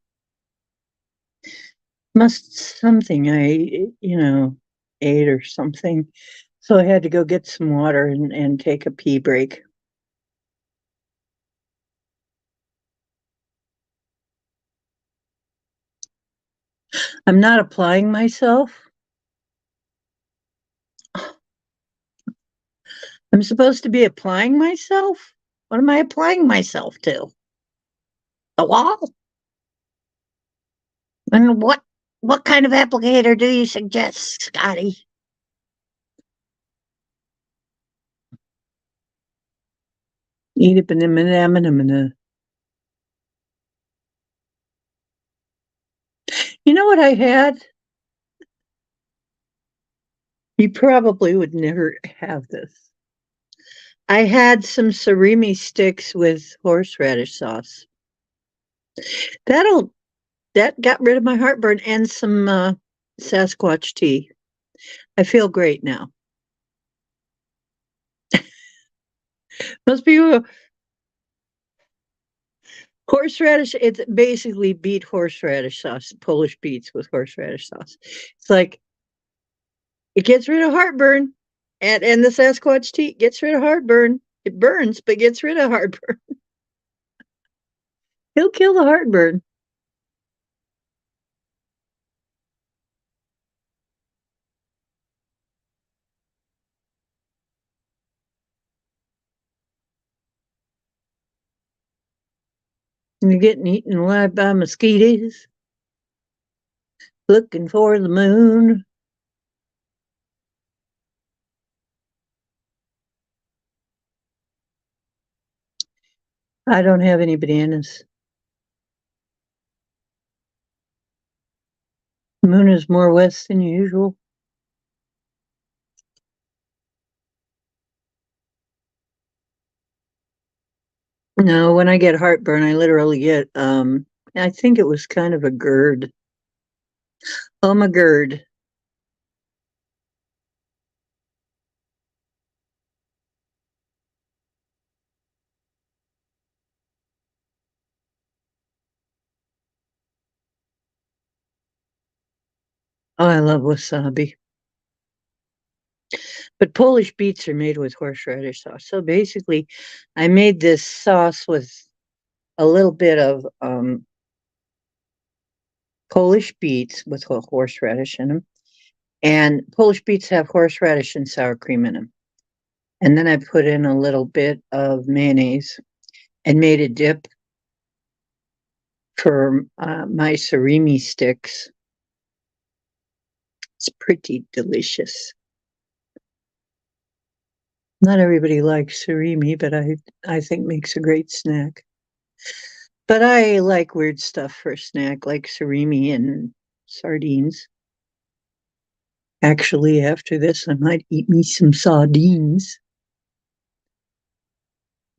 Must something ate or something. So I had to go get some water and take a pee break. I'm not applying myself. I'm supposed to be applying myself? What am I applying myself to? The wall? And what kind of applicator do you suggest, Scotty? Eat a banana. You know what I had? You probably would never have this. I had some surimi sticks with horseradish sauce. That'll that got rid of my heartburn and some Sasquatch tea. I feel great now. Most people horseradish. It's basically beet horseradish sauce, Polish beets with horseradish sauce. It's like it gets rid of heartburn, and the Sasquatch tea gets rid of heartburn. It burns, but gets rid of heartburn. He'll kill the heartburn. You're getting eaten alive by mosquitoes, looking for the moon. I don't have any bananas. The moon is more west than usual. No, when I get heartburn, I literally get, I think it was kind of a GERD. My GERD. Oh, I love wasabi. But Polish beets are made with horseradish sauce. So basically, I made this sauce with a little bit of Polish beets with horseradish in them. And Polish beets have horseradish and sour cream in them. And then I put in a little bit of mayonnaise and made a dip for my surimi sticks. It's pretty delicious. Not everybody likes surimi, but I think makes a great snack. But I like weird stuff for a snack, like surimi and sardines. Actually, after this, I might eat me some sardines.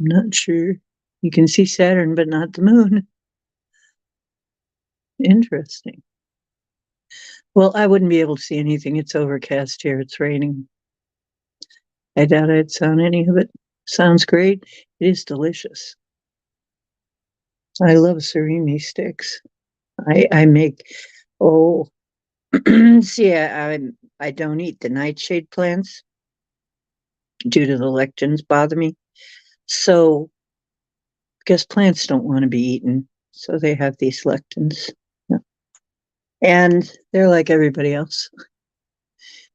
I'm not sure. You can see Saturn, but not the moon. Interesting. Well, I wouldn't be able to see anything. It's overcast here. It's raining. I doubt I'd sound any of it. Sounds great. It is delicious. I love surimi sticks. I make, oh, see, I don't eat the nightshade plants due to the lectins bother me. So, because plants don't want to be eaten, so they have these lectins. Yeah. And they're like everybody else.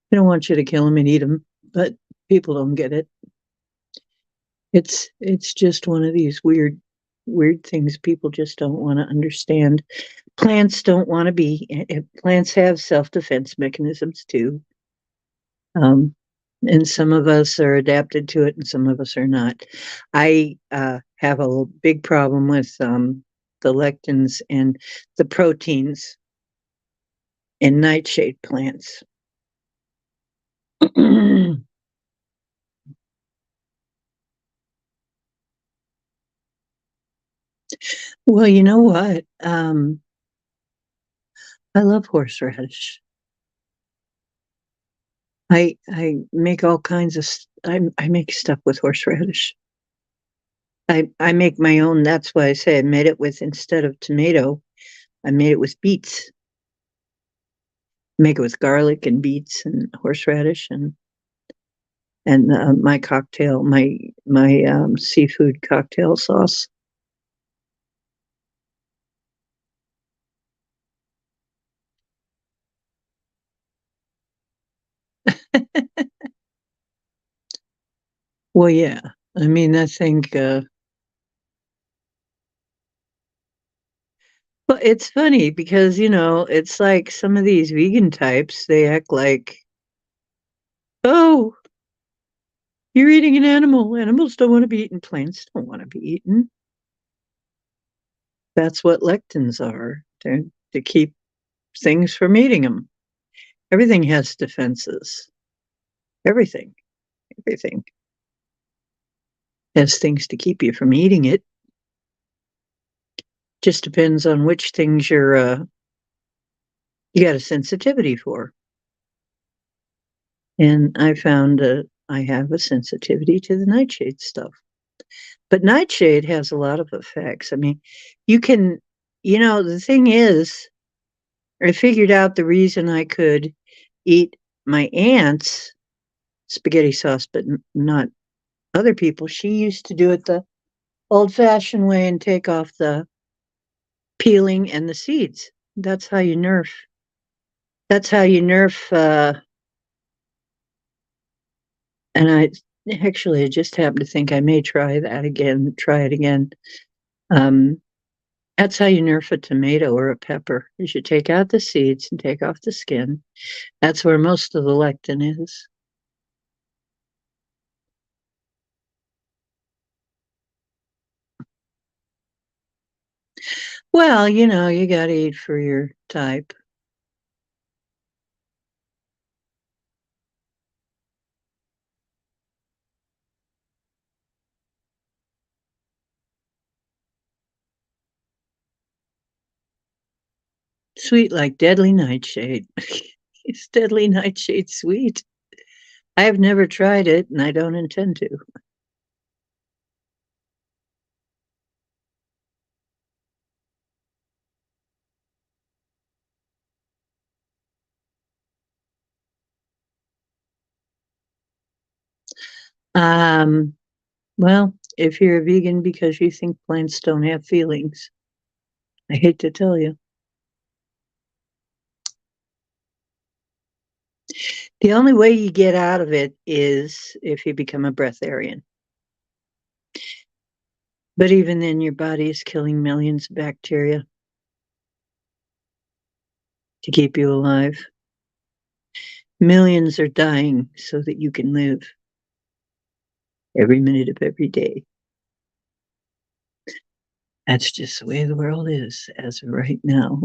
They don't want you to kill them and eat them, but people don't get it. It's just one of these weird things people just don't want to understand. Plants don't want to be. Plants have self-defense mechanisms too. Um, and some of us are adapted to it, and some of us are not. I have a big problem with the lectins and the proteins in nightshade plants. Well, you know what? I love horseradish. I make all kinds of I make stuff with horseradish. I make my own. That's why I say I made it with, instead of tomato, I made it with beets. Make it with garlic and beets and horseradish and my cocktail, my seafood cocktail sauce. Well, yeah. I mean, I think. Well, it's funny because it's like some of these vegan types. They act like, oh, you're eating an animal. Animals don't want to be eaten. Plants don't want to be eaten. That's what lectins are. They're to keep things from eating them. Everything has defenses. Everything, everything has things to keep you from eating it. Just depends on which things you got a sensitivity for. And I found I have a sensitivity to the nightshade stuff. But nightshade has a lot of effects. I mean, you can, the thing is, I figured out the reason I could eat my aunt's spaghetti sauce, but not other people. She used to do it the old fashioned way and take off the peeling and the seeds. That's how you nerf. That's how you nerf. And I just happened to think I may try that again. Try it again. Um, that's how you nerf a tomato or a pepper. Is you take out the seeds and take off the skin. That's where most of the lectin is. Well, you got to eat for your type. Sweet like deadly nightshade. It's deadly nightshade sweet. I have never tried it, and I don't intend to. Um, well, if you're a vegan because you think plants don't have feelings, I hate to tell you. The only way you get out of it is if you become a breatharian. But even then, your body is killing millions of bacteria to keep you alive. Millions are dying so that you can live every minute of every day. That's just the way the world is as of right now.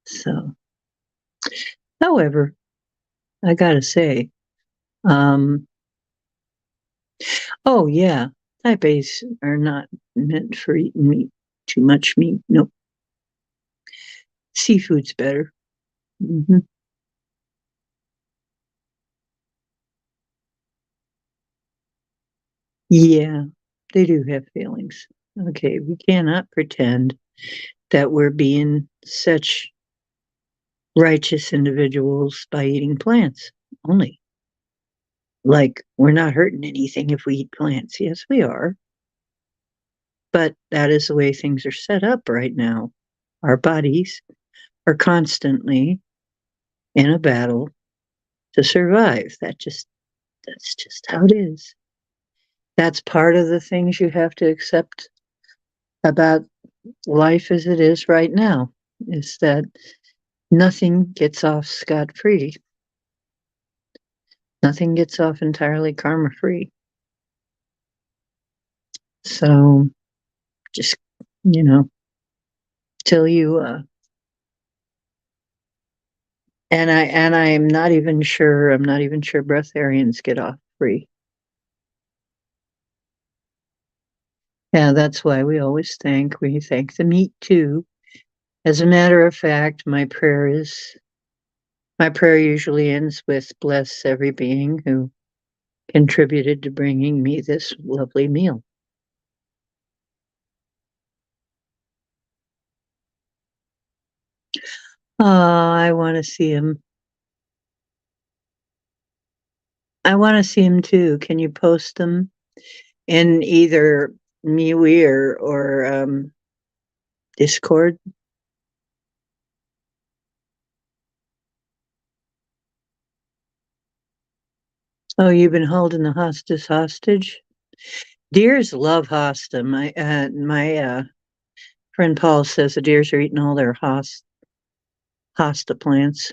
So, however, I gotta say, um, oh yeah, type A's are not meant for eating meat, too much meat. Nope. Seafood's better. Hmm. Yeah, they do have feelings. Okay, we cannot pretend that we're being such righteous individuals by eating plants only. Like, we're not hurting anything if we eat plants. Yes, we are. But that is the way things are set up right now. Our bodies are constantly in a battle to survive. That's just how it is. That's part of the things you have to accept about life as it is right now, is that nothing gets off scot-free. Nothing gets off entirely karma-free. So just, you know, till you I'm not even sure, breatharians get off free. Yeah, that's why we thank the meat too. As a matter of fact, my prayer usually ends with bless every being who contributed to bringing me this lovely meal. I want to see him. I want to see him too. Can you post them in either MeWe or Discord? Oh, you've been holding the hostage? Deers love hosta. My friend Paul says the deers are eating all their hosta plants.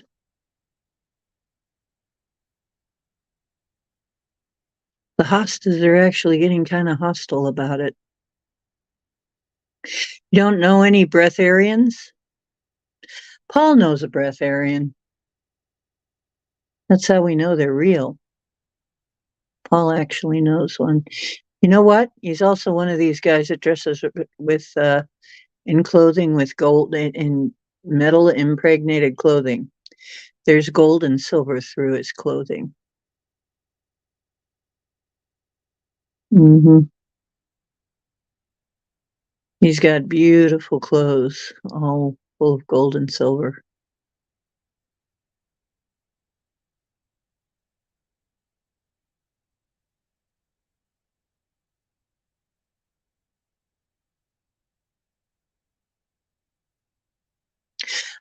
The hostas are actually getting kind of hostile about it. You don't know any breatharians? Paul knows a breatharian. That's how we know they're real. Paul actually knows one. You know what? He's also one of these guys that dresses with in clothing with gold in metal impregnated clothing. There's gold and silver through his clothing. Hmm. He's got beautiful clothes, all full of gold and silver.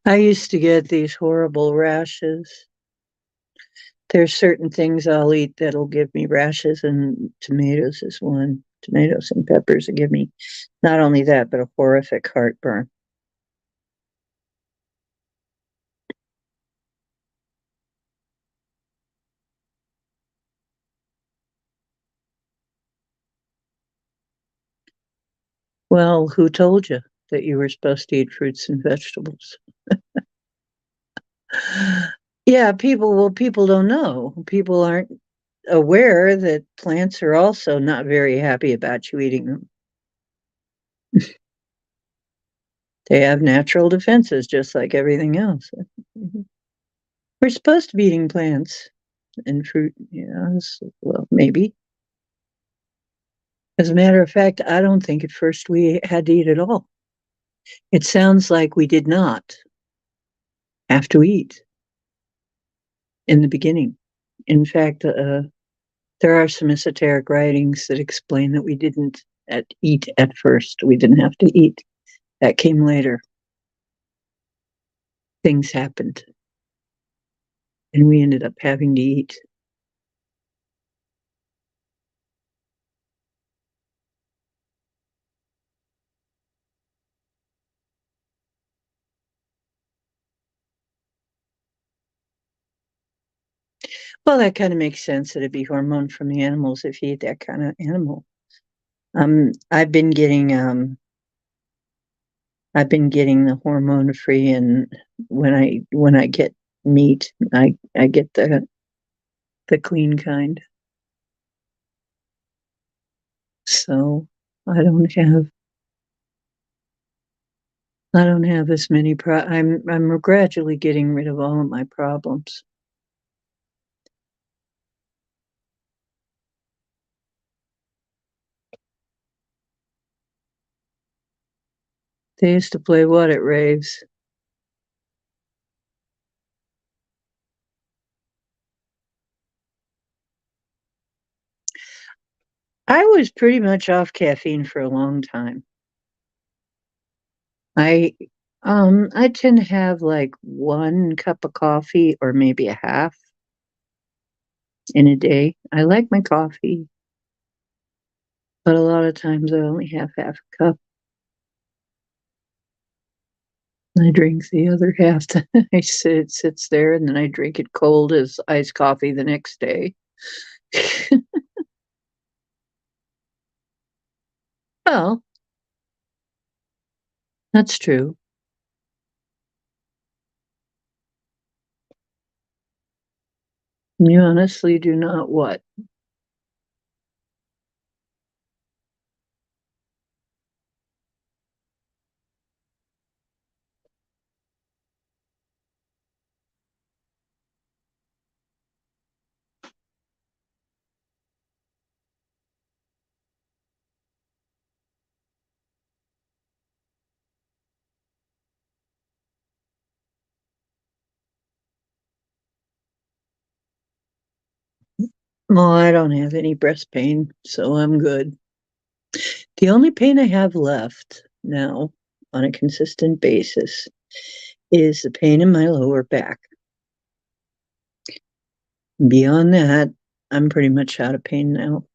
I used to get these horrible rashes. There's certain things I'll eat that'll give me rashes, and tomatoes is one. Tomatoes and peppers will give me not only that, but a horrific heartburn. Well, who told you that you were supposed to eat fruits and vegetables? Yeah, people don't know. People aren't aware that plants are also not very happy about you eating them. They have natural defenses just like everything else. We're supposed to be eating plants and fruit, well, maybe. As a matter of fact, I don't think at first we had to eat at all. It sounds like we did not have to eat in the beginning. In fact, there are some esoteric writings that explain that we didn't eat at first. We didn't have to eat. That came later. Things happened. and we ended up having to eat. Well, that kind of makes sense that it'd be hormone from the animals if you eat that kind of animal. I've been getting the hormone free, and when I get meat, I get the clean kind. So I don't have I don't have as many I'm gradually getting rid of all of my problems. They used to play what at raves? I was pretty much off caffeine for a long time. I I tend to have like 1 cup of coffee or maybe a half in a day. I like my coffee, but a lot of times I only have half a cup. I drink the other half. It sits there, and then I drink it cold as iced coffee the next day. Well, that's true. You honestly do not what? Well, I don't have any breast pain, so I'm good. The only pain I have left now on a consistent basis is the pain in my lower back. Beyond that, I'm pretty much out of pain now,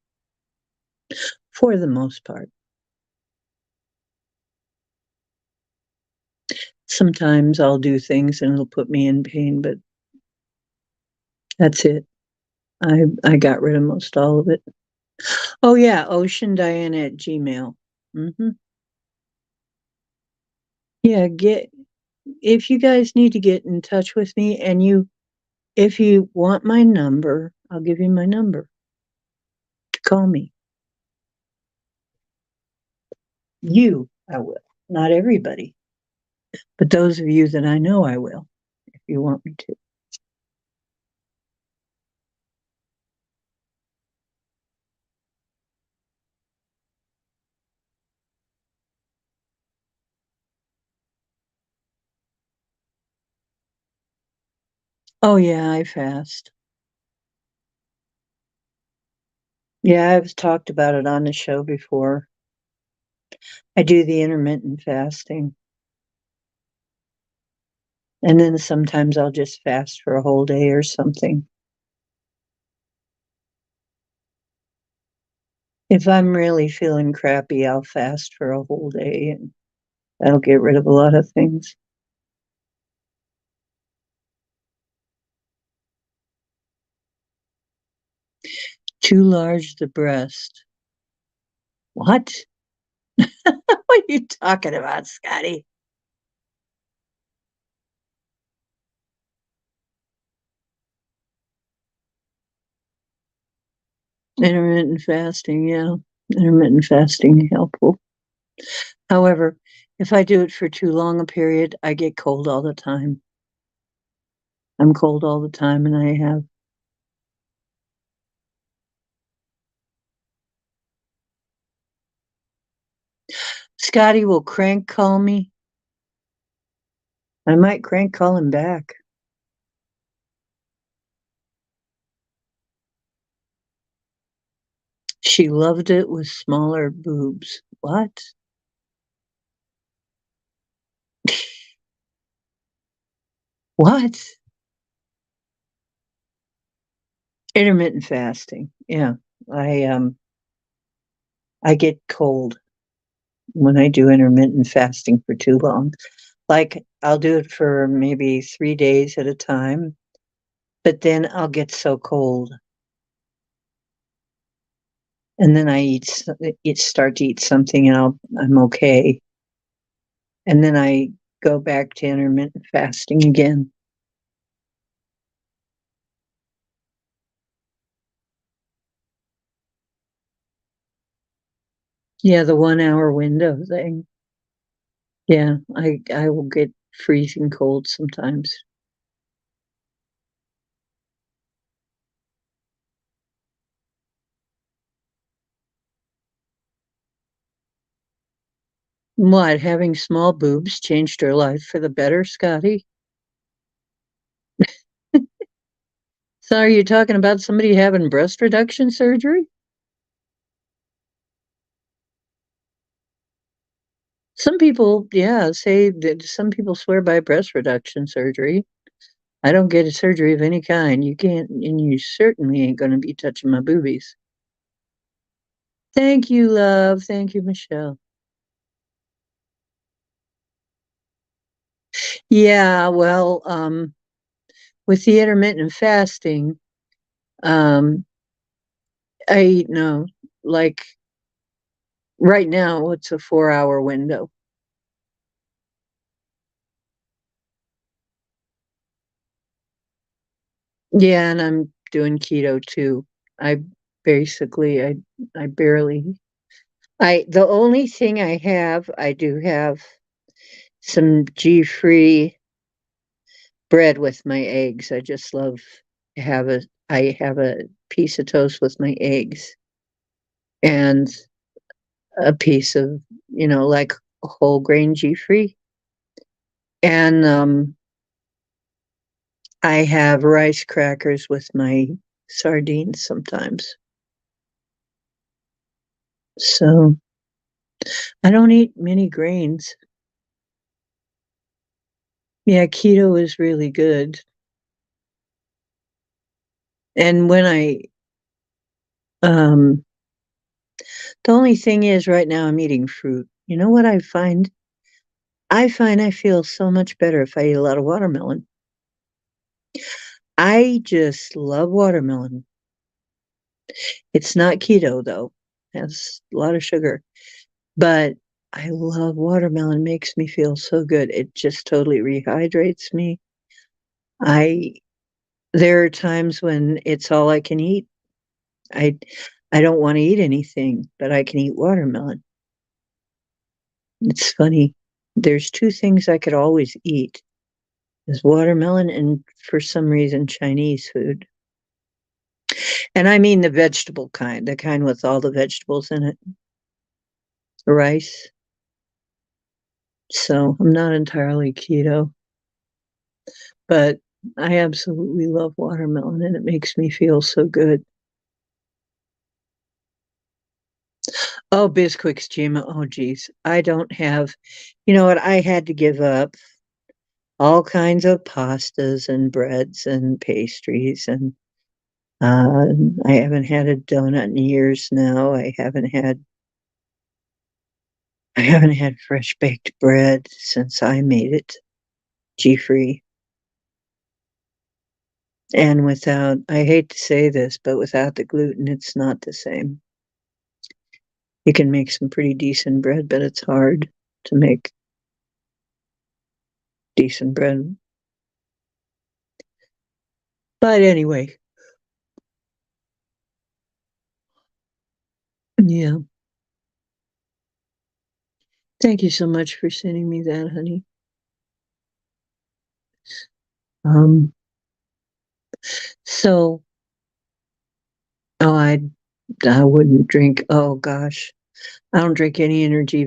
for the most part. Sometimes I'll do things and it'll put me in pain, but that's it. I got rid of most all of it. Oh yeah, Ocean Diana at Gmail. Hmm. Yeah, get if you guys need to get in touch with me, and if you want my number, I'll give you my number. Call me. I will. Not everybody, but those of you that I know, I will, if you want me to. Oh yeah, I fast. Yeah, I've talked about it on the show before. I do the intermittent fasting. And then sometimes I'll just fast for a whole day or something. If I'm really feeling crappy, I'll fast for a whole day, and that'll get rid of a lot of things. Too large the breast. What? What are you talking about, Scotty? Intermittent fasting, yeah. Intermittent fasting helpful. However, if I do it for too long a period, I get cold all the time. I'm cold all the time, and I have Scotty will crank call me. I might crank call him back. She loved it with smaller boobs. What? What? Intermittent fasting. Yeah. I get cold when I do intermittent fasting for too long. Like I'll do it for maybe 3 days at a time, but then I'll get so cold. And then start to eat something and I'm okay. And then I go back to intermittent fasting again. Yeah, the 1 hour window thing. Yeah, I will get freezing cold sometimes. What, having small boobs changed her life for the better, Scotty? So are you talking about somebody having breast reduction surgery? Some people, yeah, say that some people swear by breast reduction surgery. I don't get a surgery of any kind. You can't, and you certainly ain't going to be touching my boobies. Thank you, love. Thank you, Michelle. Yeah, well, with the intermittent fasting, um, I eat no, like right now, it's a 4 hour window. Yeah, and I'm doing keto too. I basically, I barely, the only thing I do have some G-free bread with my eggs. I just love to I have a piece of toast with my eggs and a piece of, like whole grain G-free. And I have rice crackers with my sardines sometimes. So I don't eat many grains. Yeah, keto is really good. And when um, the only thing is right now I'm eating fruit. You know what I find? I find I feel so much better if I eat a lot of watermelon. I just love watermelon. It's not keto though. It has a lot of sugar, but I love watermelon. It makes me feel so good. It just totally rehydrates me. I There are times when it's all I can eat. I I don't want to eat anything, but I can eat watermelon. It's funny. There's two things I could always eat. Is watermelon and for some reason Chinese food. And I mean the vegetable kind, the kind with all the vegetables in it, rice. So I'm not entirely keto, but I absolutely love watermelon and it makes me feel so good. Oh, Bisquick's Gima. Oh, geez. I don't have, you know what? I had to give up all kinds of pastas and breads and pastries. And uh, I haven't had a donut in years now. I haven't had fresh baked bread since I made it G free. And without, I hate to say this, but without the gluten, it's not the same. You can make some pretty decent bread, but it's hard to make decent bread. But anyway, yeah. Thank you so much for sending me that, honey. Um, so, oh, I wouldn't drink. Oh gosh, I don't drink any energy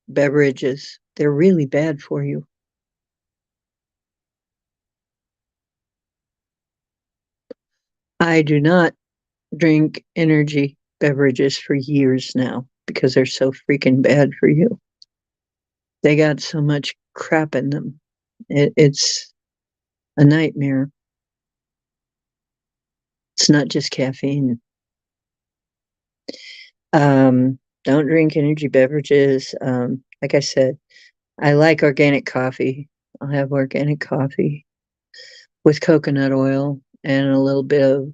beverages. They're really bad for you. I do not drink energy beverages for years now because they're so freaking bad for you. They got so much crap in them. It's a nightmare. It's not just caffeine. Don't drink energy beverages. Like I said, I like organic coffee. I'll have organic coffee with coconut oil and a little bit of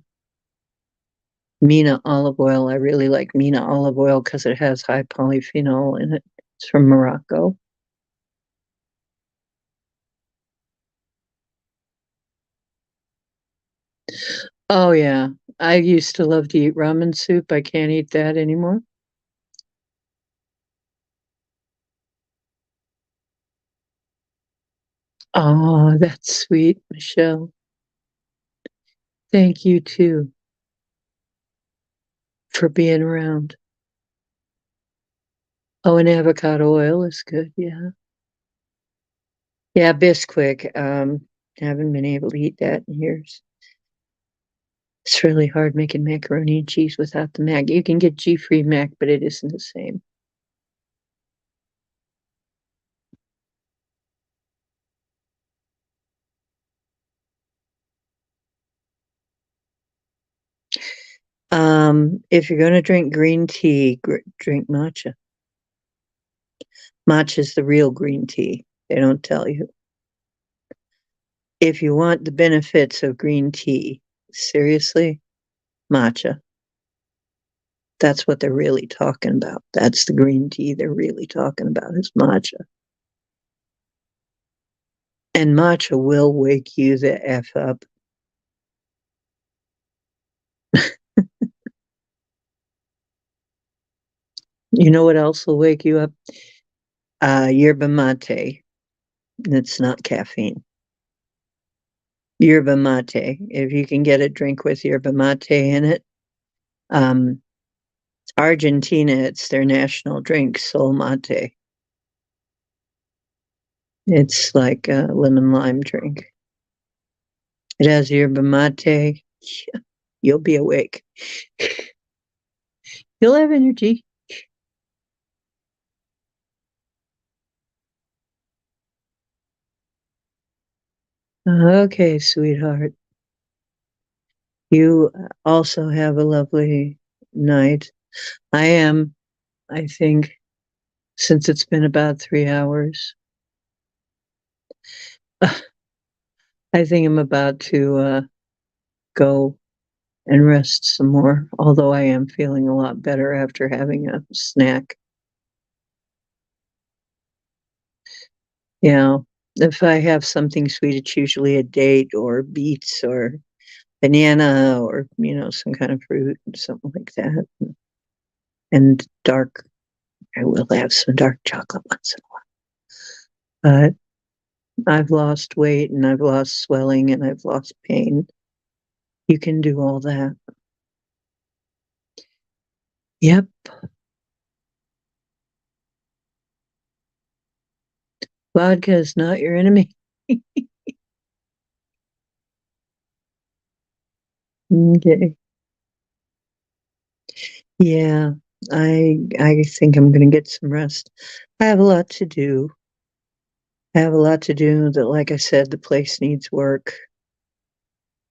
Mina olive oil. I really like Mina olive oil because it has high polyphenol in it. It's from Morocco. Oh, yeah. I used to love to eat ramen soup. I can't eat that anymore. Oh, that's sweet, Michelle. Thank you too for being around. Oh, and avocado oil is good. Yeah. Yeah, Bisquick. Haven't been able to eat that in years. It's really hard making macaroni and cheese without the mac. You can get G-free mac, but it isn't the same. If you're going to drink green tea, drink matcha. Matcha is the real green tea. They don't tell you. If you want the benefits of green tea, seriously, matcha. That's what they're really talking about. That's the green tea they're really talking about is matcha. And matcha will wake you the F up. You know what else will wake you up? Yerba mate. It's not caffeine. Yerba mate. If you can get a drink with yerba mate in it, um, Argentina, it's their national drink, sol mate. It's like a lemon lime drink. It has yerba mate. You'll be awake. You'll have energy. Okay, sweetheart. You also have a lovely night. I am, I think, since it's been about 3 hours, I think I'm about to go and rest some more, although I am feeling a lot better after having a snack. You know, if I have something sweet, it's usually a date or beets or banana or, some kind of fruit and something like that. And dark, I will have some dark chocolate once in a while. But I've lost weight and I've lost swelling and I've lost pain. You can do all that. Yep. Vodka is not your enemy. Okay. Yeah, I think I'm gonna get some rest. I have a lot to do. I have a lot to do that, like I said, the place needs work.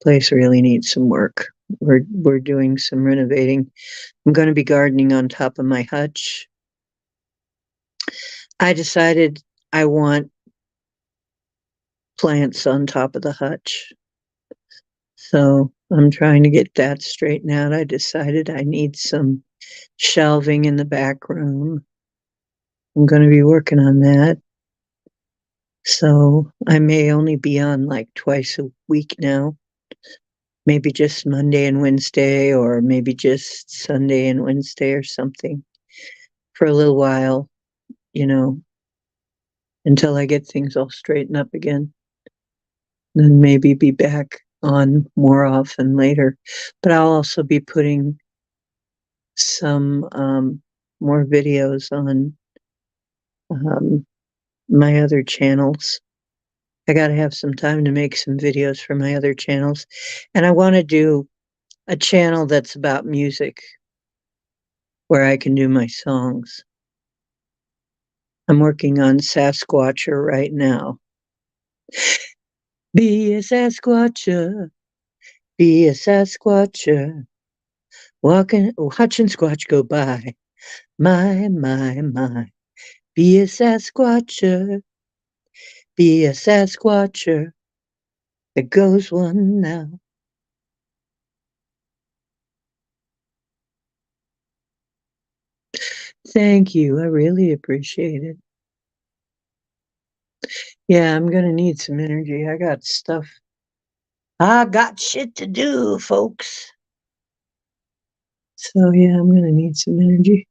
Place really needs some work. We're doing some renovating. I'm gonna be gardening on top of my hutch. I decided I want plants on top of the hutch. So I'm trying to get that straightened out. I decided I need some shelving in the back room. I'm going to be working on that. So I may only be on like twice a week now. Maybe just Monday and Wednesday, or maybe just Sunday and Wednesday or something for a little while, you know, until I get things all straightened up again. Then maybe be back on more often later. But I'll also be putting some more videos on um, my other channels. I got to have some time to make some videos for my other channels. And I want to do a channel that's about music where I can do my songs. I'm working on Sasquatcher right now. Be a Sasquatcher, be a Sasquatcher, watching Squatch go by. My. Be a Sasquatcher, be a Sasquatcher. There goes one now. Thank you. I really appreciate it. Yeah, I'm going to need some energy. I got stuff. I got shit to do, folks. So, yeah, I'm going to need some energy.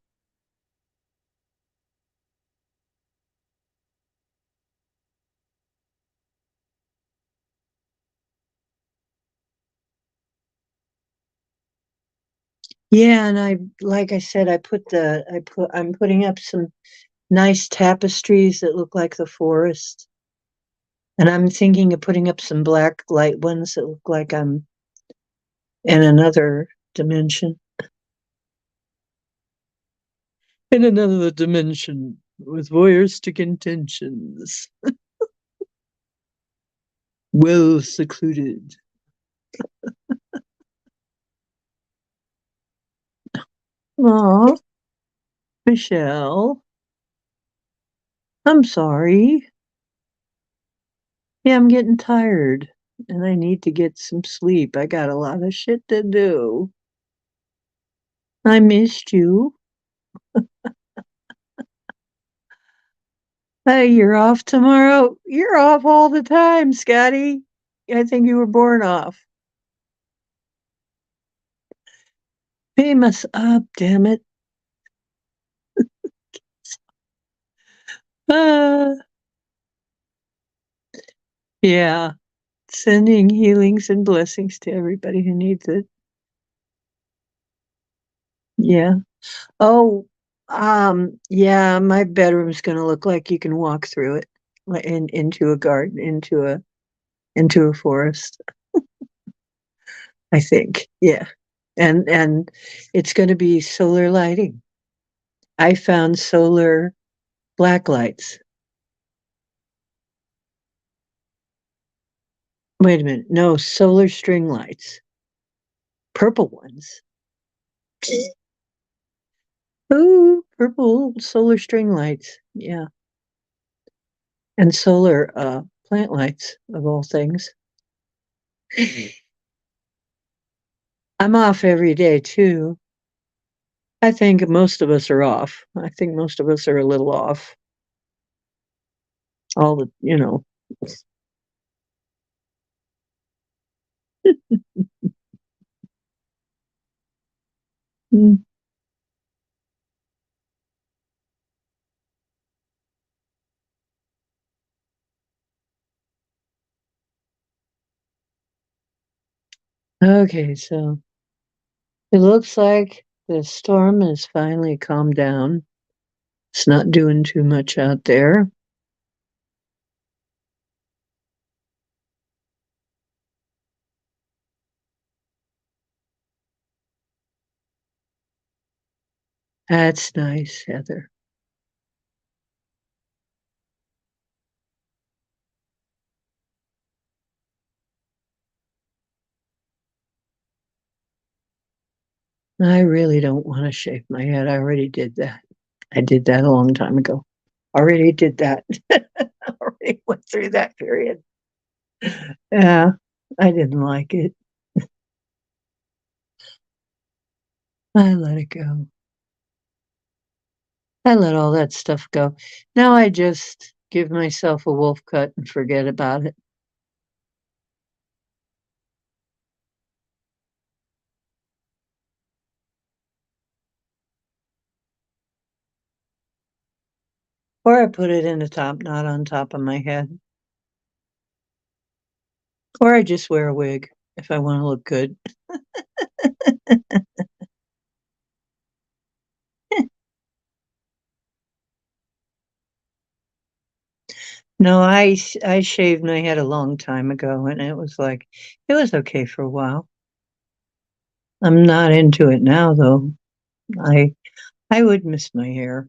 Yeah, and like I said, I'm putting up some nice tapestries that look like the forest. And I'm thinking of putting up some black light ones that look like I'm in another dimension. In another dimension with voyeuristic intentions. Well secluded. Aw, Michelle, I'm sorry. Yeah, I'm getting tired and I need to get some sleep. I got a lot of shit to do. I missed you. Hey, you're off tomorrow? You're off all the time, Scotty. I think you were born off. Beam us up, damn it. Uh, yeah. Sending healings and blessings to everybody who needs it. Yeah. Oh, yeah, my bedroom's gonna look like you can walk through it into a garden, into a forest, I think. Yeah. And it's gonna be solar lighting. I found solar black lights. Wait a minute. No, solar string lights. Purple ones. Ooh, purple solar string lights. Yeah. And solar plant lights of all things. I'm off every day too. I think most of us are off. I think most of us are a little off. All the. Mm. Okay, so it looks like the storm has finally calmed down. It's not doing too much out there. That's nice, Heather. I really don't want to shave my head. I already did that. I did that a long time ago. Already did that. Already went through that period. Yeah, I didn't like it. I let it go. I let all that stuff go. Now I just give myself a wolf cut and forget about it. Or I put it in a top knot on top of my head. Or I just wear a wig if I want to look good. No, I shaved my head a long time ago and it was okay for a while. I'm not into it now though. I I would miss my hair.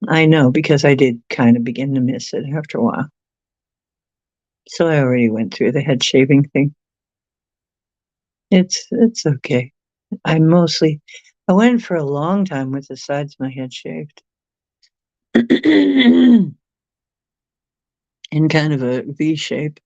I know because I did kind of begin to miss it after a while. So I already went through the head shaving thing. It's okay. I went for a long time with the sides of my head shaved. In kind of a V shape.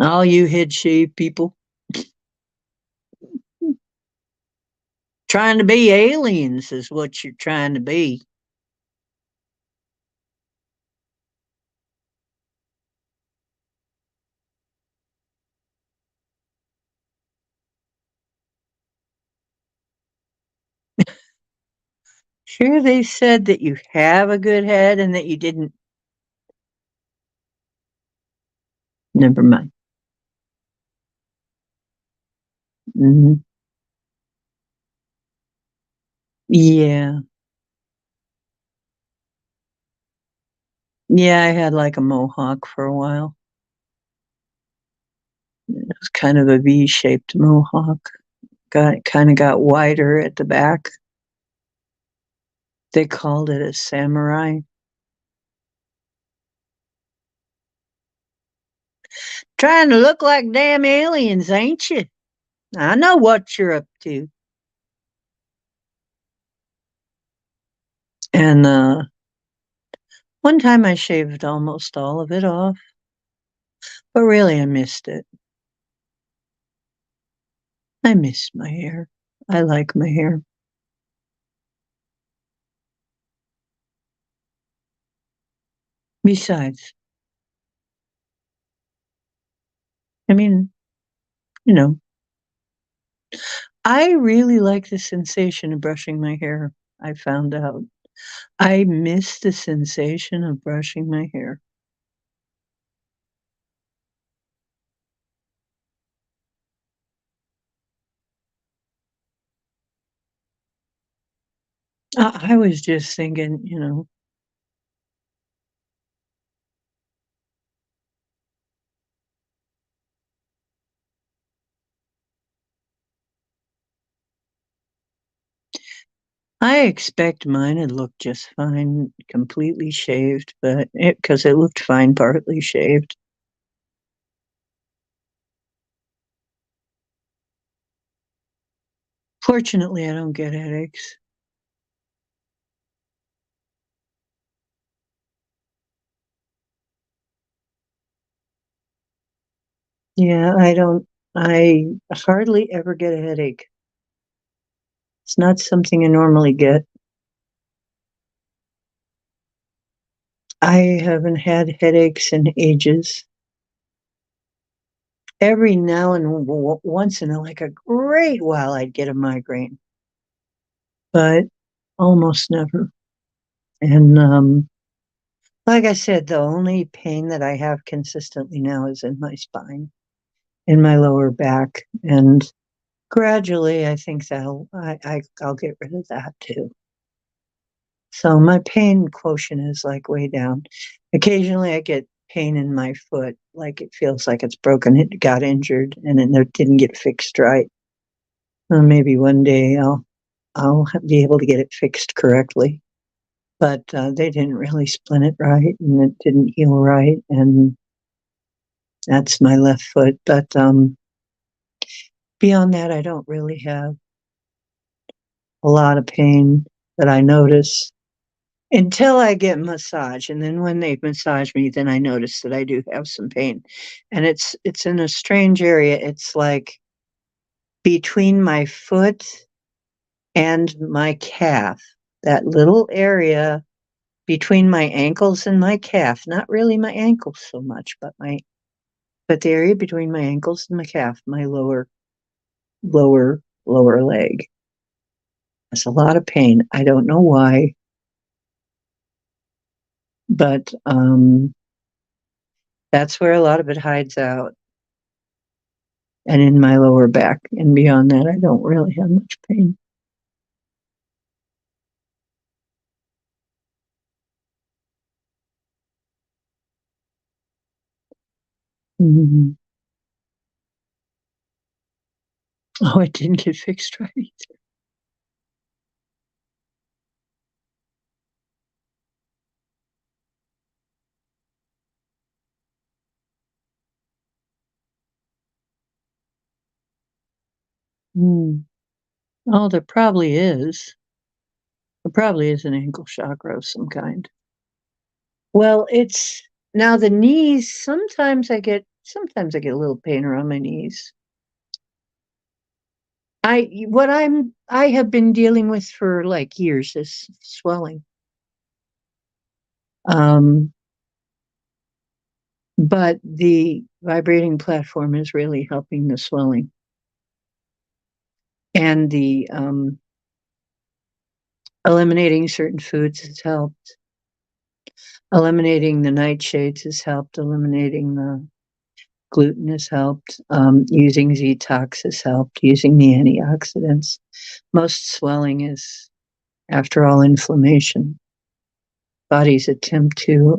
All you head shave people trying to be aliens is what you're trying to be. Sure, they said that you have a good head and that you didn't. Never mind. Hmm. Yeah. Yeah, I had like a mohawk for a while. It was kind of a V shaped mohawk. Got wider at the back. They called it a samurai. Trying to look like damn aliens, ain't you? I know what you're up to. And one time I shaved almost all of it off, but really I missed it. I miss my hair. I like my hair. Besides, I mean, you know, I really like the sensation of brushing my hair. I found out. I miss the sensation of brushing my hair. I was just thinking, I expect mine would look just fine, completely shaved, but because it looked fine, partly shaved. Fortunately, I don't get headaches. Yeah, I don't, I hardly ever get a headache. It's not something I normally get. I haven't had headaches in ages. Every now and once in like a great while, I'd get a migraine, but almost never. And like I said, the only pain that I have consistently now is in my spine, in my lower back, and gradually, I think I'll get rid of that too. So my pain quotient is like way down. Occasionally, I get pain in my foot, like it feels like it's broken. It got injured, and it didn't get fixed right. Maybe one day I'll be able to get it fixed correctly. But they didn't really splint it right, and it didn't heal right, and that's my left foot. But beyond that, I don't really have a lot of pain that I notice until I get massage. And then when they massage me, then I notice that I do have some pain. And it's in a strange area. It's like between my foot and my calf. That little area between my ankles and my calf. Not really my ankles so much, but the area between my ankles and my calf, my lower leg. It's a lot of pain. I don't know why, but that's where a lot of it hides out, and in my lower back. And beyond that, I don't really have much pain. Mhm. Oh, it didn't get fixed right either. Hmm. Oh, there probably is. There probably is an ankle chakra of some kind. Well, it's now the knees. Sometimes I get a little pain around my knees. I have been dealing with for like years is swelling. Um, but the vibrating platform is really helping the swelling, and the eliminating certain foods has helped. Eliminating the nightshades has helped. Eliminating the gluten has helped. Using Zetox has helped. Using the antioxidants. Most swelling is, after all, inflammation. Body's attempt to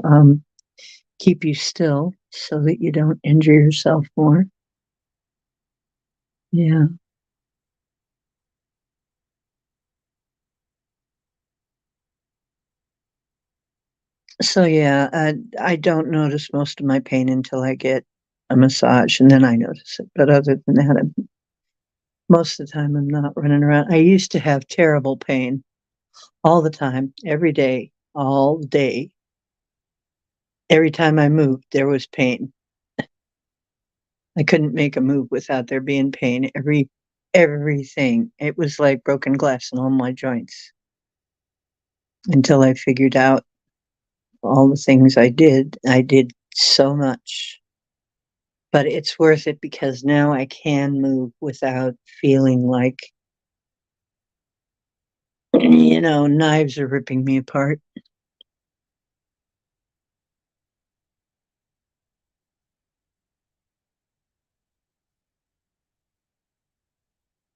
keep you still so that you don't injure yourself more. Yeah. So yeah, I don't notice most of my pain until I get a massage, and then I notice it. But other than that, most of the time I'm not running around. I used to have terrible pain all the time, every day, all day. Every time I moved, there was pain. I couldn't make a move without there being pain. Everything. It was like broken glass in all my joints until I figured out all the things I did. I did so much, but it's worth it because now I can move without feeling like, knives are ripping me apart.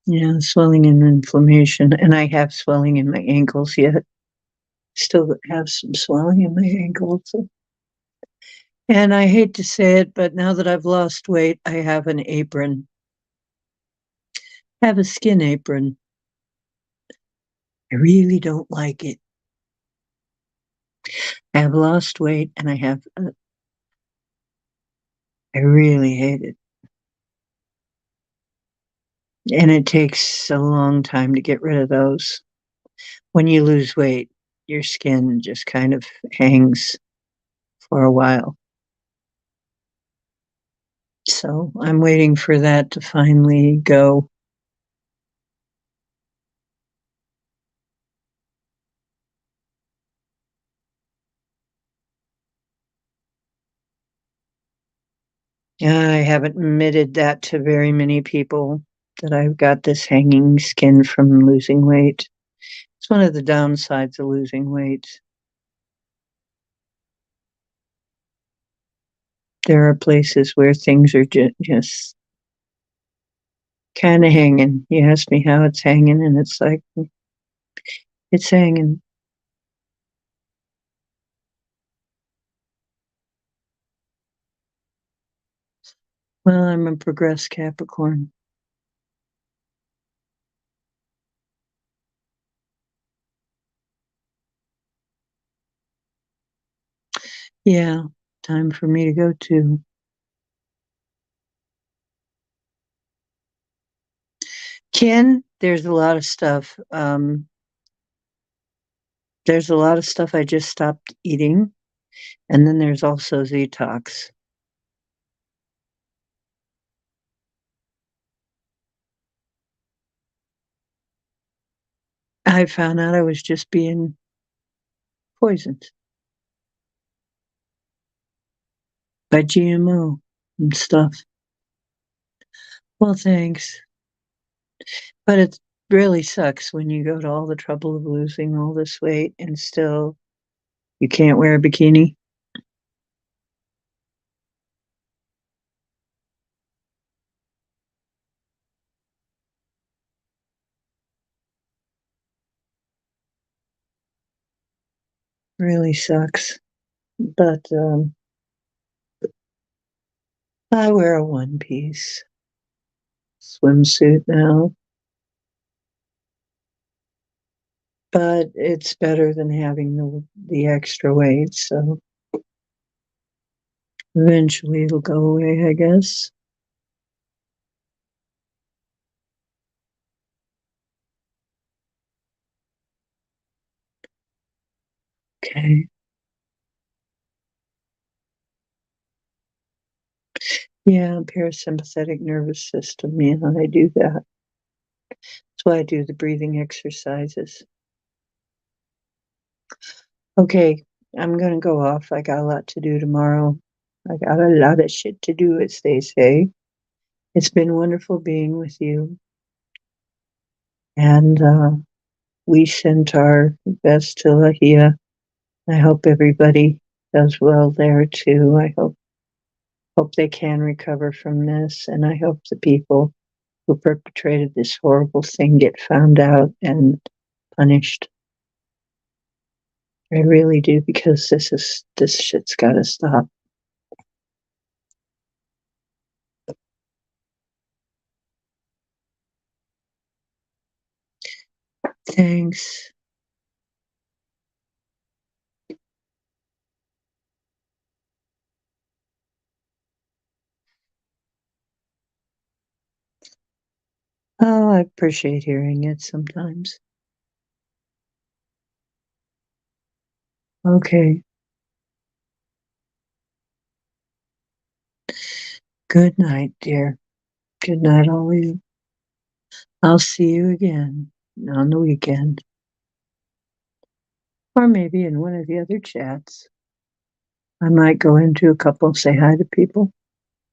Yeah, swelling and inflammation. And I have swelling in my ankles yet. Still have some swelling in my ankles. And I hate to say it, but now that I've lost weight, I have an apron. I have a skin apron. I really don't like it. I have lost weight and I really hate it. And it takes a long time to get rid of those. When you lose weight, your skin just kind of hangs for a while. So I'm waiting for that to finally go. I haven't admitted that to very many people that I've got this hanging skin from losing weight. It's one of the downsides of losing weight. There are places where things are just kind of hanging. You ask me how it's hanging, and it's like, it's hanging. Well, I'm a progressed Capricorn. Yeah, time for me to go too. Ken, there's a lot of stuff. There's a lot of stuff I just stopped eating. And then there's also Zetox. I found out I was just being poisoned by GMO and stuff. Well, thanks. But it really sucks when you go to all the trouble of losing all this weight and still you can't wear a bikini. Really sucks. But I wear a one piece. swimsuit now. But it's better than having the extra weight, so eventually it'll go away, I guess. Okay. Yeah, parasympathetic nervous system. Yeah, I do that. That's why I do the breathing exercises. Okay, I'm going to go off. I got a lot to do tomorrow. I got a lot of shit to do, as they say. It's been wonderful being with you. And we sent our best to Lahia. I hope everybody does well there too. I hope they can recover from this, and I hope the people who perpetrated this horrible thing get found out and punished. I really do, because this shit's got to stop. Thanks. Oh, I appreciate hearing it sometimes. Okay. Good night, dear. Good night, all of you. I'll see you again on the weekend, or maybe in one of the other chats. I might go into a couple and say hi to people.